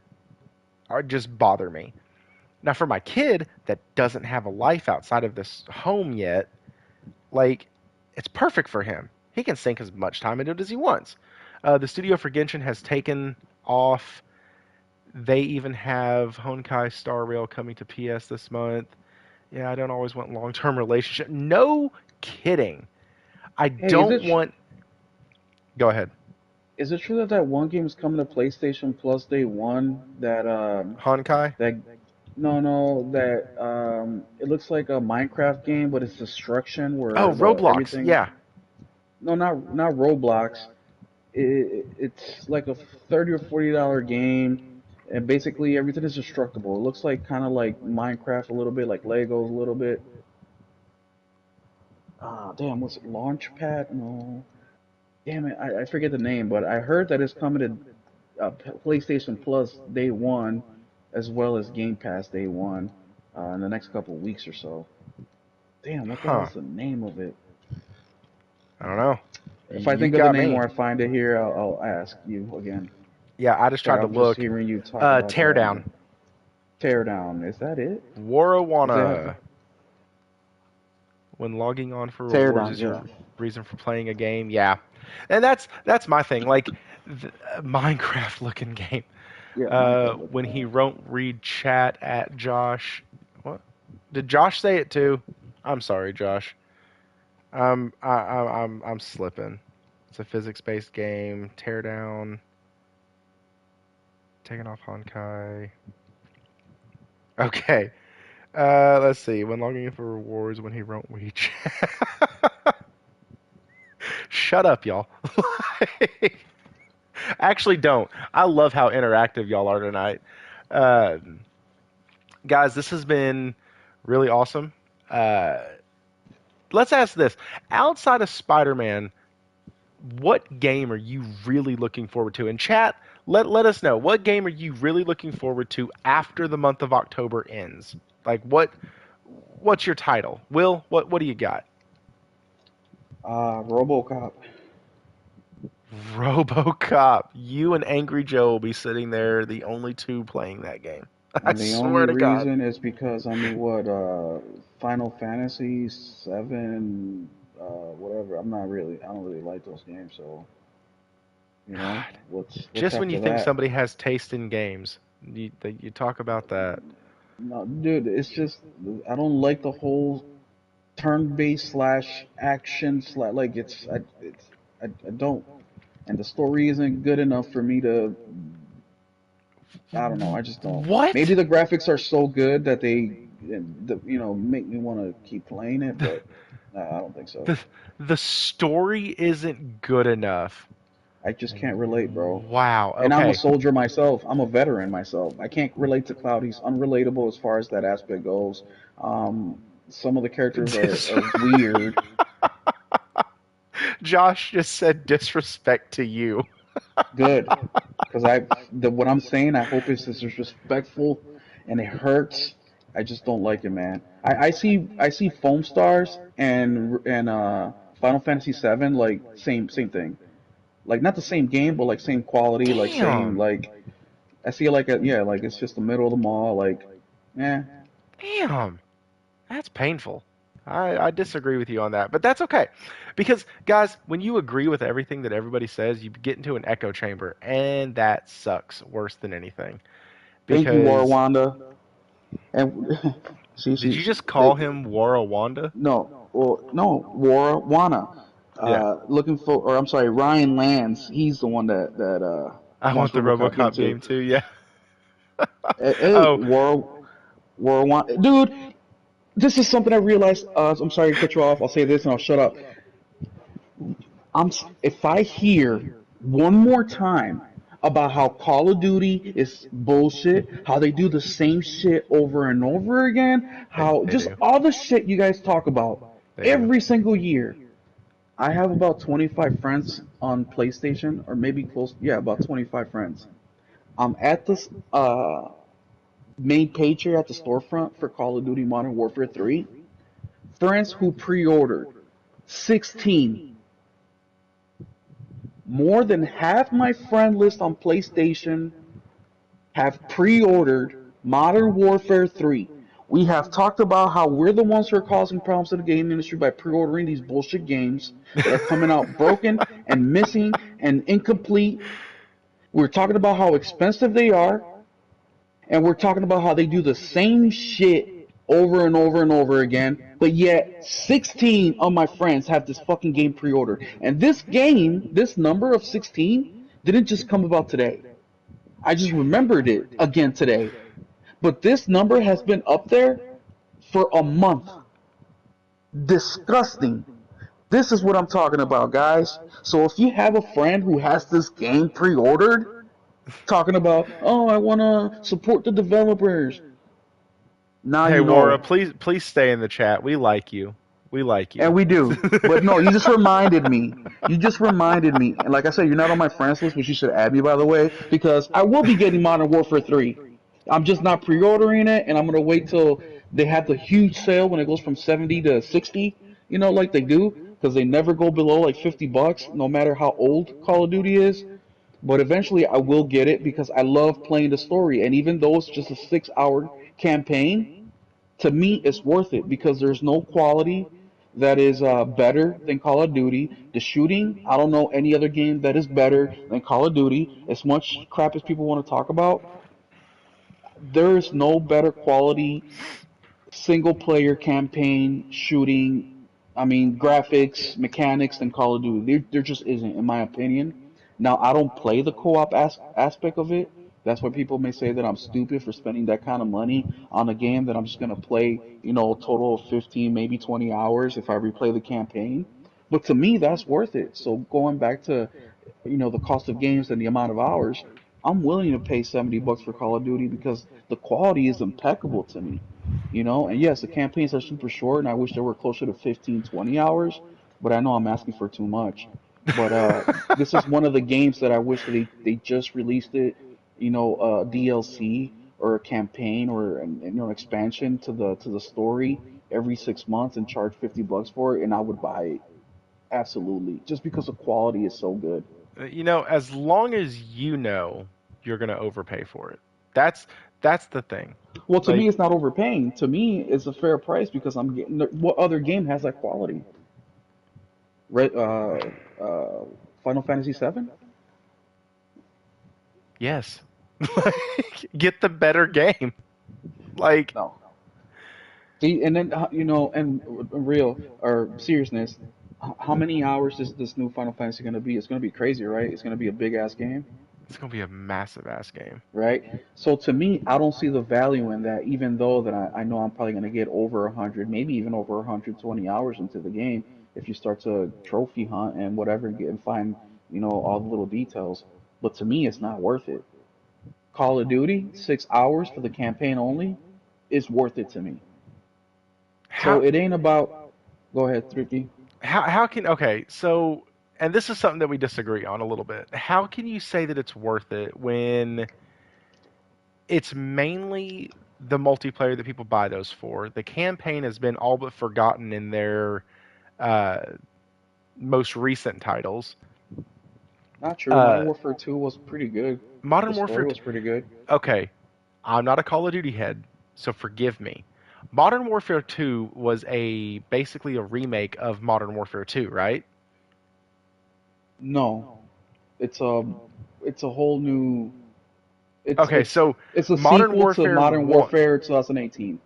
are just bother me. Now, for my kid that doesn't have a life outside of this home yet, like, it's perfect for him. He can sink as much time into it as he wants. The studio for Genshin has taken off. They even have Honkai Star Rail coming to PS this month. Yeah, I don't always want long-term relationship. No kidding. I Hey, don't want. Go ahead. is it true that that one game is coming to PlayStation Plus day one? Honkai. That no, that it looks like a Minecraft game, but it's destruction Oh, where the Roblox. everything. Yeah. No, not Roblox. It's like a $30 or $40 game, and basically everything is destructible. It looks like kind of like Minecraft a little bit, like Legos a little bit. Ah, damn, what's it? Launchpad? No, damn it, I forget the name, but I heard that it's coming to PlayStation Plus day one, as well as Game Pass day one, in the next couple of weeks or so. Damn, what the Huh. hell's the name of it? I don't know. If I You think of the got name me. or I find it here, I'll ask you again. Yeah, I just Sorry, tried to I'm just look. hearing you talk about that. Teardown. Teardown, is that it? Does it have Warawana. When logging on for rewards Teardown? is your Yeah, reason for playing a game. Yeah, and that's my thing. Like the Minecraft looking game. yeah, Minecraft looking When he game. won't read chat at Josh. What did Josh say it too? I'm sorry, Josh. I'm slipping. It's a physics-based game. Teardown. Taking off Honkai. Okay. Let's see. When logging in for rewards, when he won't read chat. Shut up, y'all. Actually, don't. I love how interactive y'all are tonight. Uh, Guys, this has been really awesome. Uh, let's ask this. Outside of Spider Man, what game are you really looking forward to? In chat, let us know. What game are you really looking forward to after the month of October ends? Like, what's your title? Will, what do you got? RoboCop. RoboCop. You and Angry Joe will be sitting there, the only two playing that game. I And the only swear to God. reason is because I'm in what Final Fantasy 7, whatever. I don't really like those games. So God. what's Just when you after think that? somebody has taste in games, you talk about that. No, dude, it's just I don't like the whole turn-based slash action slash like I don't, and the story isn't good enough for me to. I don't know. I just don't. Maybe What? the graphics are so good that make me want to keep playing it, The, but I don't think so. the, the story isn't good enough. I just can't relate, bro. Wow. And I'm a Okay. soldier myself. I'm a veteran myself. I can't relate to Cloud. He's unrelatable as far as that aspect goes. Some of the characters are weird. Josh just said disrespect to you. Good, because what I'm saying, I hope it's disrespectful, and it hurts. I just don't like it, man. I see Foam Stars and Final Fantasy VII like same thing. Like not the same game, but like same quality, like same Damn. like I see it like yeah, like it's just the middle of the mall, like eh. Damn. That's painful. I disagree with you on that, but that's okay. Because, guys, when you agree with everything that everybody says, you get into an echo chamber, and that sucks worse than anything. Thank you, Because, Warwanda. And did you just they call him Warawanda? no, well, no, Warwana. Yeah. Looking for, or I'm sorry, Ryan Lands. He's the one that I want wants the RoboCop game RoboCop too. game too, yeah. Hey, Oh, Warwan, dude. This is something I realized. I'm sorry to cut you off. I'll say this and I'll shut up. If I hear one more time about how Call of Duty is bullshit, how they do the same shit over and over again, how they just do. all the shit you guys talk about They do. every single year. I have about 25 friends on PlayStation, or maybe close, yeah, about 25 friends. I'm at this main page here at the storefront for Call of Duty Modern Warfare 3. Friends who pre-ordered 16. More than half my friend list on PlayStation have pre-ordered Modern Warfare 3. We have talked about how we're the ones who are causing problems to the game industry by pre-ordering these bullshit games that are coming out broken and missing and incomplete. We're talking about how expensive they are, and we're talking about how they do the same shit over and over and over again, but yet 16 of my friends have this fucking game pre-ordered. And this game, this number of 16, didn't just come about today. I just remembered it again today. But this number has been up there for a month. Disgusting. This is what I'm talking about, guys. So if you have a friend who has this game pre-ordered, talking about, oh, I want to support the developers, now Hey, you Wara, know. please stay in the chat. We like you. We like And you. we do. But no, you just reminded me. You just reminded me. And like I said, you're not on my friends list, but you should add me, by the way, because I will be getting Modern Warfare 3. I'm just not pre-ordering it, and I'm going to wait till they have the huge sale when it goes from 70 to 60, like they do, because they never go below like $50, no matter how old Call of Duty is. But eventually I will get it because I love playing the story. And even though it's just a 6 hour campaign, to me it's worth it because there's no quality that is better than Call of Duty. The shooting, I don't know any other game that is better than Call of Duty. As much crap as people want to talk about, there is no better quality single player campaign shooting. I mean, graphics, mechanics than Call of Duty. There just isn't, in my opinion. Now, I don't play the co-op aspect of it. That's why people may say that I'm stupid for spending that kind of money on a game that I'm just gonna play, a total of 15, maybe 20 hours if I replay the campaign. But to me, that's worth it. So going back to, the cost of games and the amount of hours, I'm willing to pay $70 for Call of Duty because the quality is impeccable to me. And yes, the campaigns are super short, and I wish they were closer to 15, 20 hours, but I know I'm asking for too much. But this is one of the games that I wish that they just released it, DLC or a campaign or expansion to the story every 6 months and charge $50 for it, and I would buy it absolutely just because the quality is so good. As long as you know you're gonna overpay for it. That's that's the thing. Well, to me, Like, it's not overpaying. To me, it's a fair price because I'm getting. What other game has that quality? Red, Final Fantasy VII? yes. Get the better game. Like, No. See, and then and real or seriousness, how many hours is this new Final Fantasy going to be? It's going to be crazy, right? It's going to be a big ass game, it's gonna be a massive ass game. right? So to me, I don't see the value in that, even though that I know I'm probably going to get over 100, maybe even over 120 hours into the game if you start to trophy hunt and whatever and get and find, all the little details. But to me, it's not worth it. Call of Duty, 6 hours for the campaign only, is worth it to me. So How it ain't about. Go ahead, Ricky. how can okay, so and this is something that we disagree on a little bit. How can you say that it's worth it when it's mainly the multiplayer that people buy those for? The campaign has been all but forgotten in their uh, most recent titles. Not true. Modern Uh, Warfare 2 was pretty good. The Modern Warfare. story was pretty good. Okay, I'm not a Call of Duty head, so forgive me. Modern Warfare 2 was a basically a remake of Modern Warfare 2, right? No, it's a it's a whole new. It's Okay, it's so it's a Modern sequel to Warfare Modern 1. Warfare 2018.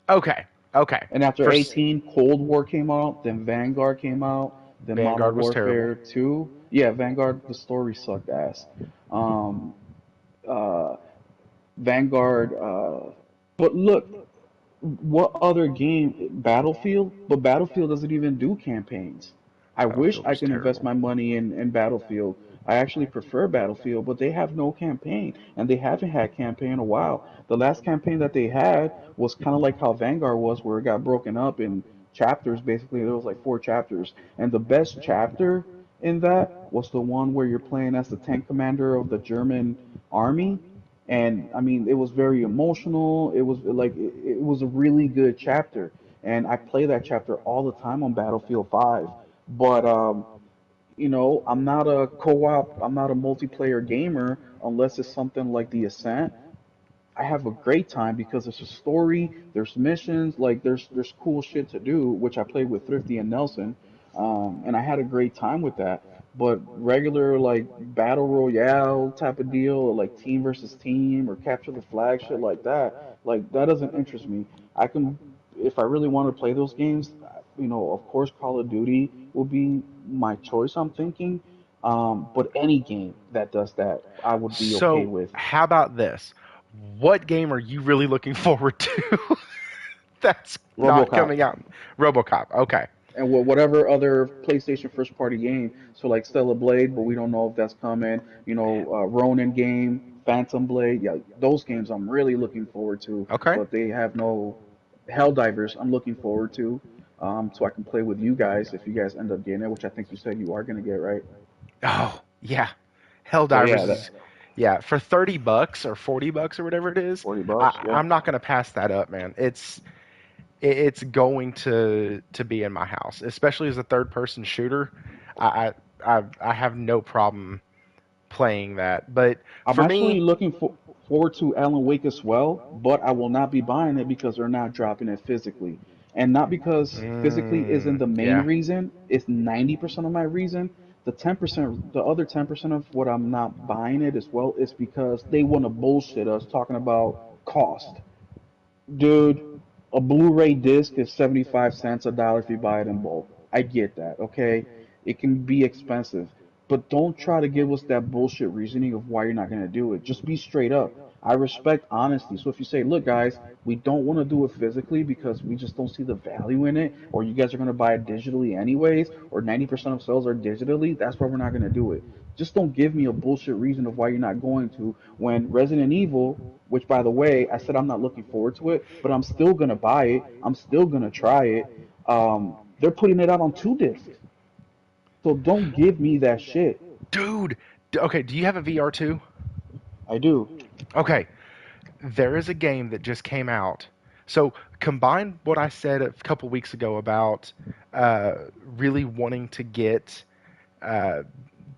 Okay, okay. And after For 18, Cold War came out, then Vanguard came out, then Modern Vanguard was terrible. Warfare 2. Yeah, Vanguard, the story sucked ass. Um, uh, Vanguard, but look, what other game? Battlefield? But Battlefield doesn't even do campaigns. I wish Battlefield I was can invest terrible. my money in Battlefield. I actually prefer Battlefield, but they have no campaign, and they haven't had campaign in a while. The last campaign that they had was kind of like how Vanguard was, where it got broken up in chapters. Basically, there was like four chapters, and the best chapter in that was the one where you're playing as the tank commander of the German army. And I mean, it was very emotional. It was like it was a really good chapter, and I play that chapter all the time on Battlefield 5. But I'm not a co-op, I'm not a multiplayer gamer unless it's something like The Ascent. I have a great time because there's a story, there's missions, like there's cool shit to do, which I played with Thrifty and Nelson, and I had a great time with that. But regular like battle royale type of deal, or like team versus team, or capture the flag, shit like that doesn't interest me. I can, if I really want to play those games, of course Call of Duty will be my choice. I'm thinking, but any game that does that, I would be okay So, with. how about this? What game are you really looking forward to that's not RoboCop. coming out? RoboCop. Okay. And whatever other PlayStation first party game. So like Stellar Blade, but we don't know if that's coming. Ronin game, Phantom Blade. Yeah, those games I'm really looking forward to. Okay. But they have no Helldivers. I'm looking forward to. So I can play with you guys if you guys end up getting it, which I think you said you are gonna get, right? Oh, yeah. So Helldivers yeah, is yeah, for $30 or $40 or whatever it is. 40 bucks. I, Yeah. I'm not going to pass that up, man. It's going to be in my house, especially as a third person shooter. I have no problem playing that. But I'm for actually me, looking forward to Alan Wake as well, but I will not be buying it because they're not dropping it physically. And not because physically isn't the main yeah. reason, it's 90% of my reason. The 10%, the other 10% of what I'm not buying it as well is because they want to bullshit us talking about cost. Dude, a Blu-ray disc is 75 cents, a dollar if you buy it in bulk. I get that, okay? It can be expensive. But don't try to give us that bullshit reasoning of why you're not going to do it. Just be straight up. I respect honesty. So if you say, look, guys, we don't want to do it physically because we just don't see the value in it, or you guys are going to buy it digitally anyways, or 90% of sales are digitally, that's why we're not going to do it. Just don't give me a bullshit reason of why you're not going to when Resident Evil, which by the way, I said I'm not looking forward to it, but I'm still gonna buy it. I'm still gonna try it. They're putting it out on 2 discs, so don't give me that shit. Dude, okay, do you have a VR too? I do. Okay, there is a game that just came out. So combine what I said a couple weeks ago about uh, really wanting to get uh,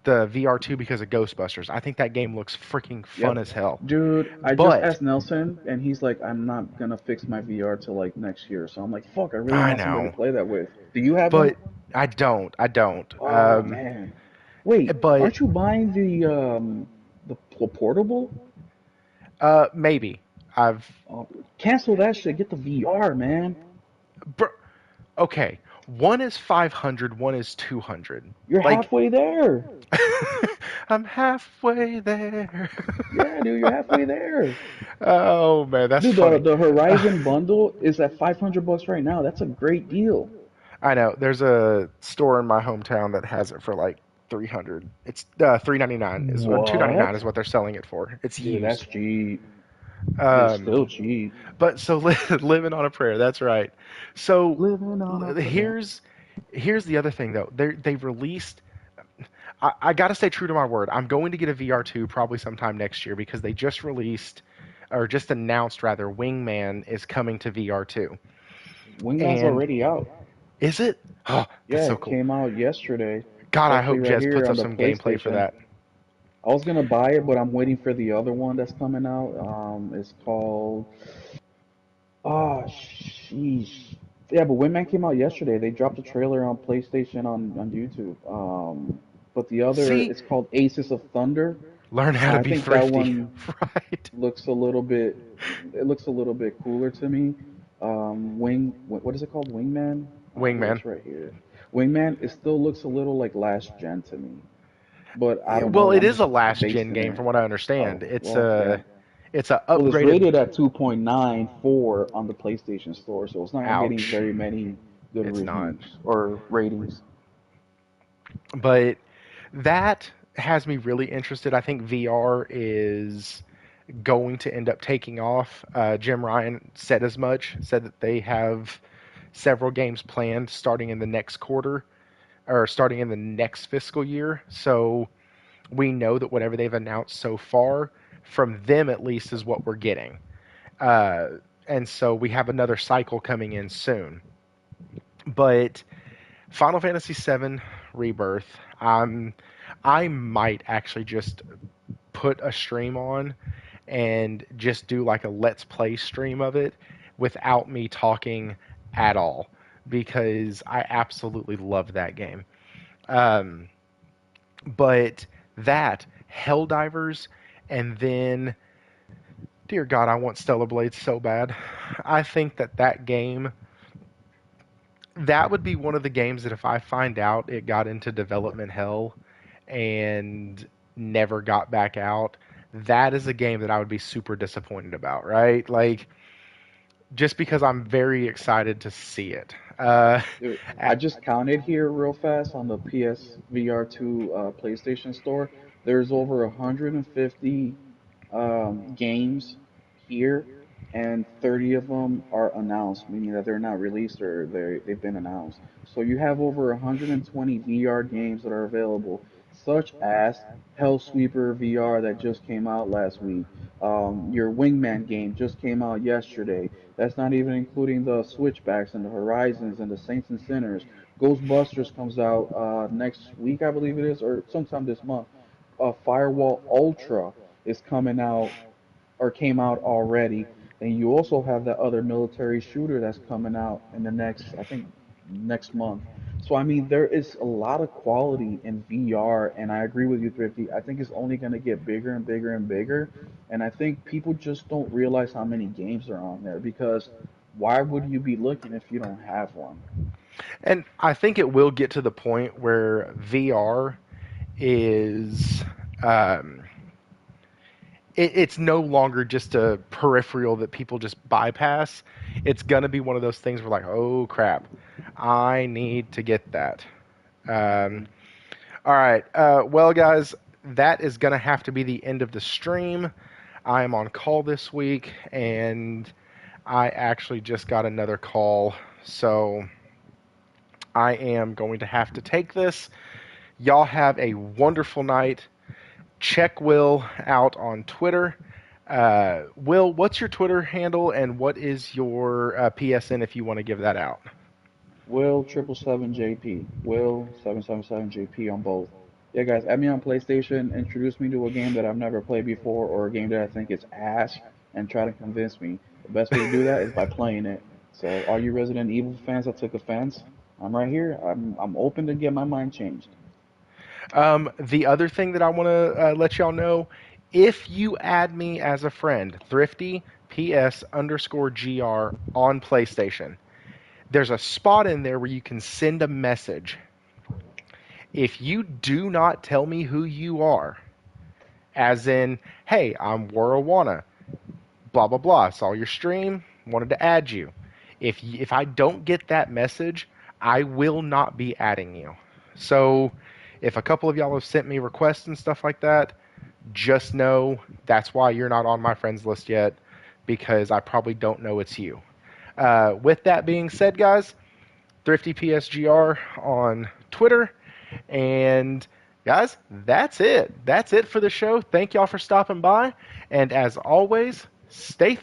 the VR2 because of Ghostbusters. I think that game looks freaking fun Yep. as hell. Dude, I just But asked Nelson, and he's like, I'm not gonna fix my VR till like next year. So I'm like, fuck, I really I want somebody to know, play that with. Do you have one? but I don't. I don't. Oh man. Wait, But aren't you buying the portable? maybe I've. Oh, cancel that shit. Get the VR, man. Br- okay, one is 500, one is 200. You're Like halfway there. I'm halfway there. Yeah, dude, you're halfway there. Oh man, that's Dude, the funny. the Horizon bundle is at 500 bucks right now. That's a great deal. I know there's a store in my hometown that has it for like 300. It's 399 is or 299 What? is what they're selling it for. It's Dude, that's used. cheap. It's Um, still cheap. but so living on a prayer. That's right. So Living on a prayer. here's the other thing though. They've released. I got to stay true to my word. I'm going to get a VR2 probably sometime next year because they just released or just announced rather Wingman is coming to VR2. Wingman's And already out. is it? Oh, that's Yeah, so it cool. came out yesterday. God, It's I actually hope right Jez here puts on up the some gameplay for PlayStation. that. I was gonna buy it, but I'm waiting for the other one that's coming out. It's called. Ah, sheesh. Yeah, but Wingman came out yesterday. They dropped a trailer on PlayStation on YouTube. But the other, See, it's called Aces of Thunder. learn how to I be think that thrifty, one right? looks a little bit. It looks a little bit cooler to me. What is it called? Wingman. Here, Wingman. it's right here. Wingman. It still looks a little like last gen to me, but I don't Well, know. it I'm is a just last gen basing game it. from what I understand. Oh, well, yeah. It's a Well, it's upgraded. rated at 2.94 on the PlayStation Store, so it's not getting Ouch. very many good It's not. reviews or ratings. But that has me really interested. I think VR is going to end up taking off. Jim Ryan said as much. Said that they have several games planned starting in the next quarter or starting in the next fiscal year. So we know that whatever they've announced so far, from them at least, is what we're getting. Uh, and so we have another cycle coming in soon. But Final Fantasy VII Rebirth, I might actually just put a stream on and just do like a let's play stream of it without me talking at all because I absolutely love that game. Um, but that Helldivers and then dear God, I want Stellar Blades so bad. I think that that game that would be one of the games that if I find out it got into development hell and never got back out, that is a game that I would be super disappointed about, right? Like, just because I'm very excited to see it. Dude, I At, just counted here real fast on the PSVR 2 PlayStation Store. There's over 150 games here, and 30 of them are announced, meaning that they're not released or they've been announced. So you have over 120 VR games that are available, such as Hellsweeper VR that just came out last week. Your Wingman game just came out yesterday. That's not even including the Switchbacks and the Horizons and the Saints and Sinners. Ghostbusters comes out next week, I believe it is, or sometime this month. Firewall Ultra is coming out or came out already. Then you also have that other military shooter that's coming out in the next, I think, next month. So I mean, there is a lot of quality in VR, and I agree with you, Thrifty. I think it's only going to get bigger and bigger and bigger, and I think people just don't realize how many games are on there because why would you be looking if you don't have one? and I think it will get to the point where VR is um, it's no longer just a peripheral that people just bypass. It's gonna be one of those things where like, oh crap, I need to get that. Um, Hmm. all right, well guys, that is gonna have to be the end of the stream. I am on call this week, and I actually just got another call, so I am going to have to take this. Y'all have a wonderful night. Check Will out on Twitter. Will, what's your Twitter handle and what is your PSN if you want to give that out? Will 777JP. Will 777JP on both. Yeah, guys, add me on PlayStation, introduce me to a game that I've never played before or a game that I think is ass, and try to convince me. The best way to do that is by playing it. So, all you Resident Evil fans that took offense, I'm right here. I'm open to get my mind changed. The other thing that I want to let y'all know, if you add me as a friend, Thrifty PS underscore GR on PlayStation, there's a spot in there where you can send a message. If you do not tell me who you are, as in, hey, I'm Warawana, blah blah blah. Saw your stream, wanted to add you. If I don't get that message, I will not be adding you. So if a couple of y'all have sent me requests and stuff like that, just know that's why you're not on my friends list yet because I probably don't know it's you. With that being said, guys, Thrifty PSGR on Twitter, and guys, that's it. That's it for the show. Thank y'all for stopping by, and as always, stay